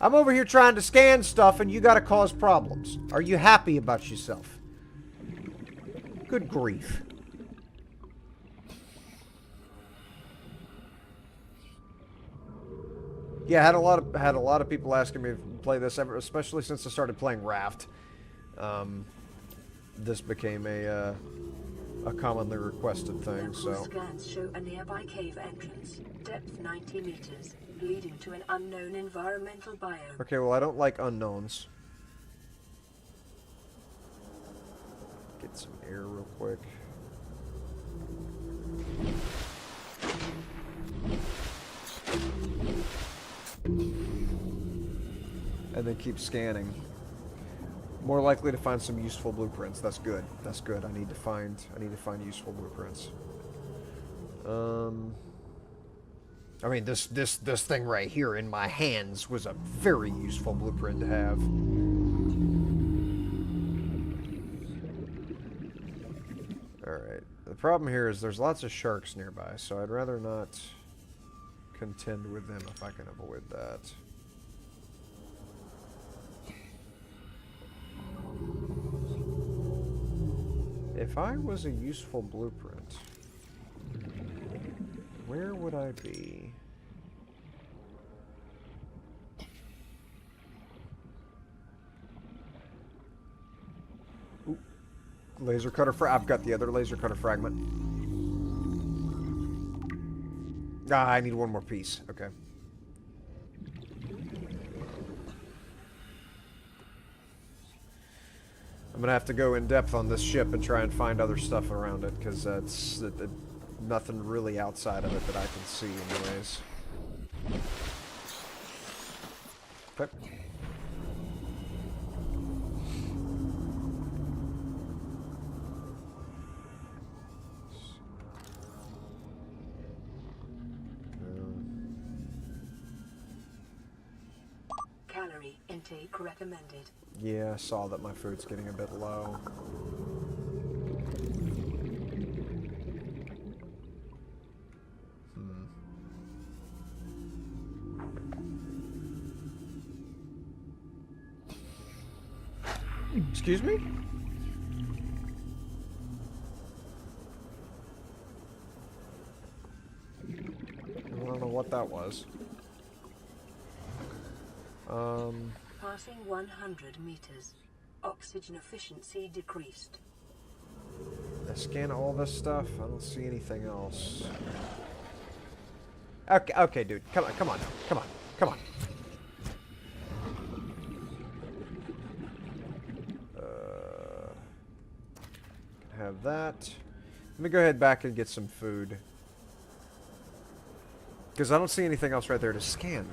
I'm over here trying to scan stuff and you gotta cause problems. Are you happy about yourself? Good grief. Yeah, had a lot of people asking me to play this, especially since I started playing Raft. This became a commonly requested thing. Local So scans show a nearby cave entrance, depth 90 meters, leading to an unknown environmental biome. okay, well I don't like unknowns. Get some air real quick. And then keep scanning. More likely to find some useful blueprints. That's good. That's good. I need to find useful blueprints. I mean this thing right here in my hands was a very useful blueprint to have. Alright. The problem here is there's lots of sharks nearby, so I'd rather not contend with them if I can avoid that. If I was a useful blueprint, where would I be? Ooh. Laser cutter I've got the other laser cutter fragment. Ah, I need one more piece. Okay. I'm gonna have to go in depth on this ship and try and find other stuff around it, because that's nothing really outside of it that I can see anyways. Okay. Calorie intake recommended. Yeah, I saw that my food's getting a bit low. Excuse me? I don't know what that was. Passing 100 meters. Oxygen efficiency decreased. I scan all this stuff. I don't see anything else. Okay, okay, dude. Come on now. Come on. Have that. Let me go ahead back and get some food. Because I don't see anything else right there to scan.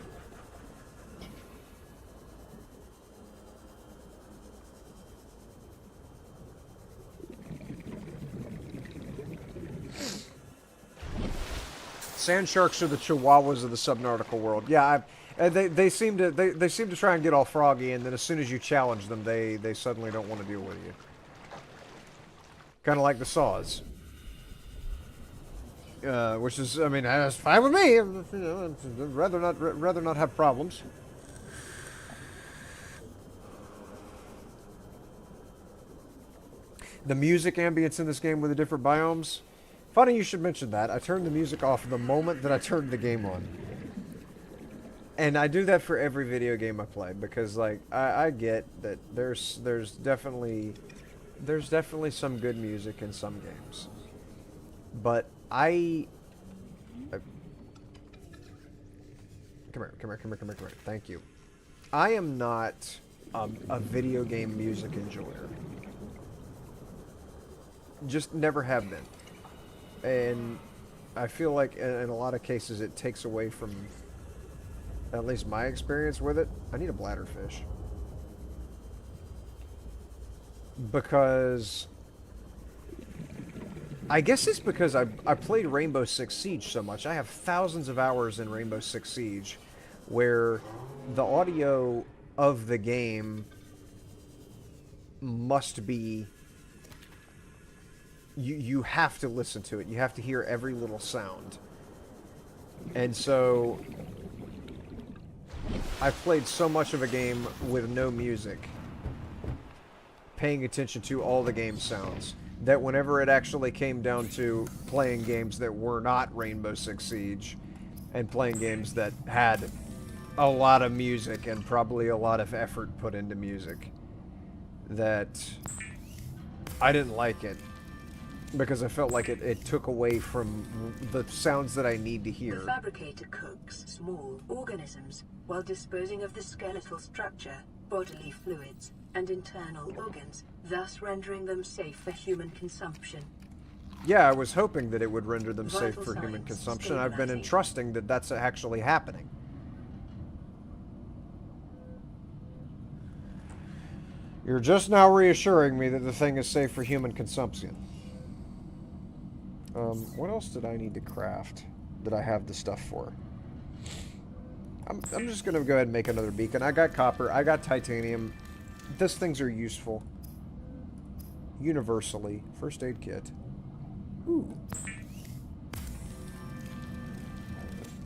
Sand sharks are the chihuahuas of the Subnautica world. Yeah, they seem to try and get all froggy, and then as soon as you challenge them, they suddenly don't want to deal with you. Kind of like the saws. Which is, I mean, that's fine with me. You know, rather not have problems. The music ambience in this game with the different biomes, Funny you should mention that. I turned the music off the moment that I turned the game on. And I do that for every video game I play because, like, I get that there's definitely some good music in some games, but come here. Thank you. I am not a video game music enjoyer. Just never have been. And I feel like in a lot of cases it takes away from at least my experience with it. I need a bladderfish. Because I guess it's because I played Rainbow Six Siege so much. I have thousands of hours in Rainbow Six Siege where the audio of the game must be... You have to listen to it. You have to hear every little sound. And so I've played so much of a game with no music, paying attention to all the game sounds, that whenever it actually came down to playing games that were not Rainbow Six Siege and playing games that had a lot of music and probably a lot of effort put into music, that I didn't like it because I felt like it took away from the sounds that I need to hear. The fabricator cooks small organisms while disposing of the skeletal structure, bodily fluids, and internal organs, thus rendering them safe for human consumption. Yeah, I was hoping that it would render them safe Vital for human signs consumption. I've been stabilization. entrusting that that's actually happening. You're just now reassuring me that the thing is safe for human consumption. What else did I need to craft that I have the stuff for? I'm just going to go ahead and make another beacon. I got copper. I got titanium. These things are useful. Universally. First aid kit. Ooh.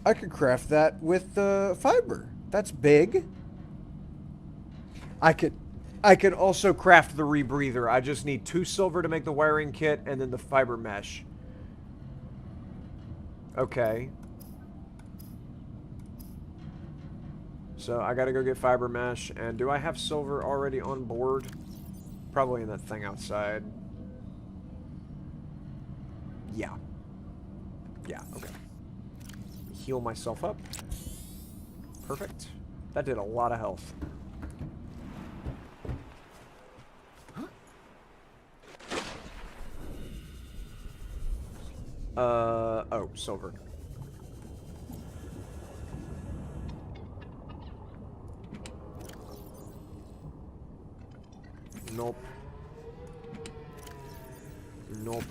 I could craft that with fiber. That's big. I could also craft the rebreather. I just need 2 silver to make the wiring kit and then the fiber mesh. Okay. So I gotta go get fiber mesh. And do I have silver already on board? Probably in that thing outside. Yeah. Yeah, okay. Heal myself up. Perfect. That did a lot of health. Oh, silver. Nope. Nope.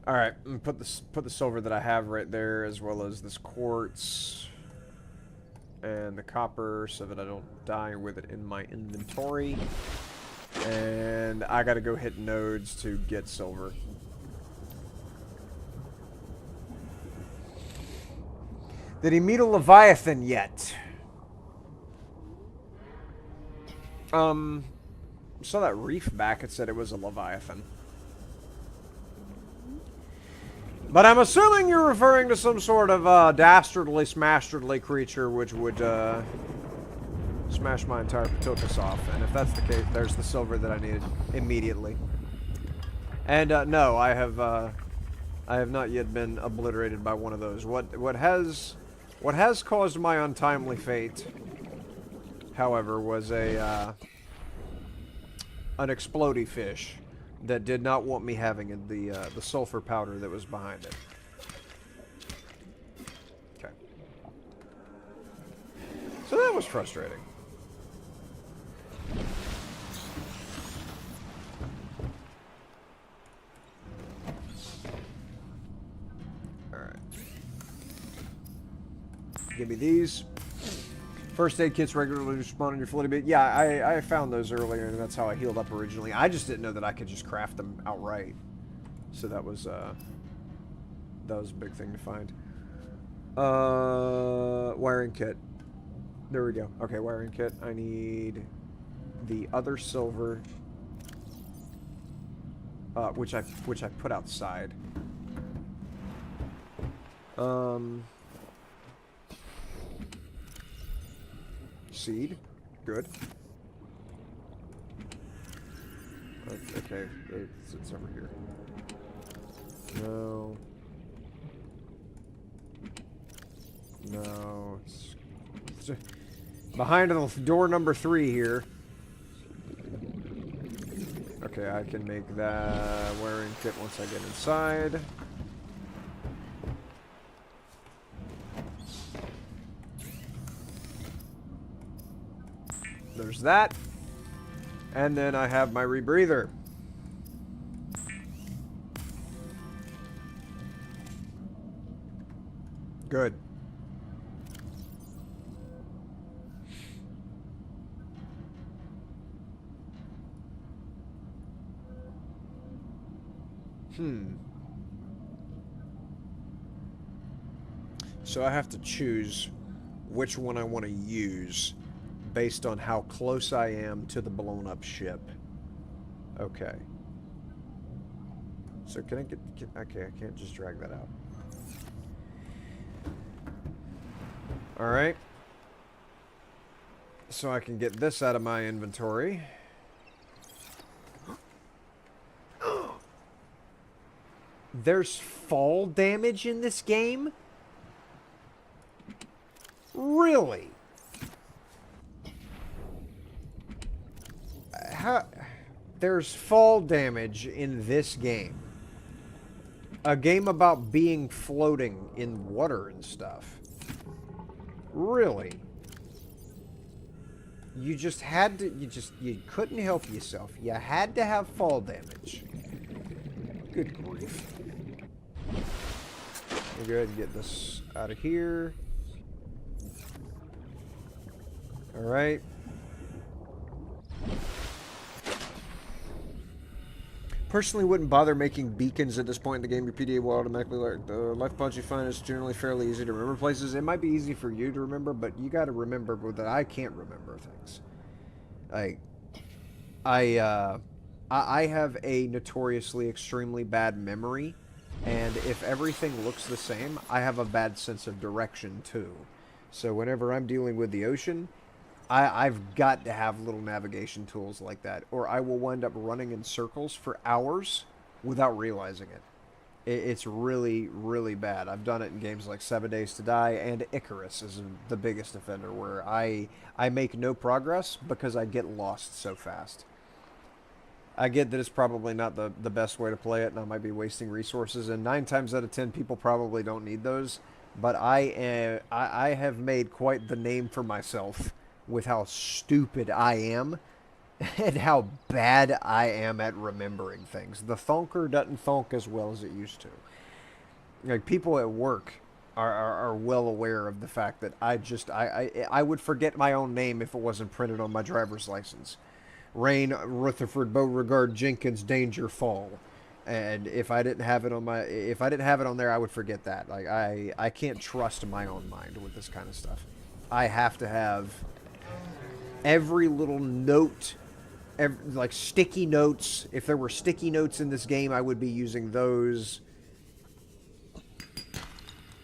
All right, I'm gonna put the silver that I have right there, as well as this quartz and the copper, so that I don't die with it in my inventory. And I gotta go hit nodes to get silver. Did he meet a Leviathan yet? Saw that reef back. It said it was a Leviathan. But I'm assuming you're referring to some sort of dastardly, smastardly creature which would smash my entire Patokas off. And if that's the case, there's the silver that I needed immediately. And no, I have not yet been obliterated by one of those. What has caused my untimely fate, however, was an explodey fish that did not want me having the sulfur powder that was behind it. Okay. So that was frustrating. Alright. Give me these. First aid kits regularly respawn on your floaty bit. Yeah, I found those earlier, and that's how I healed up originally. I just didn't know that I could just craft them outright. So that was a big thing to find. Wiring kit. There we go. Okay, wiring kit. I need the other silver, which I put outside. Seed, good. Okay, it's over here. No. No. It's behind on door number 3 here. Okay, I can make that wiring kit once I get inside. There's that. And then I have my rebreather. Good. So I have to choose which one I want to use based on how close I am to the blown up ship. Okay. So can I get... okay, I can't just drag that out. Alright. So I can get this out of my inventory. There's fall damage in this game? Really? How... there's fall damage in this game. A game about being floating in water and stuff. Really? You just had to... you couldn't help yourself. You had to have fall damage. Good grief. Let me go ahead and get this out of here. Alright. Personally wouldn't bother making beacons at this point in the game. Your PDA will automatically alert. The life pods you find is generally fairly easy to remember places. It might be easy for you to remember, but you gotta remember that I can't remember things. Like, I have a notoriously extremely bad memory, and if everything looks the same, I have a bad sense of direction too. So whenever I'm dealing with the ocean, I've got to have little navigation tools like that, or I will wind up running in circles for hours without realizing it. It's really, really bad. I've done it in games like 7 Days to Die, and Icarus is the biggest offender, where I make no progress because I get lost so fast. I get that it's probably not the best way to play it, and I might be wasting resources, and 9 times out of 10 people probably don't need those, but I have made quite the name for myself with how stupid I am and how bad I am at remembering things. The thonker doesn't thonk as well as it used to. Like, people at work are well aware of the fact that I would forget my own name if it wasn't printed on my driver's license. Reyn, Rutherford, Beauregard, Jenkins, Danger, Fall. And if I didn't have it on there, I would forget that. Like, I can't trust my own mind with this kind of stuff. I have to have every little note, like sticky notes. If there were sticky notes in this game, I would be using those.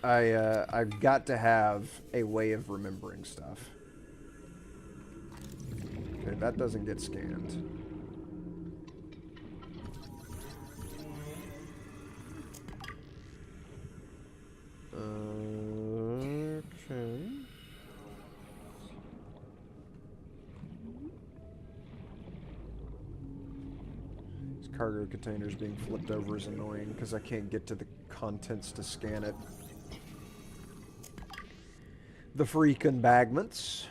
I've got to have a way of remembering stuff. Okay, that doesn't get scanned. Okay. Cargo containers being flipped over is annoying because I can't get to the contents to scan it. The freaking bagments.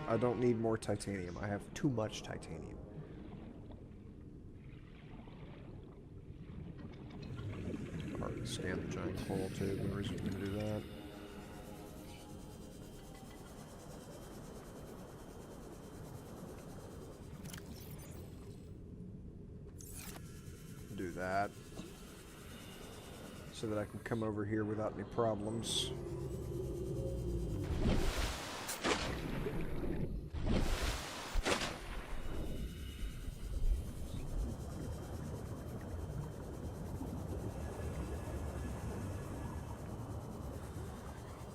I don't need more titanium. I have too much titanium. Already scanned the giant coral tube. No reason for me to do that. Do that. so that I can come over here without any problems.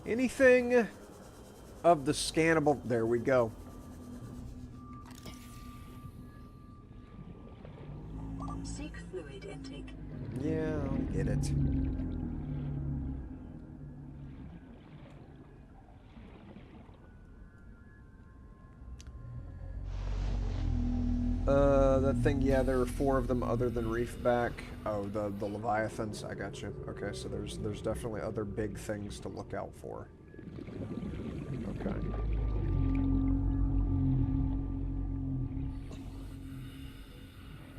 Anything of the scannable... There we go. Seek fluid intake. Yeah, I'll get it. That thing, yeah, there are 4 of them other than Reefback. Oh, the Leviathans, I got you. Okay, so there's definitely other big things to look out for. Okay.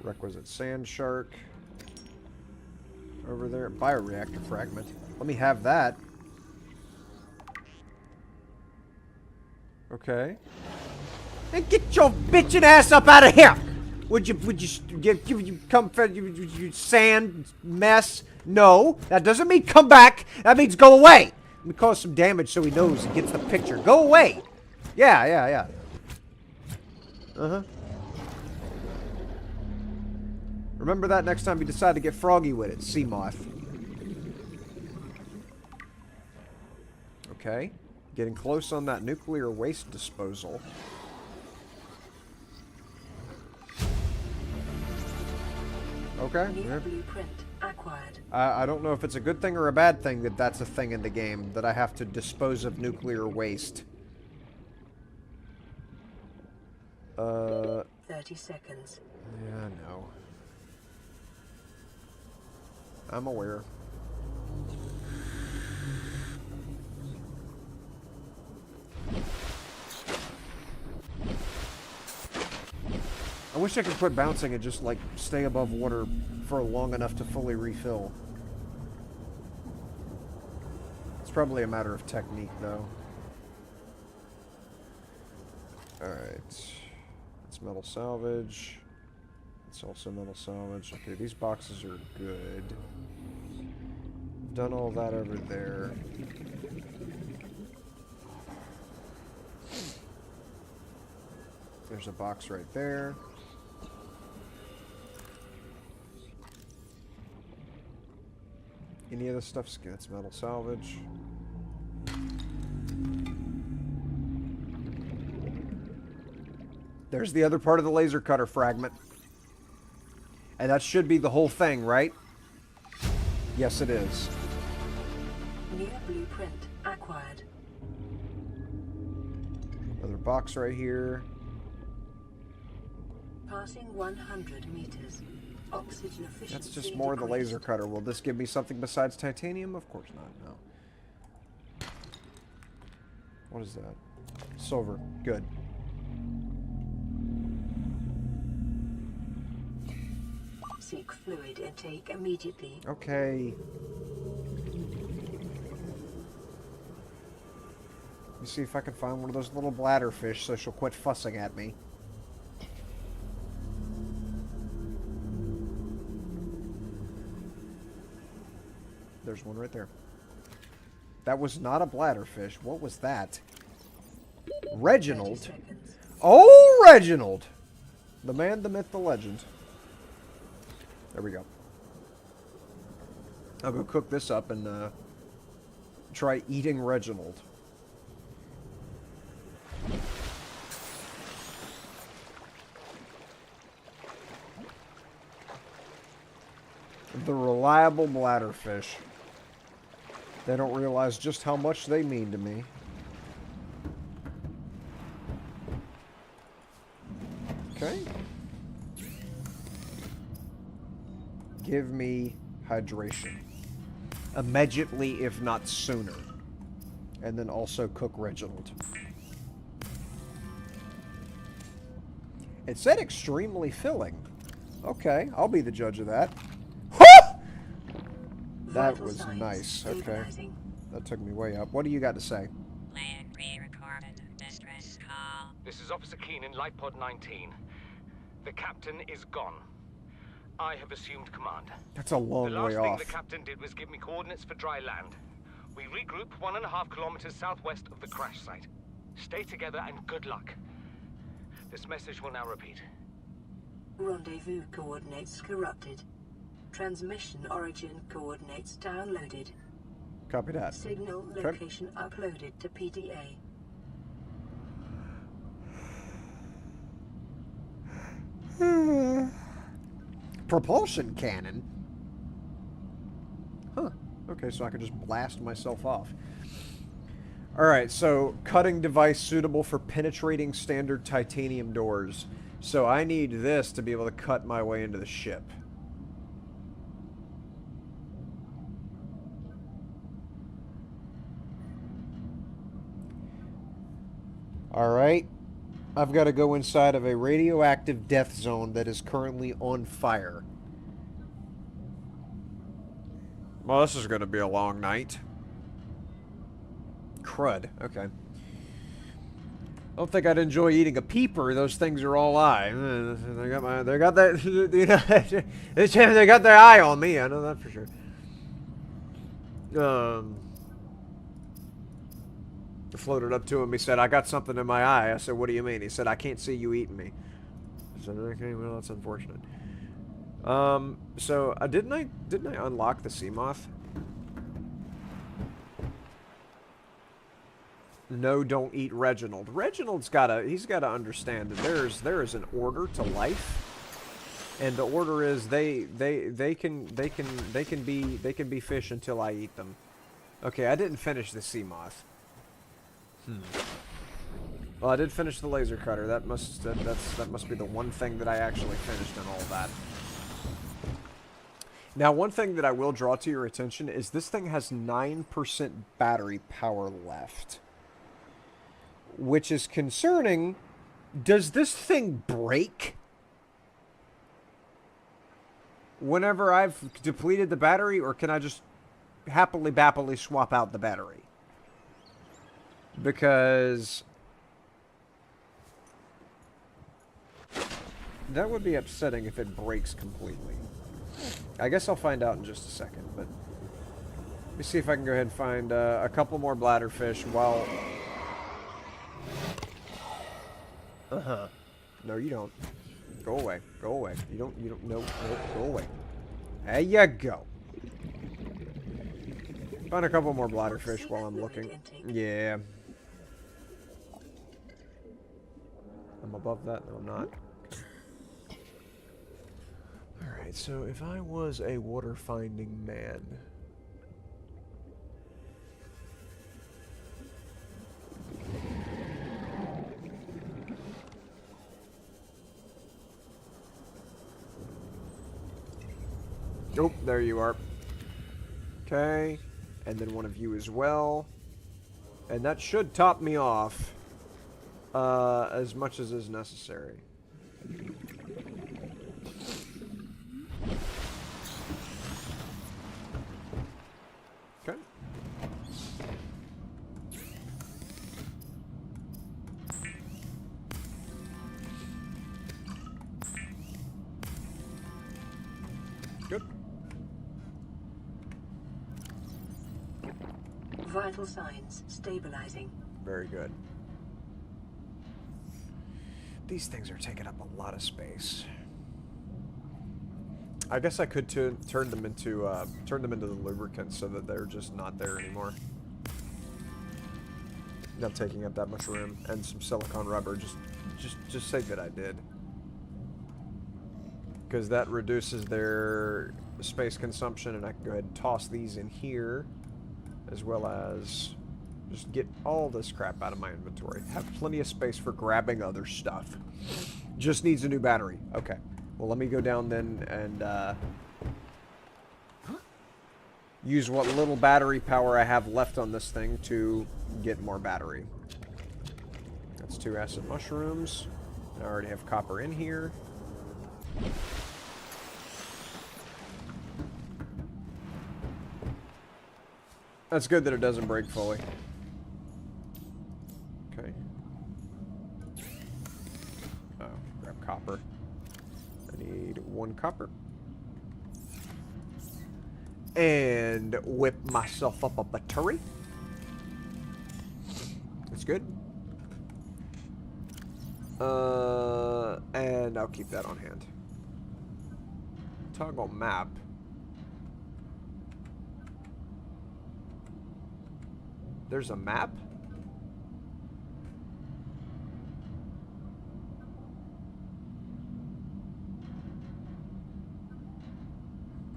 Requisite sand shark. Over there. Bioreactor fragment. Let me have that. Okay. And get your bitchin' ass up out of here! Would you come, you sand mess? No, that doesn't mean come back. That means go away. Let me cause some damage so he knows and gets the picture. Go away. Yeah. Uh-huh. Remember that next time you decide to get froggy with it, sea moth. Okay. Getting close on that nuclear waste disposal. Okay. New blueprint acquired. I don't know if it's a good thing or a bad thing that that's a thing in the game, that I have to dispose of nuclear waste. 30 seconds. Yeah, I know. I'm aware. I wish I could quit bouncing and just, like, stay above water for long enough to fully refill. It's probably a matter of technique, though. Alright. It's metal salvage. It's also metal salvage. Okay, these boxes are good. Done all that over there. There's a box right there. Any of this stuff's good. It's metal salvage. There's the other part of the laser cutter fragment. And that should be the whole thing, right? Yes, it is. New blueprint acquired. Another box right here. Passing 100 meters. Oxygen efficiency. That's just more of the laser cutter. Will this give me something besides titanium? Of course not, no. What is that? Silver. Good. Seek fluid intake immediately. Okay. Let me see if I can find one of those little bladderfish so she'll quit fussing at me. There's one right there. That was not a bladderfish. What was that? Reginald? Oh, Reginald! The man, the myth, the legend. There we go. I'll go cook this up and try eating Reginald. The reliable bladderfish. They don't realize just how much they mean to me. Okay. Give me hydration. Immediately, if not sooner. And then also cook Reginald. It said extremely filling. Okay, I'll be the judge of that. That was nice. Okay. That took me way up. What do you got to say? Land re-recorded. Distress call. This is Officer Keenan, Life Pod 19. The captain is gone. I have assumed command. That's a long The way last thing off. the captain did was give me coordinates for dry land. We regroup 1.5 kilometers southwest of the crash site. Stay together and good luck. This message will now repeat. Rendezvous coordinates corrupted. Transmission origin coordinates downloaded. Copy that. Signal location uploaded to PDA. Propulsion cannon? Huh. Okay, so I can just blast myself off. Alright, so cutting device suitable for penetrating standard titanium doors. So I need this to be able to cut my way into the ship. Alright. I've got to go inside of a radioactive death zone that is currently on fire. Well, this is going to be a long night. Crud. Okay. I don't think I'd enjoy eating a peeper. Those things are all eye. They got that, you know, they got their eye on me. I know that for sure. I floated up to him. He said, "I got something in my eye." I said, "What do you mean?" He said, "I can't see you eating me." I said, "Okay, well, that's unfortunate." So didn't I unlock the sea moth? No, don't eat Reginald. Reginald's he's gotta understand that there is an order to life, and the order is they can be fish until I eat them. Okay, I didn't finish the sea moth. Well, I did finish the laser cutter. That must be the one thing that I actually finished in all that. Now, one thing that I will draw to your attention is this thing has 9% battery power left, which is concerning. Does this thing break whenever I've depleted the battery, or can I just happily swap out the battery? Because that would be upsetting if it breaks completely. I guess I'll find out in just a second, but let me see if I can go ahead and find a couple more bladderfish while... No, you don't. Go away. Go away. You don't, no, go away. There you go. Find a couple more bladderfish while I'm looking. Yeah. I'm above that? No, I'm not. Alright, so if I was a water-finding man... Oh, there you are. Okay. And then one of you as well. And that should top me off as much as is necessary. Okay. Good. Vital signs stabilizing. Very good. These things are taking up a lot of space. I guess I could turn them into the lubricant so that they're just not there anymore. Not taking up that much room, and some silicone rubber. Just say that I did, because that reduces their space consumption, and I can go ahead and toss these in here, as well as just get all this crap out of my inventory. Have plenty of space for grabbing other stuff. Just needs a new battery. Okay. Well, let me go down then and use what little battery power I have left on this thing to get more battery. That's 2 acid mushrooms. I already have copper in here. That's good that it doesn't break fully. Okay. Oh, grab copper. I need 1 copper. and whip myself up a battery. That's good. And I'll keep that on hand. Toggle map. There's a map?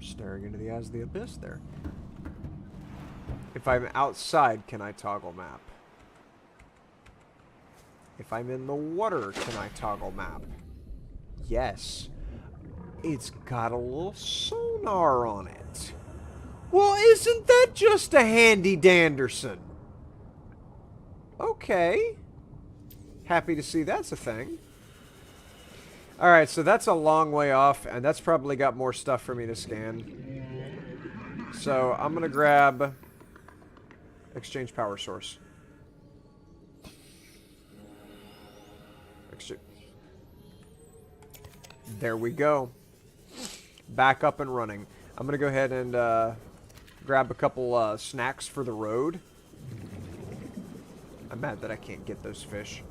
Staring into the eyes of the abyss there. If I'm outside, can I toggle map? If I'm in the water, can I toggle map? Yes. It's got a little sonar on it. Well, isn't that just a handy danderson? Okay. Happy to see that's a thing. Alright, so that's a long way off, and that's probably got more stuff for me to scan. So, I'm gonna grab... Exchange power source. There we go. Back up and running. I'm gonna go ahead and grab a couple snacks for the road. I'm mad that I can't get those fish.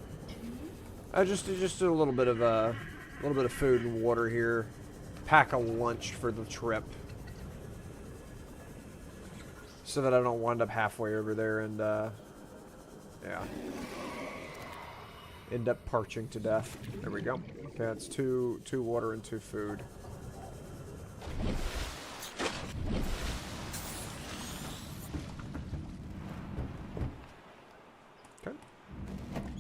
Just a little bit of food and water here. Pack a lunch for the trip, so that I don't wind up halfway over there and yeah, end up parching to death. There we go. Okay, that's two water and 2 food. Okay.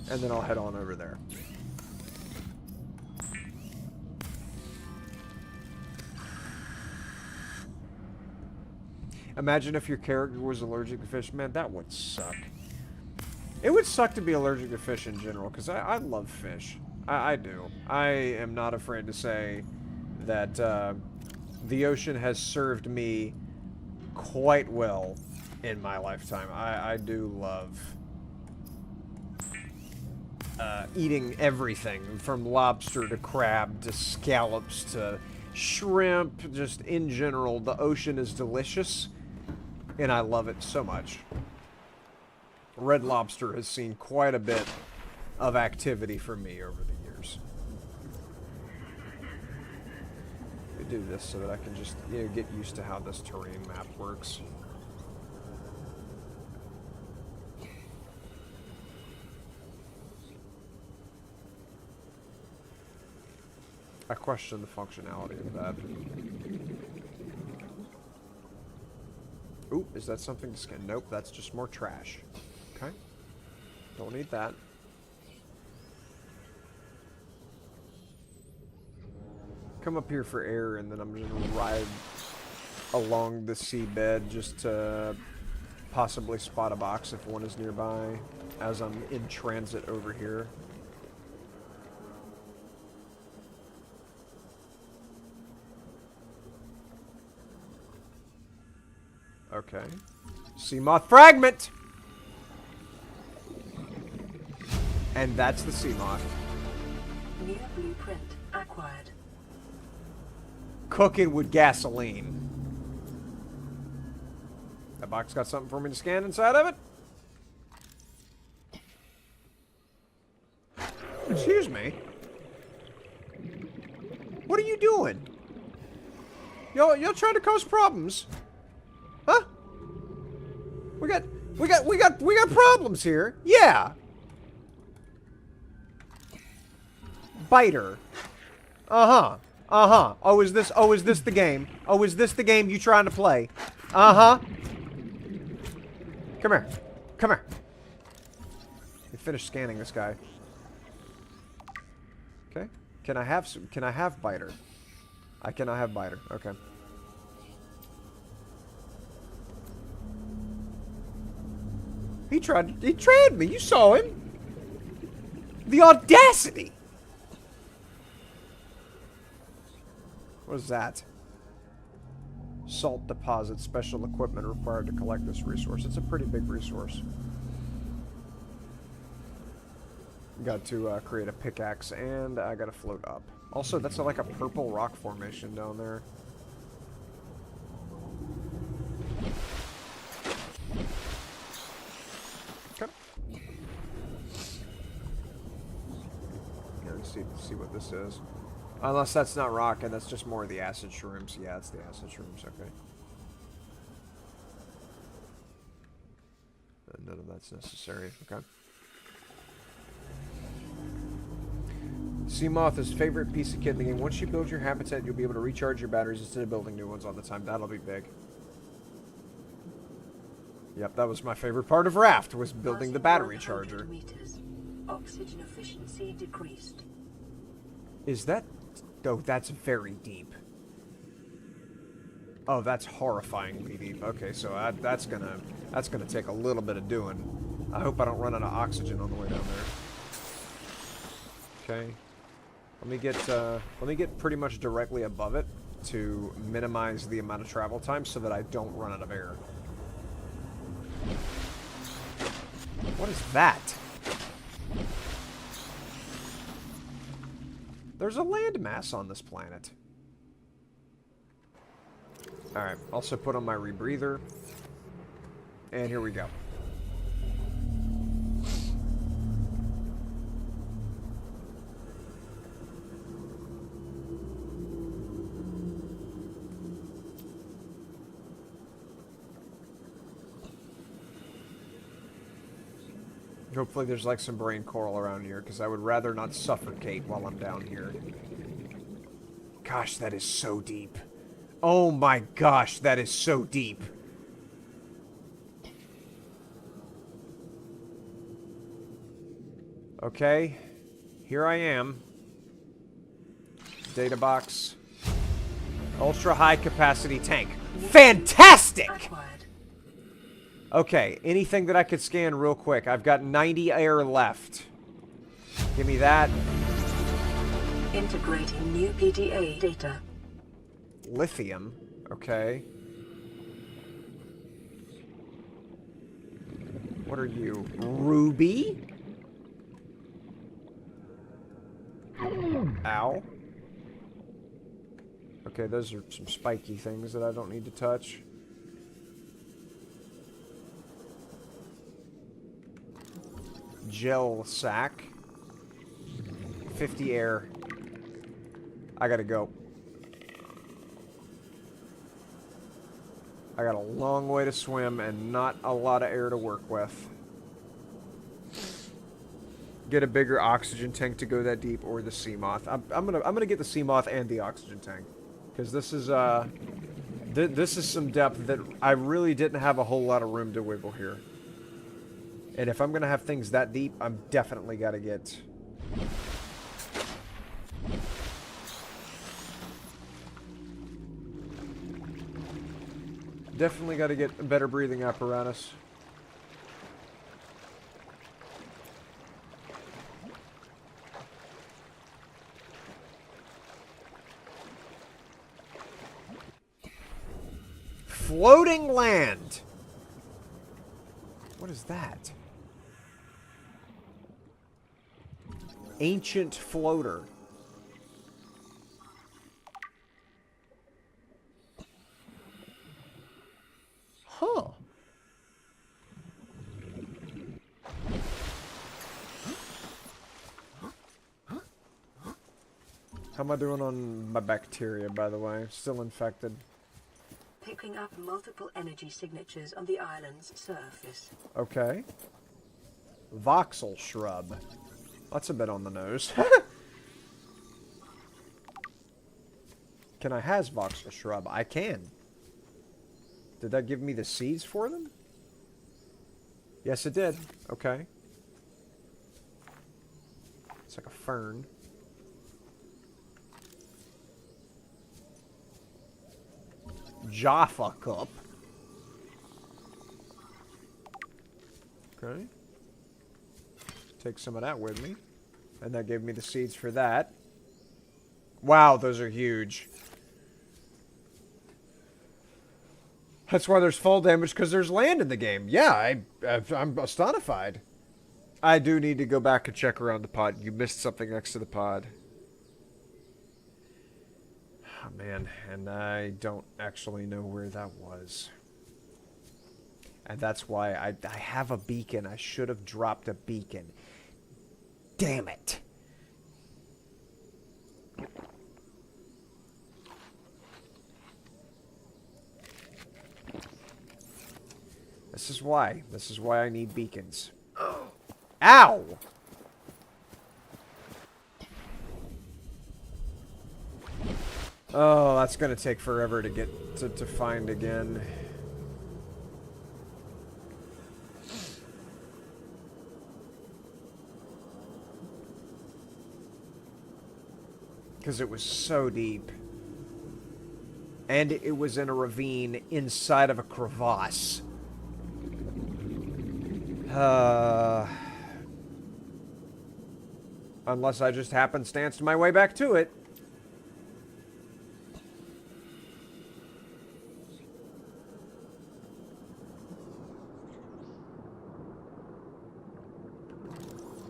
And then I'll head on over there. Imagine if your character was allergic to fish. Man, that would suck. It would suck to be allergic to fish in general, because I love fish. I do. I am not afraid to say that the ocean has served me quite well in my lifetime. I do love eating everything, from lobster to crab to scallops to shrimp. Just in general, the ocean is delicious, and I love it so much. Red Lobster has seen quite a bit of activity for me over the years. I do this so that I can just, you know, get used to how this terrain map works. I question the functionality of that. Ooh, is that something to scan? Nope, that's just more trash. Okay. Don't need that. Come up here for air, and then I'm going to ride along the seabed just to possibly spot a box if one is nearby as I'm in transit over here. Okay. Seamoth fragment! And that's the Seamoth. New blueprint acquired. Cooking with gasoline. That box got something for me to scan inside of it? Excuse me. What are you doing? Y'all trying to cause problems? Huh? We got problems here. Yeah. Biter. Uh-huh. Uh-huh. Oh, is this the game? Oh, is this the game you trying to play? Uh-huh. Come here. Come here. You finished scanning this guy. Okay. Can I have Biter? I cannot have Biter. Okay. He tried me. You saw him. The audacity. What is that? Salt deposit. Special equipment required to collect this resource. It's a pretty big resource. Got to create a pickaxe, and I got to float up. Also, that's like a purple rock formation down there. see what this is. Unless that's not rock and that's just more of the acid shrooms. Yeah, it's the acid shrooms. Okay. None of that's necessary. Okay. Seamoth is favorite piece of kit in the game. Once you build your habitat, you'll be able to recharge your batteries instead of building new ones all the time. That'll be big. Yep, that was my favorite part of Raft, was building the battery charger. Meters. Oxygen efficiency decreased. Is that... Oh, that's very deep. Oh, that's horrifyingly deep. Okay, so that's gonna take a little bit of doing. I hope I don't run out of oxygen on the way down there. Okay. Let me get pretty much directly above it to minimize the amount of travel time so that I don't run out of air. What is that? There's a landmass on this planet. Alright, also put on my rebreather. And here we go. Hopefully there's like some brain coral around here, because I would rather not suffocate while I'm down here. Gosh, that is so deep. Oh my gosh, that is so deep. Okay, here I am. Data box. Ultra high capacity tank. Fantastic! Okay, anything that I could scan real quick. I've got 90 air left. Give me that. Integrating new PDA data. Lithium. Okay. What are you? Ruby? Ow. Okay, those are some spiky things that I don't need to touch. Gel sack. 50 air. I gotta go. I got a long way to swim and not a lot of air to work with. Get a bigger oxygen tank to go that deep, or the Seamoth. I'm gonna get the Seamoth and the oxygen tank, because this is this is some depth that I really didn't have a whole lot of room to wiggle here. And if I'm gonna have things that deep, I'm definitely gotta get. Definitely gotta get a better breathing apparatus. Floating land. What is that? Ancient floater. Huh. How am I doing on my bacteria, by the way? Still infected. Picking up multiple energy signatures on the island's surface. Okay. Voxel shrub. That's a bit on the nose. Can I has voxel shrub? I can. Did that give me the seeds for them? Yes, it did. Okay. It's like a fern. Jaffa cup. Okay. Take some of that with me. And that gave me the seeds for that. Wow, those are huge. That's why there's fall damage, because there's land in the game. Yeah, I'm astonified. I do need to go back and check around the pod. You missed something next to the pod. Oh, man, and I don't actually know where that was. And that's why I have a beacon. I should have dropped a beacon. Damn it. This is why. This is why I need beacons. Ow! Oh, that's gonna take forever to get to find again. Because it was so deep. And it was in a ravine inside of a crevasse. Unless I just happenstanced my way back to it.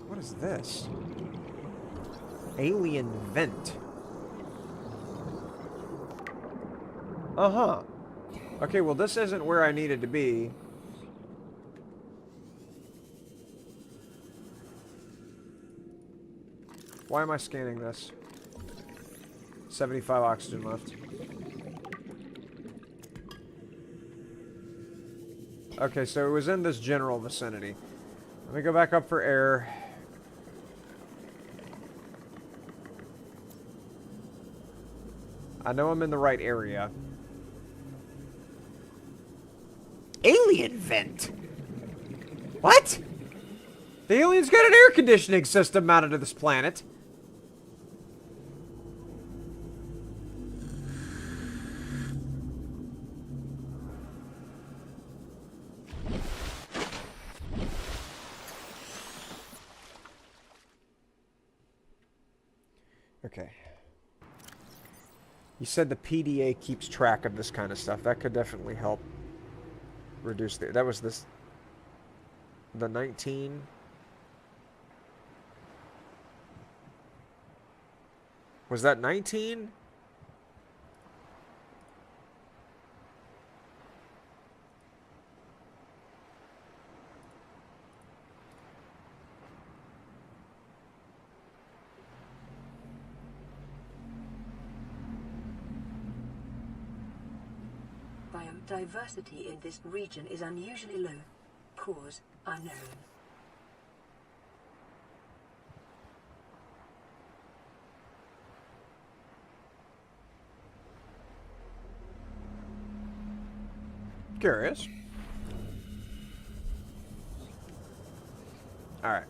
What is this? Alien vent. Uh-huh. Okay, well this isn't where I needed to be. Why am I scanning this? 75 oxygen left. Okay, so it was in this general vicinity. Let me go back up for air. I know I'm in the right area. Alien vent? What? The aliens got an air conditioning system mounted to this planet. Okay. You said the PDA keeps track of this kind of stuff. That could definitely help reduce the... That was this... The 19... Was that 19? Biodiversity in this region is unusually low. Cause unknown. Curious. All right.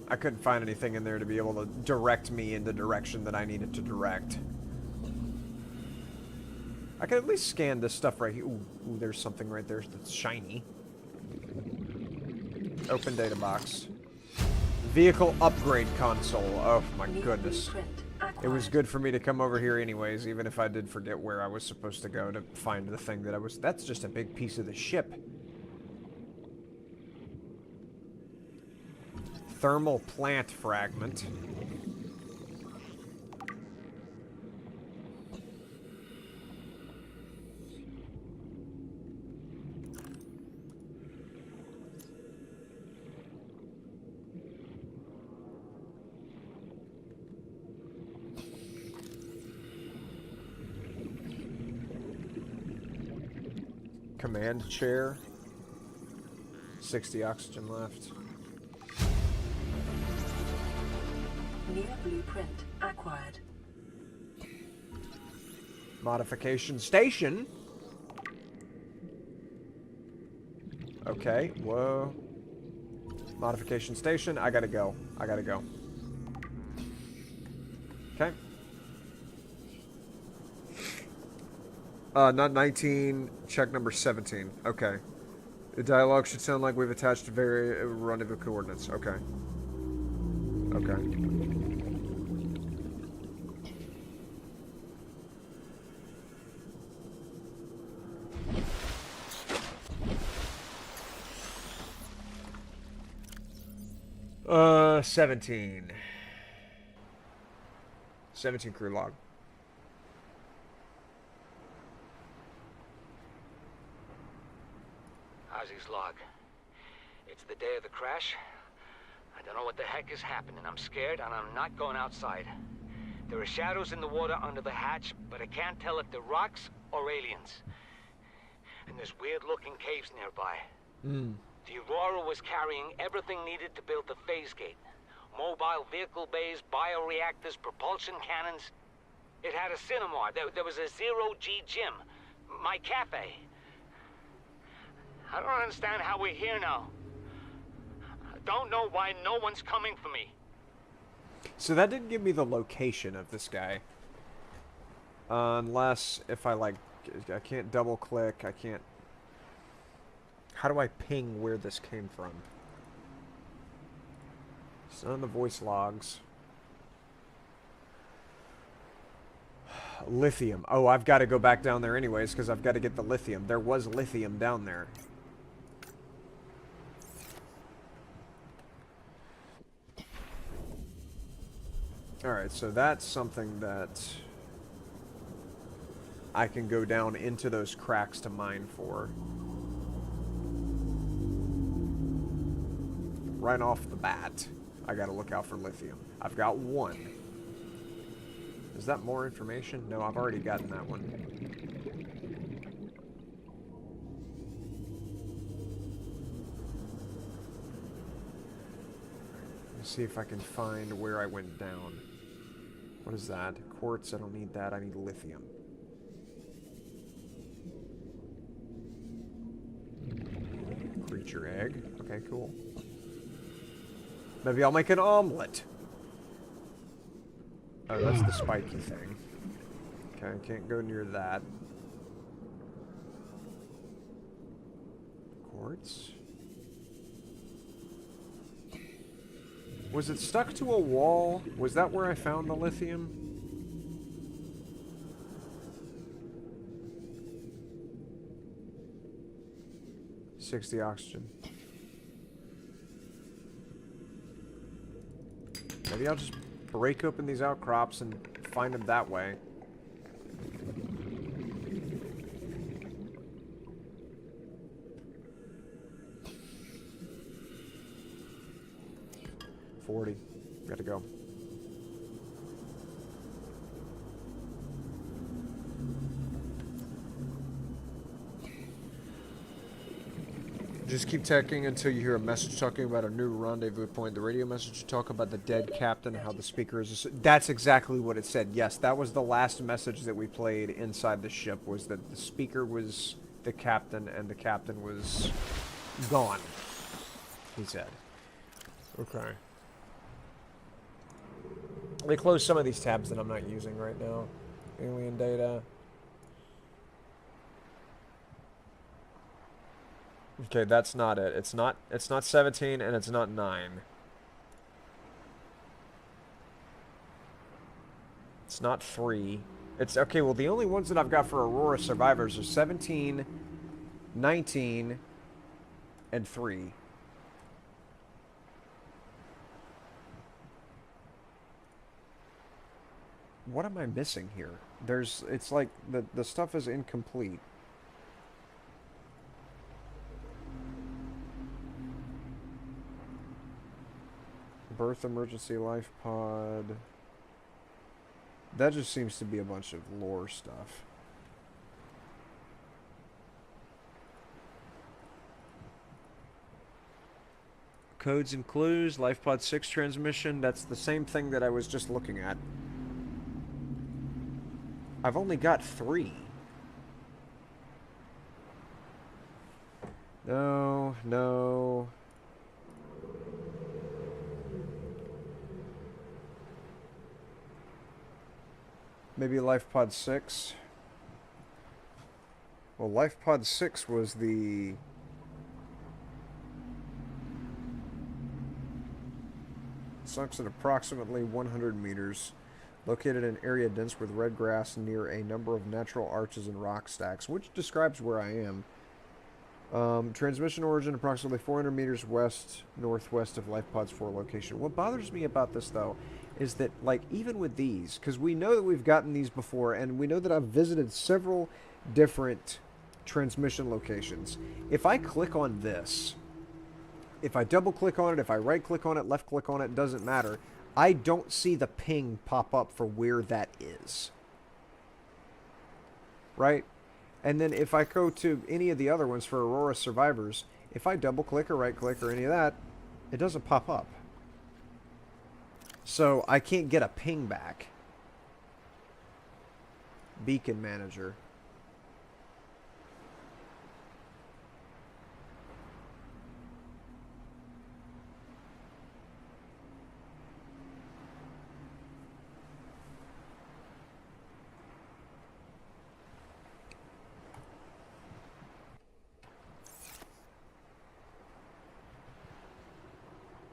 I couldn't find anything in there to be able to direct me in the direction that I needed to direct. I could at least scan this stuff right here. Ooh, there's something right there that's shiny. Open data box. Vehicle upgrade console. Oh my goodness. It was good for me to come over here anyways, even if I did forget where I was supposed to go to find the thing that I was... That's just a big piece of the ship. Thermal plant fragment. Command chair. 60 oxygen left. New blueprint acquired. Modification station. Okay, whoa. Modification station. I gotta go. I gotta go. Okay. Not 19. Check number 17. Okay. The dialogue should sound like we've attached very rendezvous coordinates. Okay. Okay. Uh, 17. 17 crew log. Ozzy's log. It's the day of the crash. I don't know what the heck is happening. I'm scared and I'm not going outside. There are shadows in the water under the hatch, but I can't tell if they're rocks or aliens. And there's weird-looking caves nearby. Hmm. The Aurora was carrying everything needed to build the phase gate. Mobile vehicle bays, bioreactors, propulsion cannons. It had a cinema. There was a zero-G gym. My cafe. I don't understand how we're here now. I don't know why no one's coming for me. So that didn't give me the location of this guy. Unless if I like, I can't double click, I can't. How do I ping where this came from? It's not in the voice logs. Lithium. Oh, I've got to go back down there anyways because I've got to get the lithium. There was lithium down there. Alright, so that's something that I can go down into those cracks to mine for. Right off the bat, I gotta look out for lithium. I've got one. Is that more information? No, I've already gotten that one. Let's see if I can find where I went down. What is that? Quartz, I don't need that. I need lithium. Creature egg. Okay, cool. Maybe I'll make an omelet. Oh, that's the spiky thing. Okay, can't go near that. Quartz. Was it stuck to a wall? Was that where I found the lithium? The oxygen. Maybe I'll just break open these outcrops and find them that way. $40. Gotta go. Just keep checking until you hear a message talking about a new rendezvous point. The radio message talk about the dead captain, how the speaker is... That's exactly what it said. Yes, that was the last message that we played inside the ship, was that the speaker was the captain and the captain was gone, he said. Okay. Let me close some of these tabs that I'm not using right now. Alien data. Okay, that's not it. It's not 17 and it's not 9. It's not 3. It's okay, well the only ones that I've got for Aurora survivors are 17, 19, and 3. What am I missing here? It's like the stuff is incomplete. Birth emergency life pod. That just seems to be a bunch of lore stuff. Codes and clues, life pod 6 transmission. That's the same thing that I was just looking at. I've only got 3. No, no. Maybe Life Pod 6. Well, Life Pod 6 was the... Sunks at approximately 100 meters. Located in an area dense with red grass near a number of natural arches and rock stacks, which describes where I am. Transmission origin approximately 400 meters west-northwest of Life Pod's 4 location. What bothers me about this, though, is that, like, even with these, because we know that we've gotten these before, and we know that I've visited several different transmission locations. If I click on this, if I double-click on it, if I right-click on it, left-click on it, doesn't matter, I don't see the ping pop up for where that is. Right? And then if I go to any of the other ones for Aurora Survivors, if I double click or right click or any of that, it doesn't pop up. So I can't get a ping back. Beacon Manager.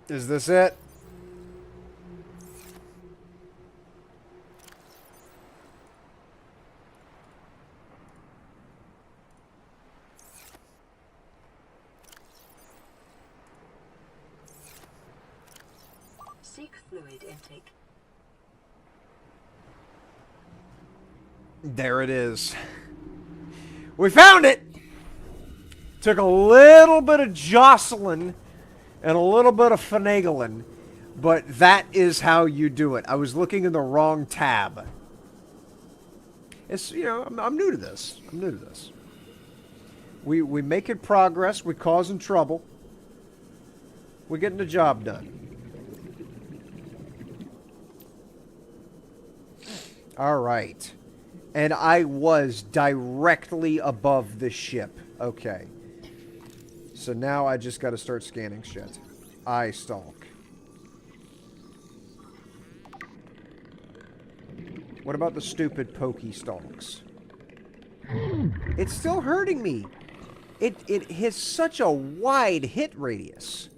Is this it? Seek fluid intake. There it is. We found it! Took a little bit of jostling and a little bit of finagling, but that is how you do it. I was looking in the wrong tab. It's, you know, I'm new to this. I'm new to this. We making progress. We causing trouble. We're getting the job done. All right. And I was directly above the ship. Okay. So now I just got to start scanning shit. Eye stalk. What about the stupid pokey stalks? It's still hurting me. It has such a wide hit radius.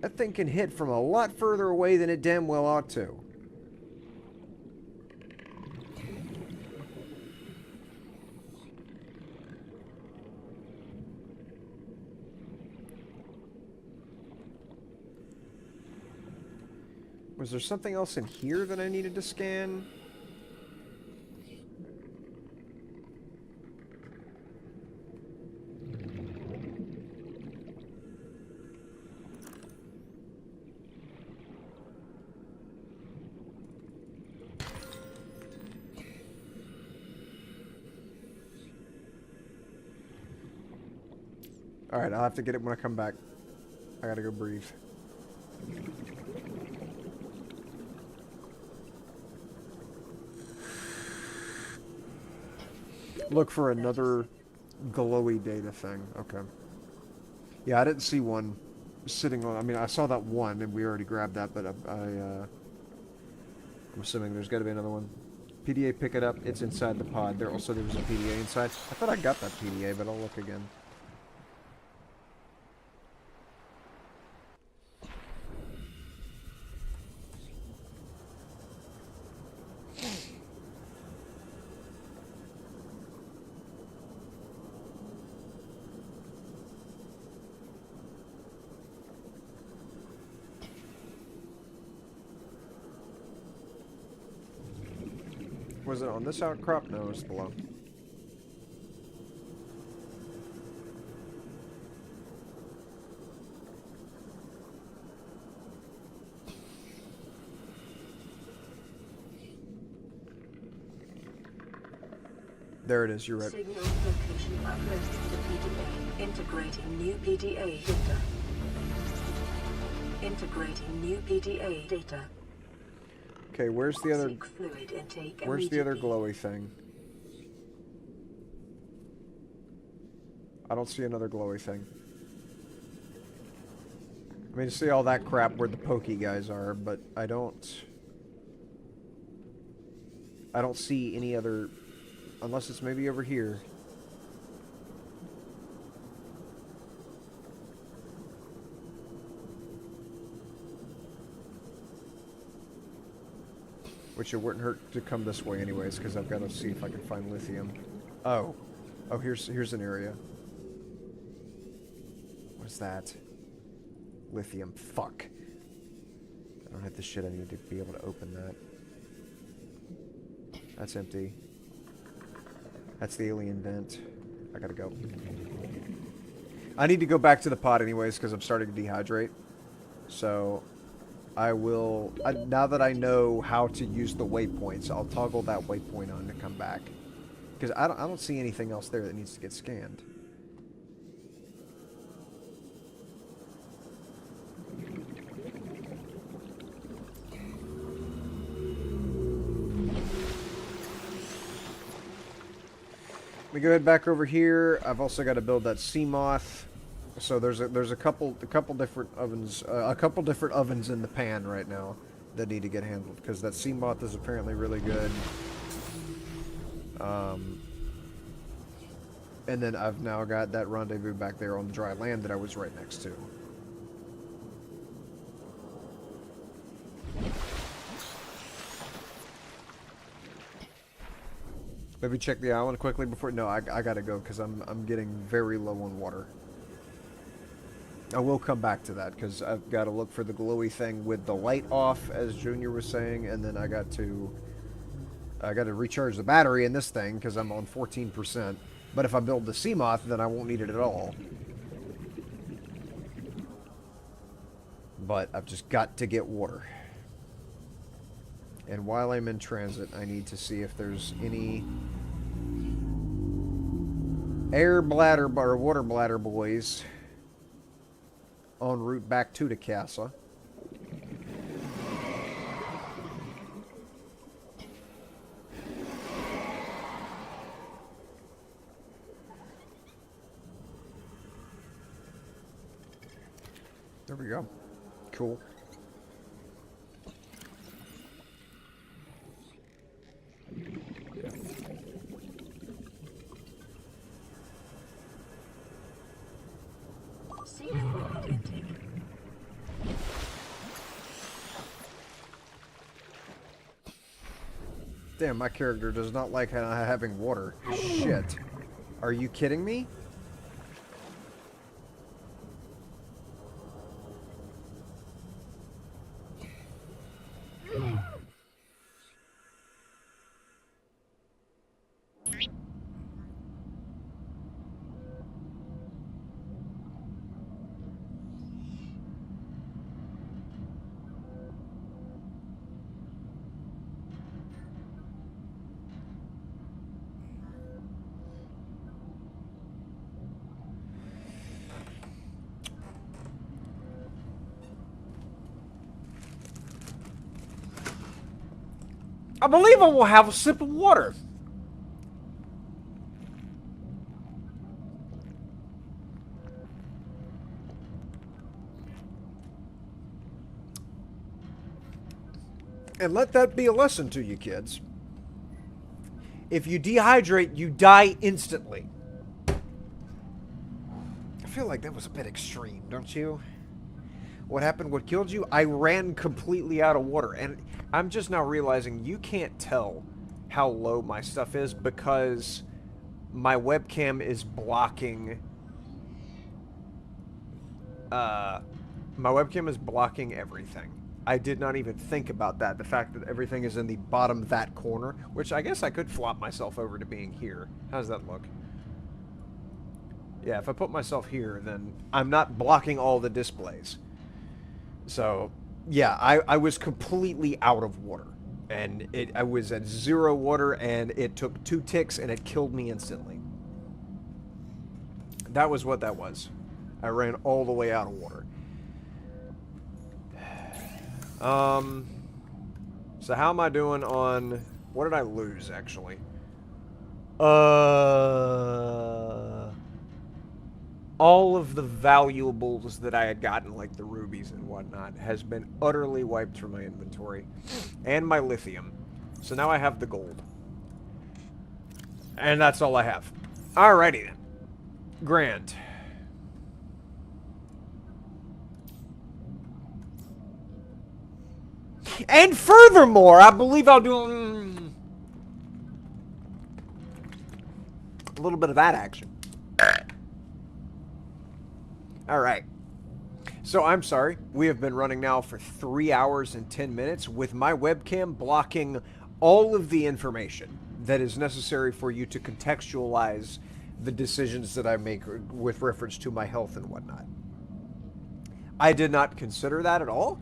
That thing can hit from a lot further away than it damn well ought to. Was there something else in here that I needed to scan? Alright, I'll have to get it when I come back. I gotta go breathe. Look for another glowy data thing. Okay. Yeah, I didn't see one sitting on... I mean, I saw that one, and we already grabbed that, but I'm assuming there's got to be another one. PDA, pick it up. It's inside the pod. There was a PDA inside. I thought I got that PDA, but I'll look again. Was it on this outcrop? No, it's below. There it is, you're right. Signal location uploaded to the PDA. Integrating new PDA data. Integrating new PDA data. Okay, where's the other... Seek fluid intake Where's the other immediately. glowy thing? I don't see another glowy thing. I mean, see all that crap where the pokey guys are, but I don't see any other... Unless it's maybe over here. Which it wouldn't hurt to come this way anyways, because I've got to see if I can find lithium. Oh. Oh, here's an area. What's that? Lithium. Fuck. I don't have the shit I need to be able to open that. That's empty. That's the alien vent. I gotta go. I need to go back to the pod anyways, because I'm starting to dehydrate. So, I will, now that I know how to use the waypoints, I'll toggle that waypoint on to come back. Because I don't see anything else there that needs to get scanned. Let me go ahead back over here. I've also got to build that sea moth. So there's a couple different ovens, in the pan right now that need to get handled, because that sea moth is apparently really good. And then I've now got that rendezvous back there on the dry land that I was right next to. Maybe check the island quickly before. No, I gotta go because I'm getting very low on water. I will come back to that because I've got to look for the glowy thing with the light off, as Junior was saying, and then I got to recharge the battery in this thing because I'm on 14%. But if I build the sea moth, then I won't need it at all. But I've just got to get water. And while I'm in transit, I need to see if there's any air bladder or water bladder boys en route back to the casa. There we go. Cool. Damn, my character does not like having water. Shit. Are you kidding me? I believe I will have a sip of water. And let that be a lesson to you, kids. If you dehydrate, you die instantly. I feel like that was a bit extreme, don't you? What happened? What killed you? I ran completely out of water. And I'm just now realizing you can't tell how low my stuff is because my webcam is blocking... my webcam is blocking everything. I did not even think about that. The fact that everything is in the bottom that corner, which I guess I could flop myself over to being here. How does that look? Yeah, if I put myself here, then I'm not blocking all the displays. So, yeah, I was completely out of water. And I was at 0 water, and it took 2 ticks, and it killed me instantly. That was what that was. I ran all the way out of water. So how am I doing on... What did I lose, actually? All of the valuables that I had gotten, like the rubies and whatnot, has been utterly wiped from my inventory. And my lithium. So now I have the gold. And that's all I have. Alrighty then. Grand. And furthermore, I believe I'll do a little bit of that action. Alright. So, I'm sorry. We have been running now for 3 hours and 10 minutes with my webcam blocking all of the information that is necessary for you to contextualize the decisions that I make with reference to my health and whatnot. I did not consider that at all.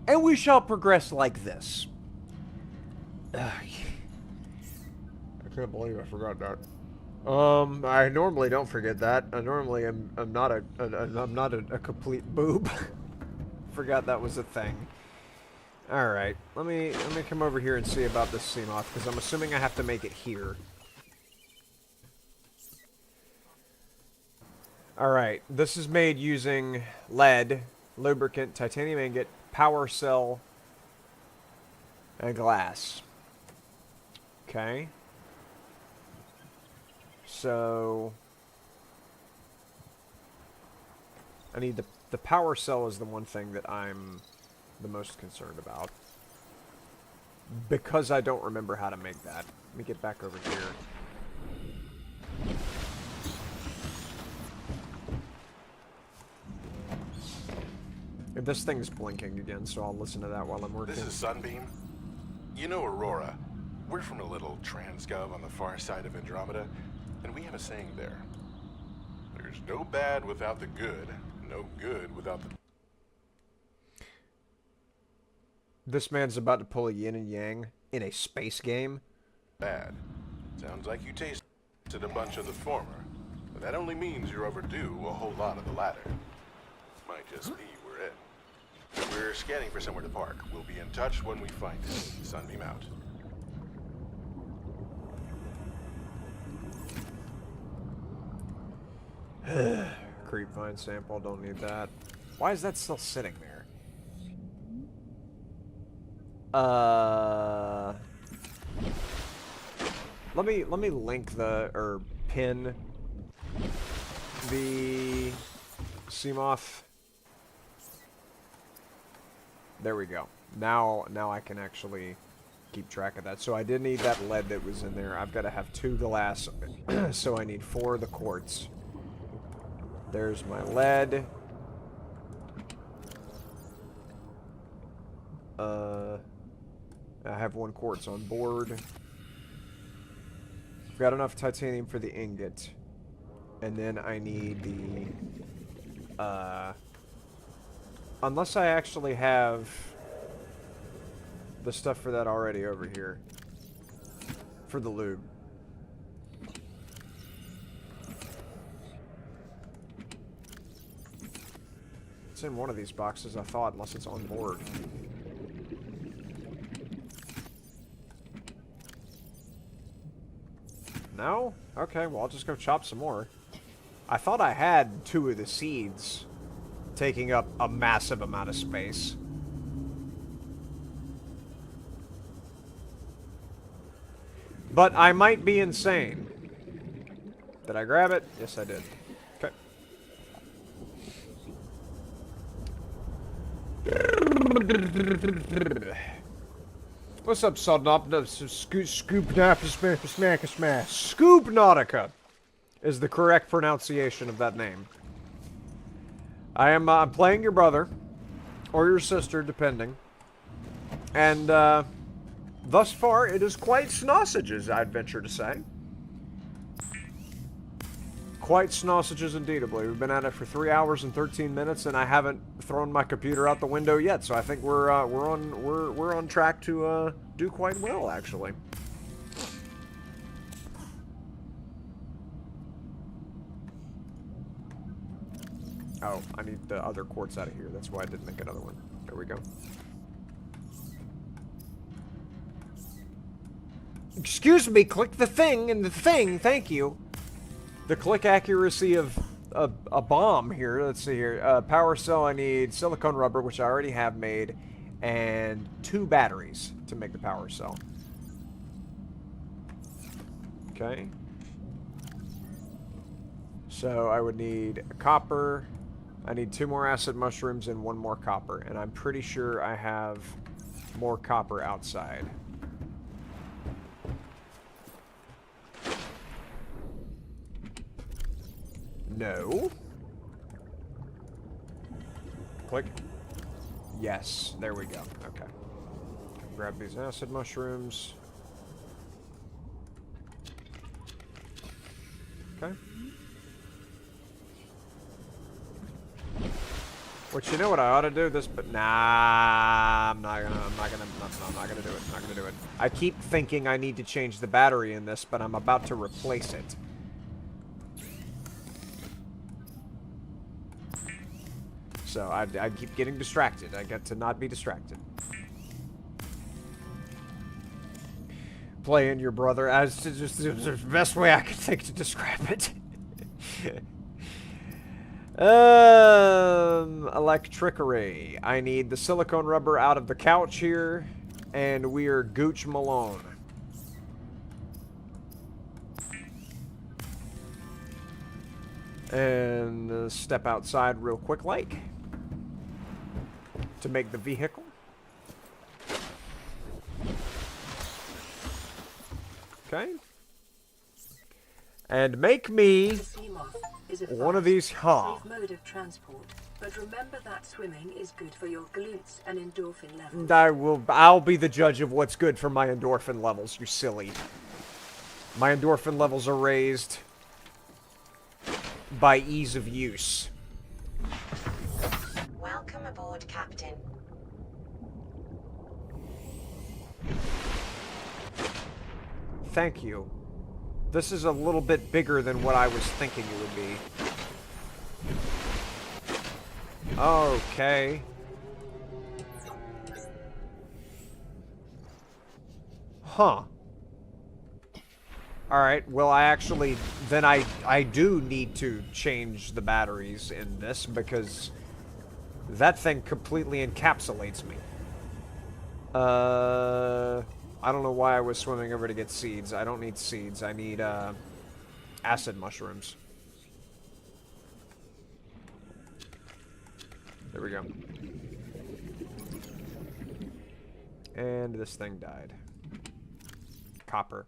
And we shall progress like this. I can't believe I forgot that. I normally don't forget that. I normally am not a complete boob. Forgot that was a thing. All right, let me come over here and see about this Seamoth, because I'm assuming I have to make it here. All right, this is made using lead, lubricant, titanium ingot, power cell, and glass. Okay. So I need the power cell is the one thing that I'm the most concerned about. Because I don't remember how to make that. Let me get back over here. This thing's blinking again, so I'll listen to that while I'm working. This is Sunbeam. You know Aurora. We're from a little transgov on the far side of Andromeda, and we have a saying there. There's no bad without the good, no good without the... This man's about to pull a yin and yang in a space game. bad. Sounds like you tasted a bunch of the former, but that only means you're overdue a whole lot of the latter. Might just be we're in. We're scanning for somewhere to park. We'll be in touch when we find it. Sunbeam out. Creep vine sample, don't need that. Why is that still sitting there? Let me link the, or pin the Seamoth. There we go. Now I can actually keep track of that. So I did need that lead that was in there. I've got to have 2 glass, so I need 4 of the quartz. There's my lead. I have 1 quartz on board. I've got enough titanium for the ingot. And then I need the... unless I actually have the stuff for that already over here. For the lube. It's in one of these boxes, I thought, unless it's on board. No? Okay, well, I'll just go chop some more. I thought I had 2 of the seeds taking up a massive amount of space. But I might be insane. Did I grab it? Yes, I did. Okay. What's up, Subnautica? Subnautica is the correct pronunciation of that name. I'm playing your brother, or your sister, depending. And, thus far, it is quite sausages, I'd venture to say. Quite sausages indeedably. We've been at it for 3 hours and 13 minutes, and I haven't thrown my computer out the window yet. So I think we're on track to do quite well, actually. Oh, I need the other quartz out of here. That's why I didn't make another one. There we go. Excuse me, click the thing and the thing, thank you. The click accuracy of a bomb here. Let's see here. Power cell, I need silicone rubber, which I already have made, and 2 batteries to make the power cell. Okay. So I would need a copper. I need 2 more acid mushrooms and 1 more copper. And I'm pretty sure I have more copper outside. No. Click. Yes, there we go. Okay. Grab these acid mushrooms. Okay. Which, you know what I ought to do this, but nah, I'm not gonna do it. I'm not gonna do it. I keep thinking I need to change the battery in this, but I'm about to replace it. So I keep getting distracted. I get to not be distracted. Playing your brother as just the best way I could think to describe it. Electricity. I need the silicone rubber out of the couch here, and we are Gooch Malone. And step outside real quick, like, to make the vehicle. Okay. And make me one of these, safe mode of transport, but remember that swimming is good for your glutes and endorphin levels. I'll be the judge of what's good for my endorphin levels, you silly. My endorphin levels are raised by ease of use. Welcome aboard, Captain. Thank you. This is a little bit bigger than what I was thinking it would be. Okay. Huh. Alright, well I actually, then I do need to change the batteries in this because that thing completely encapsulates me. I don't know why I was swimming over to get seeds. I don't need seeds. I need, acid mushrooms. There we go. And this thing died. Copper.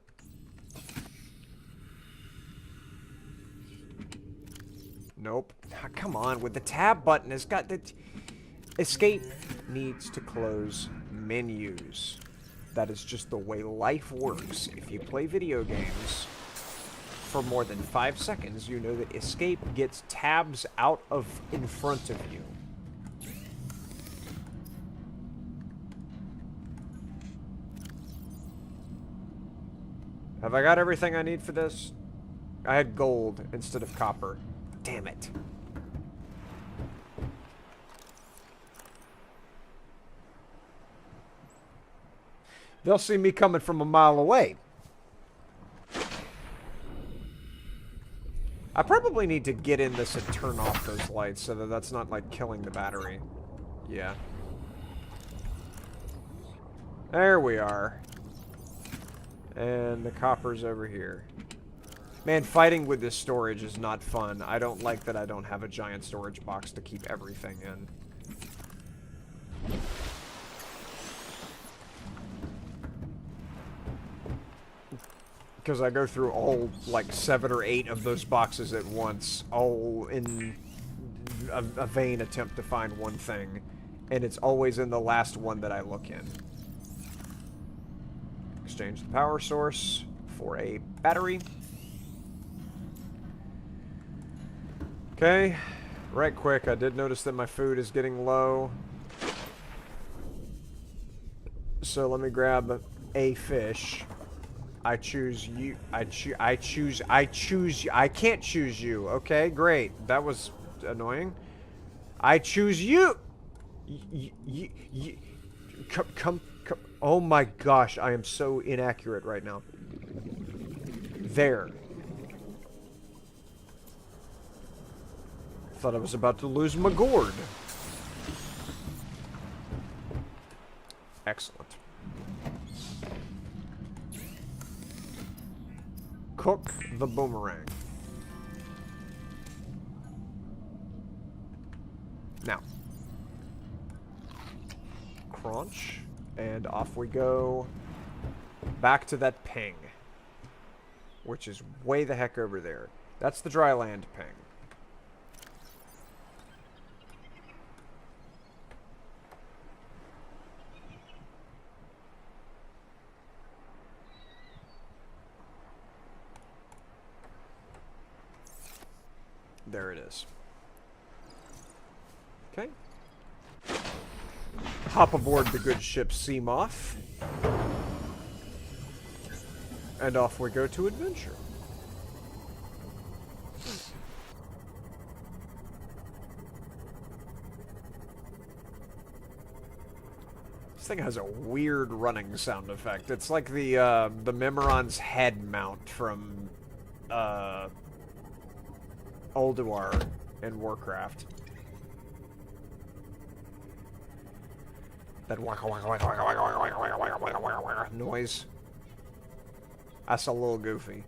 Nope. Come on, with the tab button, it's got the... Escape needs to close menus. That is just the way life works. If you play video games for more than 5 seconds, you know that escape gets tabs out of in front of you. Have I got everything I need for this? I had gold instead of copper. Damn it. They'll see me coming from a mile away. I probably need to get in this and turn off those lights so that that's not, like, killing the battery. Yeah. There we are. And the copper's over here. Man, fighting with this storage is not fun. I don't like that I don't have a giant storage box to keep everything in. Because I go through all, like, 7 or 8 of those boxes at once, all in a vain attempt to find one thing. And it's always in the last one that I look in. Exchange the power source for a battery. Okay, right quick, I did notice that my food is getting low. So let me grab a fish. I choose you. I can't choose you. Okay, great. That was annoying. I choose you. Come. Oh my gosh, I am so inaccurate right now. There. Thought I was about to lose my gourd. Excellent. Cook the boomerang. Now. Crunch. And off we go. Back to that ping. Which is way the heck over there. That's the dry land ping. There it is. Okay. Hop aboard the good ship Seamoth. And off we go to adventure. This thing has a weird running sound effect. It's like the Memoron's head mount from Ulduar in Warcraft. That noise. That's a little goofy.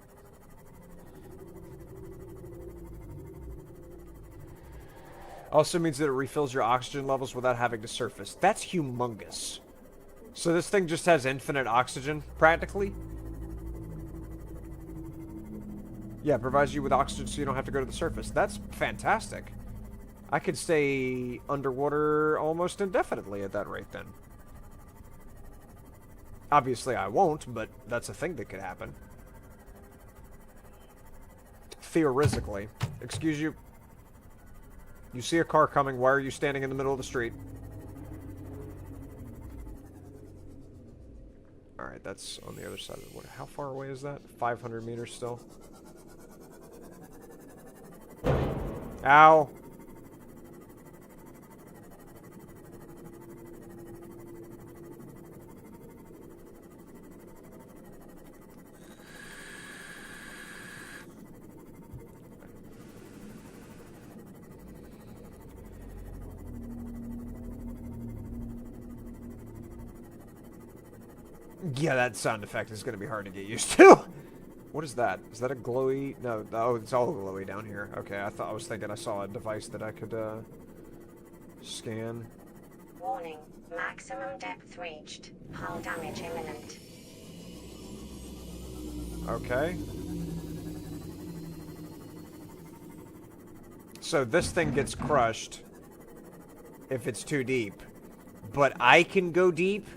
Also means that it refills your oxygen levels without having to surface. That's humongous. So this thing just has infinite oxygen, practically? Yeah, provides you with oxygen so you don't have to go to the surface. That's fantastic. I could stay underwater almost indefinitely at that rate, then. Obviously, I won't, but that's a thing that could happen. Theoretically. Excuse you. You see a car coming. Why are you standing in the middle of the street? Alright, that's on the other side of the water. How far away is that? 500 meters still? Ow! Yeah, that sound effect is going to be hard to get used to. What is that? Is that a glowy? No, oh, it's all glowy down here. Okay, I was thinking I saw a device that I could, scan. Warning. Maximum depth reached. Hull damage imminent. Okay. So this thing gets crushed if it's too deep. But I can go deep?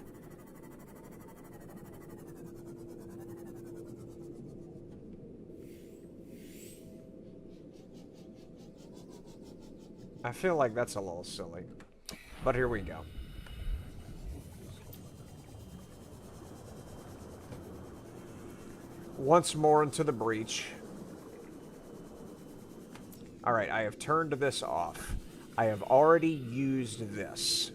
I feel like that's a little silly. But here we go. Once more into the breach. Alright, I have turned this off. I have already used this.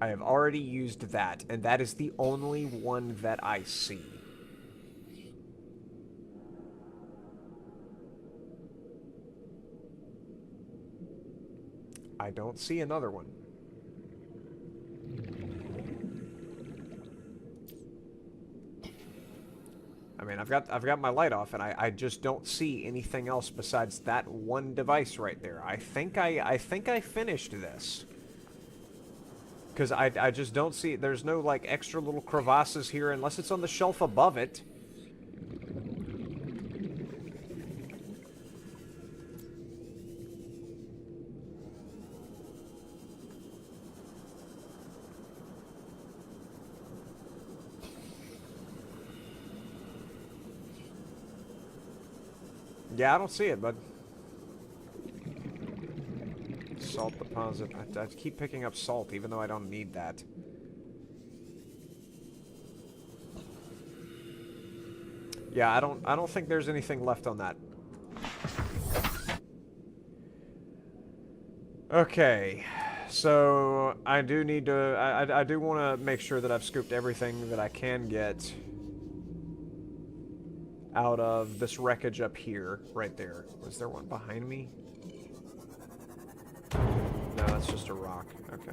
I have already used that, and that is the only one that I see. I don't see another one. I mean, I've got my light off, and I just don't see anything else besides that one device right there. I think I finished this. Because I just don't see... There's no, like, extra little crevasses here unless it's on the shelf above it. Yeah, I don't see it, bud. Salt deposit. I keep picking up salt, even though I don't need that. Yeah, I don't think there's anything left on that. Okay, so I do need to. I do want to make sure that I've scooped everything that I can get out of this wreckage up here, right there. Was there one behind me? No, that's just a rock. Okay.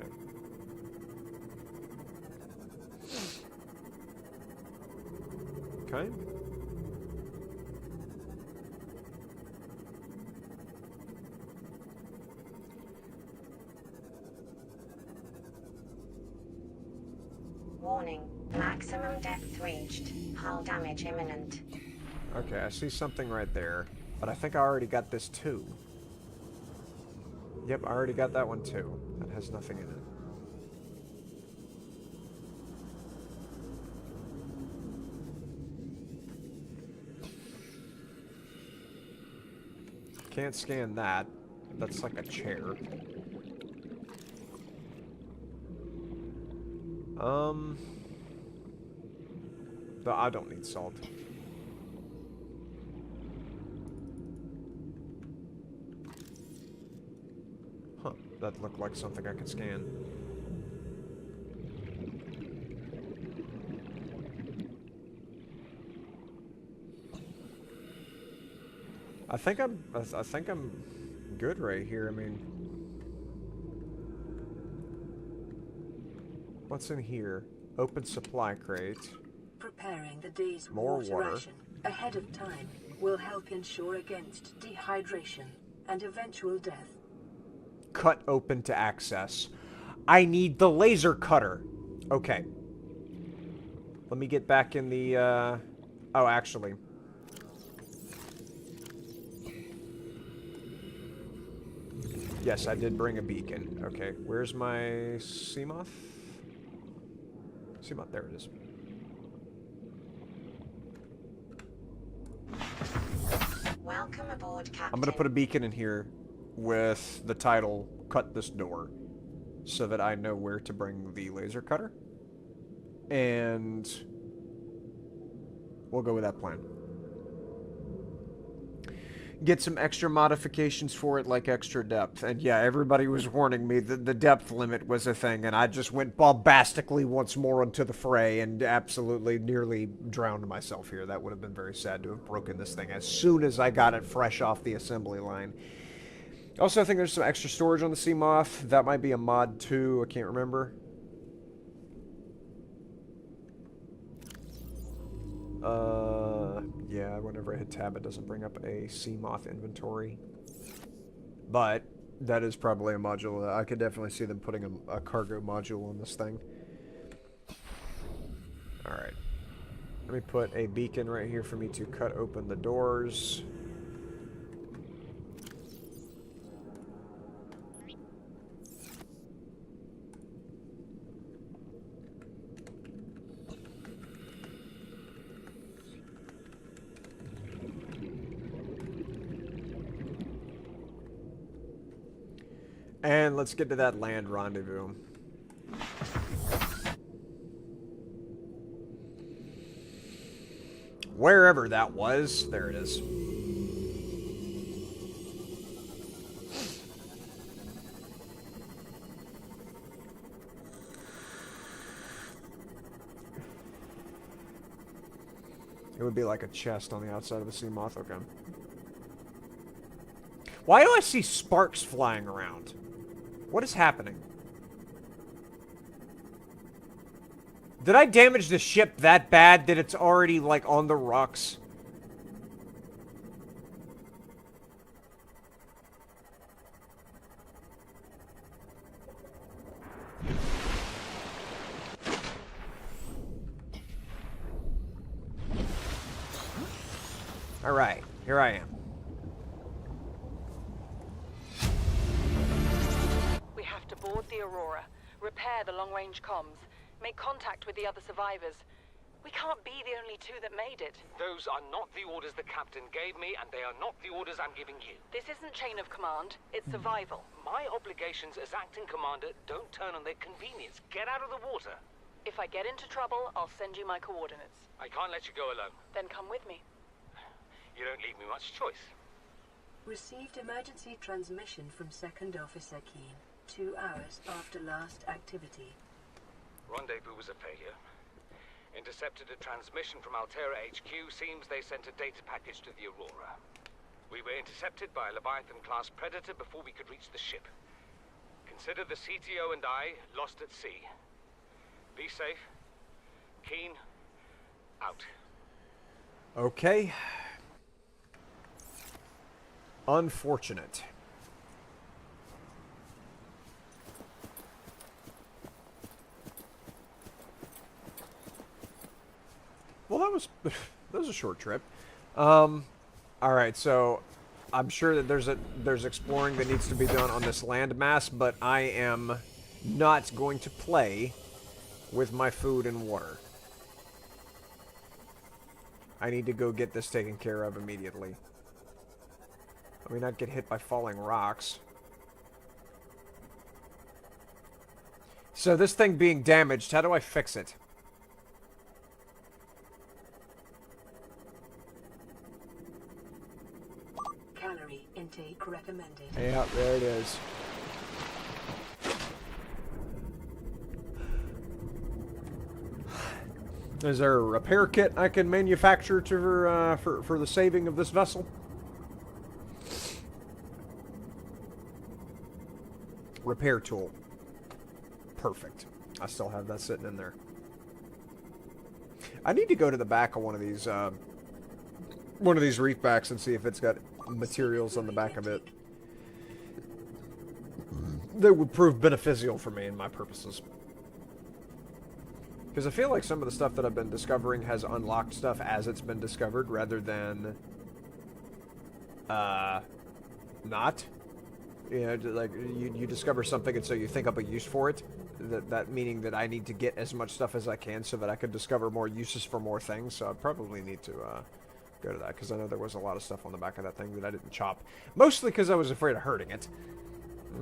Okay. Warning. Maximum depth reached. Hull damage imminent. Okay, I see something right there, but I think I already got this too. Yep, I already got that one too. That has nothing in it. Can't scan that. That's like a chair. I don't need salt. Huh, that looked like something I could scan. I think I'm good right here. I mean, what's in here? Open supply crate. Preparing the day's More water. ration ahead of time will help ensure against dehydration and eventual death. Cut open to access. I need the laser cutter. Okay. Let me get back in the, oh, actually. Yes, I did bring a beacon. Okay, where's my Seamoth? Seamoth, there it is. Welcome aboard, Captain. I'm gonna put a beacon in here with the title, Cut This Door, so that I know where to bring the laser cutter. And we'll go with that plan. Get some extra modifications for it, like extra depth. And yeah, everybody was warning me that the depth limit was a thing, and I just went bombastically once more into the fray and absolutely nearly drowned myself here. That would have been very sad to have broken this thing as soon as I got it fresh off the assembly line. Also, I think there's some extra storage on the Seamoth. That might be a mod too, I can't remember. Yeah, whenever I hit tab, it doesn't bring up a Seamoth inventory. But that is probably a module. I could definitely see them putting a cargo module on this thing. Alright. Let me put a beacon right here for me to cut open the doors. And let's get to that land rendezvous. Wherever that was, there it is. It would be like a chest on the outside of the Seamoth. Okay. Why do I see sparks flying around? What is happening? Did I damage the ship that bad that it's already, like, on the rocks? Alright, here I am. We have to board the Aurora, repair the long-range comms, make contact with the other survivors. We can't be the only two that made it. Those are not the orders the captain gave me, and they are not the orders I'm giving you. This isn't chain of command, it's survival. My obligations as acting commander don't turn on their convenience. Get out of the water. If I get into trouble, I'll send you my coordinates. I can't let you go alone. Then come with me. You don't leave me much choice. Received emergency transmission from Second Officer Keen, 2 hours after last activity. Rendezvous was a failure. Intercepted a transmission from Altera HQ. Seems they sent a data package to the Aurora. We were intercepted by a Leviathan-class predator before we could reach the ship. Consider the CTO and I lost at sea. Be safe. Keen, out. Okay. Unfortunate. Well, that was a short trip. All right, so I'm sure that there's exploring that needs to be done on this landmass, but I am not going to play with my food and water. I need to go get this taken care of immediately. I mean, I'd get hit by falling rocks. So this thing being damaged, how do I fix it? Calorie intake recommended. Yeah, there it is. Is there a repair kit I can manufacture to for the saving of this vessel? Repair tool. Perfect. I still have that sitting in there. I need to go to the back of one of these reef backs and see if it's got materials on the back of it that would prove beneficial for me and my purposes. Because I feel like some of the stuff that I've been discovering has unlocked stuff as it's been discovered, rather than not. You know, like you discover something and so you think up a use for it. That meaning that I need to get as much stuff as I can so that I could discover more uses for more things. So I probably need to go to that, because I know there was a lot of stuff on the back of that thing that I didn't chop. Mostly because I was afraid of hurting it.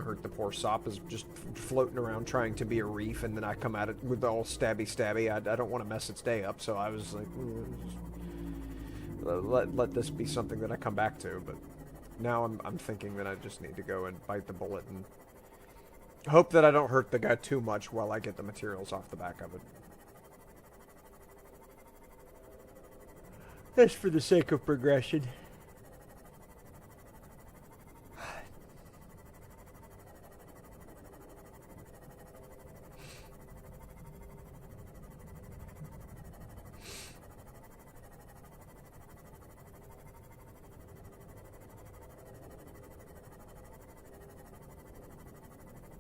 Hurt the poor sop is just floating around trying to be a reef, and then I come at it with all stabby. I don't want to mess its day up, so I was like, let this be something that I come back to. But now I'm thinking that I just need to go and bite the bullet and hope that I don't hurt the guy too much while I get the materials off the back of it. That's for the sake of progression.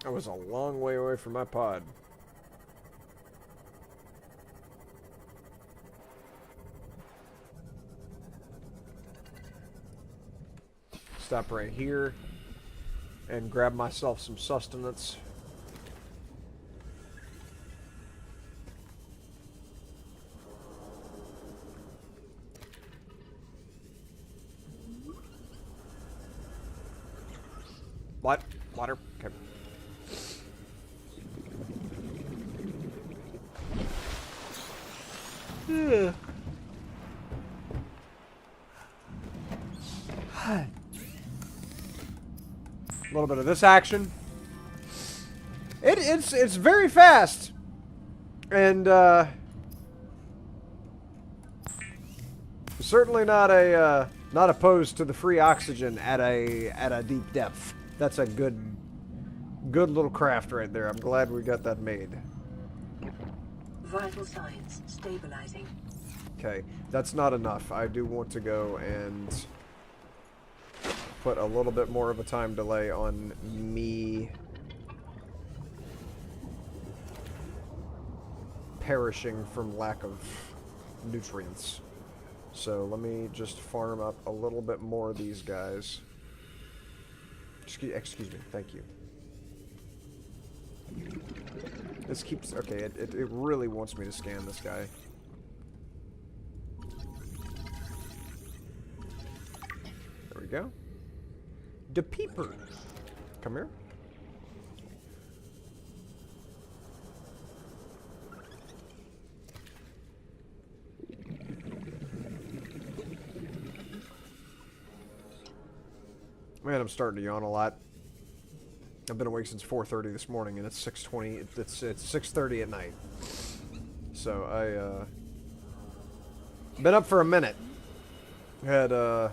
I was a long way away from my pod. Stop right here and grab myself some sustenance. What? Water? Okay. Yeah. A little bit of this action. It's very fast, and certainly not opposed to the free oxygen at a deep depth. That's a good little craft right there. I'm glad we got that made. Vital signs stabilizing. Okay, that's not enough. I do want to go and put a little bit more of a time delay on me perishing from lack of nutrients. So let me just farm up a little bit more of these guys. Excuse me, thank you. This keeps... Okay, it really wants me to scan this guy. There we go. The peeper. Come here. Man, I'm starting to yawn a lot. I've been awake since 4:30 this morning, and it's 6:20. It's 6:30 at night. So I been up for a minute. Had a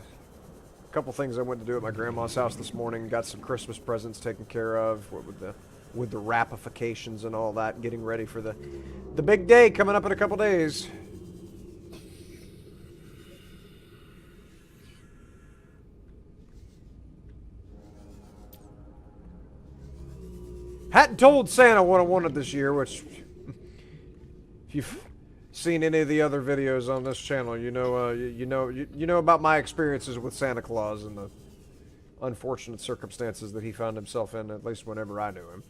couple things I went to do at my grandma's house this morning. Got some Christmas presents taken care of with the wrapifications and all that. Getting ready for the big day coming up in a couple days. Hadn't told Santa what I wanted this year, which, if you've seen any of the other videos on this channel, you know about my experiences with Santa Claus and the unfortunate circumstances that he found himself in, at least whenever I knew him.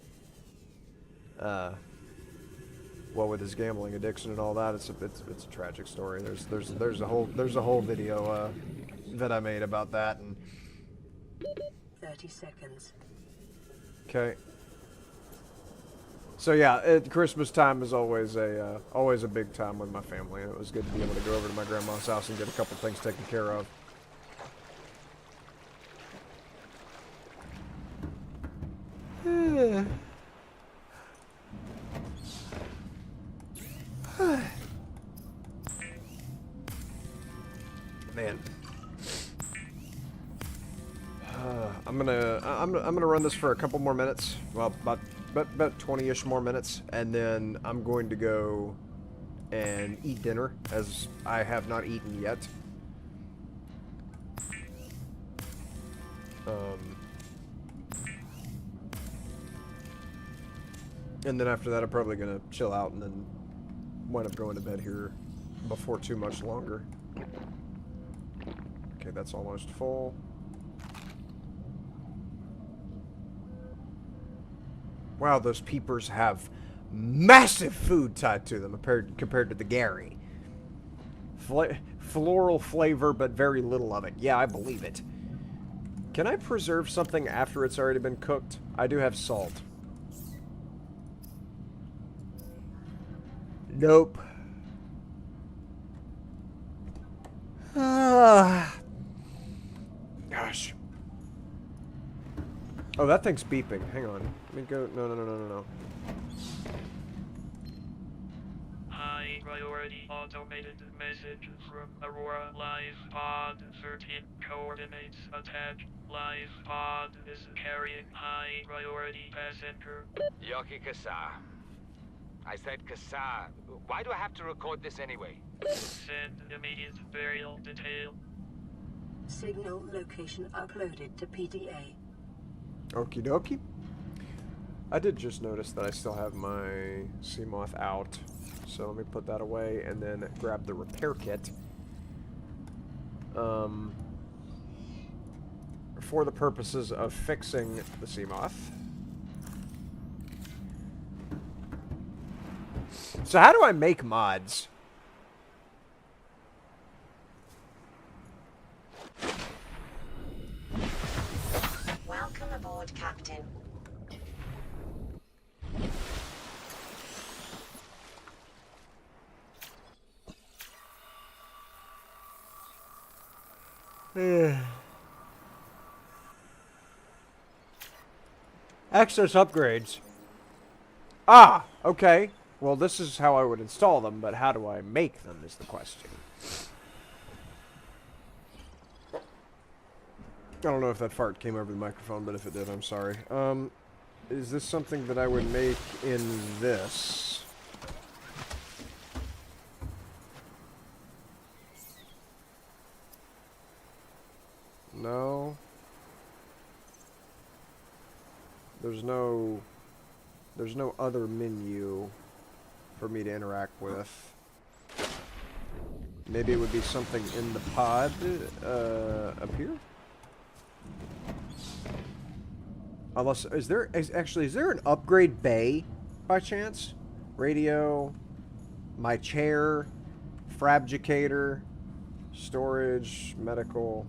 Well, with his gambling addiction and all that, it's a tragic story. There's a whole video that I made about that, and 30 seconds. Okay. So yeah, Christmas time is always a big time with my family, and it was good to be able to go over to my grandma's house and get a couple things taken care of. Man. I'm gonna run this for a couple more minutes. Well, about 20-ish more minutes, and then I'm going to go and eat dinner, as I have not eaten yet. And then after that, I'm probably gonna chill out and then wind up going to bed here before too much longer. Okay, that's almost full. Wow, those peepers have massive food tied to them compared to the Gary. Floral flavor, but very little of it. Yeah, I believe it. Can I preserve something after it's already been cooked? I do have salt. Nope. Gosh. Oh, that thing's beeping. Hang on. Let me go. No. High priority automated message from Aurora Live Pod 13 coordinates attached. Live Pod is carrying high priority passenger. Yoki Kasa. I said Kasa. Why do I have to record this anyway? Send immediate burial detail. Signal location uploaded to PDA. Okie dokie. I did just notice that I still have my Seamoth out. So let me put that away and then grab the repair kit. For the purposes of fixing the Seamoth. So how do I make mods? Welcome aboard, Captain. Access upgrades. Ah, okay. Well, this is how I would install them, but how do I make them is the question. I don't know if that fart came over the microphone, but if it did, I'm sorry. Is this something that I would make in this? No. There's no other menu for me to interact with. Maybe it would be something in the pod up here? Unless, is there an upgrade bay by chance? Radio, my chair, fabricator, storage, medical,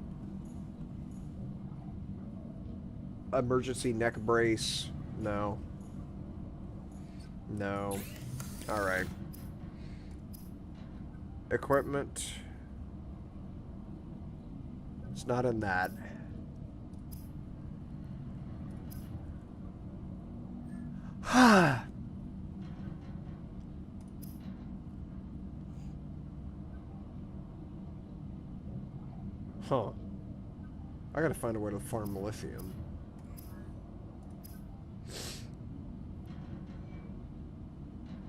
emergency neck brace. No. No. Alright. Equipment. It's not in that. Huh. I gotta find a way to farm lithium.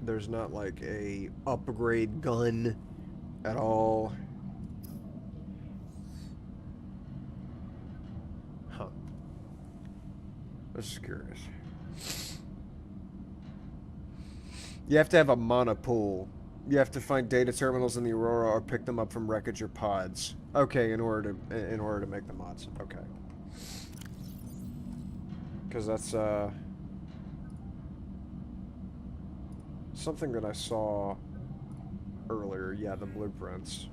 There's not like a upgrade gun at all. Huh. That's curious. You have to have a monopool. You have to find data terminals in the Aurora or pick them up from wreckage or pods. Okay, in order to make the mods. Okay. Because that's something that I saw earlier. Yeah, the blueprints.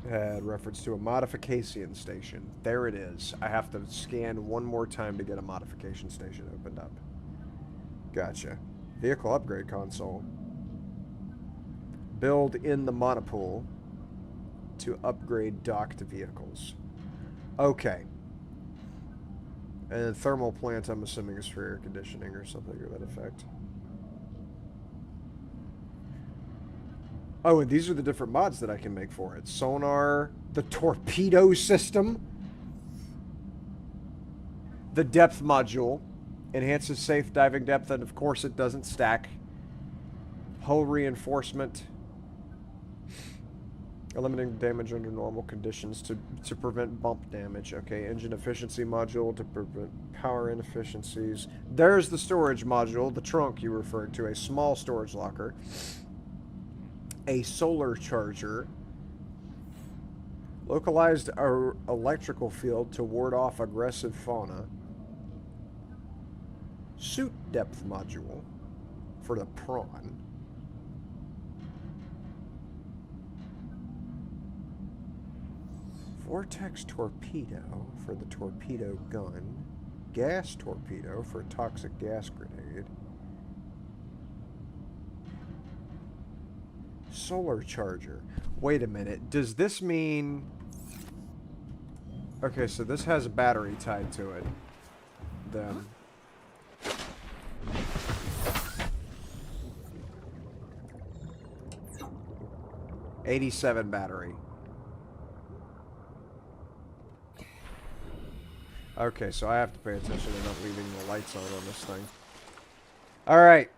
had reference to a modification station. There it is. I have to scan one more time to get a modification station opened up. Gotcha. Vehicle upgrade console. Build in the monopool to upgrade docked vehicles. Okay. And thermal plant, I'm assuming, is for air conditioning or something to that effect. Oh, and these are the different mods that I can make for it. Sonar, the torpedo system, the depth module, enhances safe diving depth, and of course it doesn't stack. Hull reinforcement, eliminating damage under normal conditions to prevent bump damage. Okay, engine efficiency module to prevent power inefficiencies. There's the storage module, the trunk you referred to, a small storage locker. A solar charger. Localized electrical field to ward off aggressive fauna. Suit depth module for the prawn. Vortex torpedo for the torpedo gun. Gas torpedo for toxic gas grenade. Solar charger. Wait a minute. Does this mean... Okay, so this has a battery tied to it. Then... 87 battery. Okay, so I have to pay attention to not leaving the lights on this thing. Alright.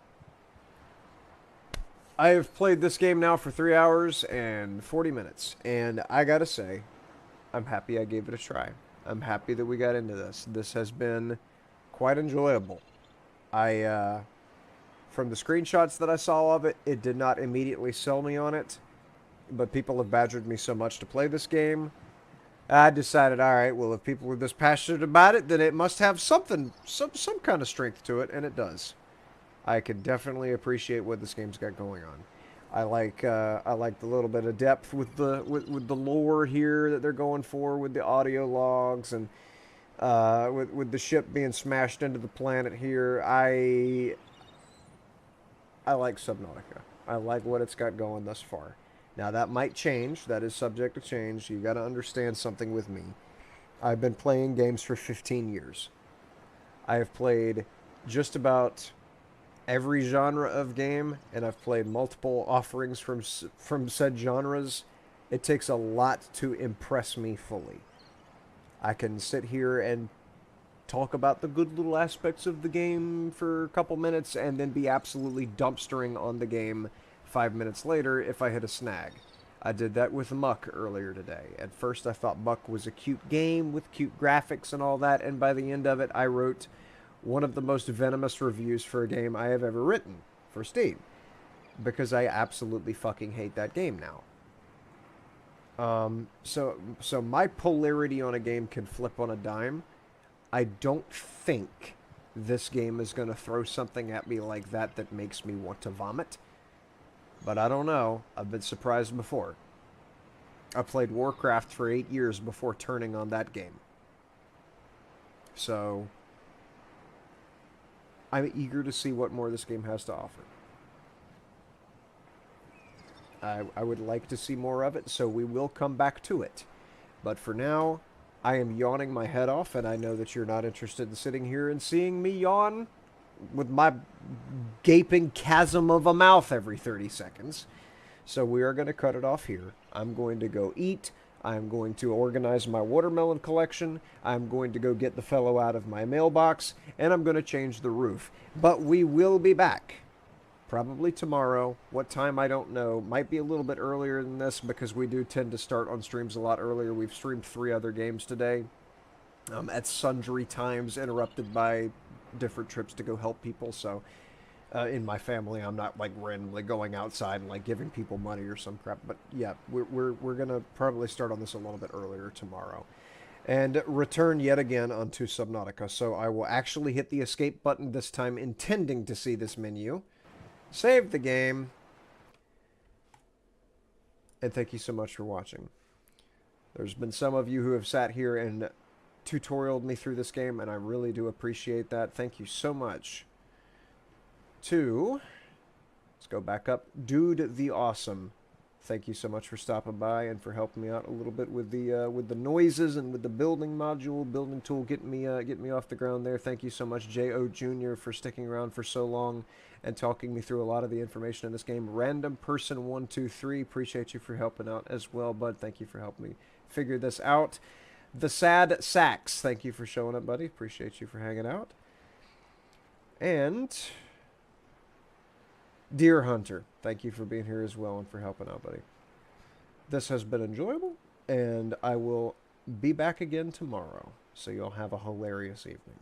I have played this game now for 3 hours and 40 minutes. And I gotta say, I'm happy I gave it a try. I'm happy that we got into this. This has been quite enjoyable. From the screenshots that I saw of it, it did not immediately sell me on it. But people have badgered me so much to play this game. I decided, alright, well, if people are this passionate about it, then it must have something, some kind of strength to it, and it does. I can definitely appreciate what this game's got going on. I like the little bit of depth with the lore here that they're going for, with the audio logs, and with the ship being smashed into the planet here. I like Subnautica. I like what it's got going thus far. Now, that might change. That is subject to change. You got to understand something with me. I've been playing games for 15 years. I have played just about every genre of game, and I've played multiple offerings from said genres. It takes a lot to impress me fully. I can sit here and talk about the good little aspects of the game for a couple minutes and then be absolutely dumpstering on the game 5 minutes later if I hit a snag. I did that with Muck earlier today. At first I thought Muck was a cute game with cute graphics and all that, and by the end of it I wrote one of the most venomous reviews for a game I have ever written for Steam. Because I absolutely fucking hate that game now. So my polarity on a game can flip on a dime. I don't think this game is going to throw something at me like that makes me want to vomit. But I don't know. I've been surprised before. I played Warcraft for 8 years before turning on that game. So I'm eager to see what more this game has to offer. I would like to see more of it, so we will come back to it. But for now, I am yawning my head off, and I know that you're not interested in sitting here and seeing me yawn with my gaping chasm of a mouth every 30 seconds. So we are going to cut it off here. I'm going to go eat. I'm going to organize my watermelon collection. I'm going to go get the fellow out of my mailbox, and I'm going to change the roof. But we will be back. Probably tomorrow. What time, I don't know. Might be a little bit earlier than this because we do tend to start on streams a lot earlier. We've streamed 3 other games today at sundry times, interrupted by different trips to go help people. So in my family, I'm not like randomly going outside and like giving people money or some crap. But yeah, we're gonna probably start on this a little bit earlier tomorrow and return yet again onto Subnautica. So I will actually hit the escape button this time, intending to see this menu. Save the game. And thank you so much for watching. There's been some of you who have sat here and tutorialed me through this game, and I really do appreciate that. Thank you so much. Let's go back up. Dude the Awesome. Thank you so much for stopping by and for helping me out a little bit with the noises and with the building module, building tool, getting me off the ground there. Thank you so much, J.O. Jr., for sticking around for so long and talking me through a lot of the information in this game. Random Person 123, appreciate you for helping out as well, bud. Thank you for helping me figure this out. The Sad Sax, thank you for showing up, buddy. Appreciate you for hanging out. And Deer Hunter, thank you for being here as well and for helping out, buddy. This has been enjoyable, and I will be back again tomorrow. So you'll have a hilarious evening.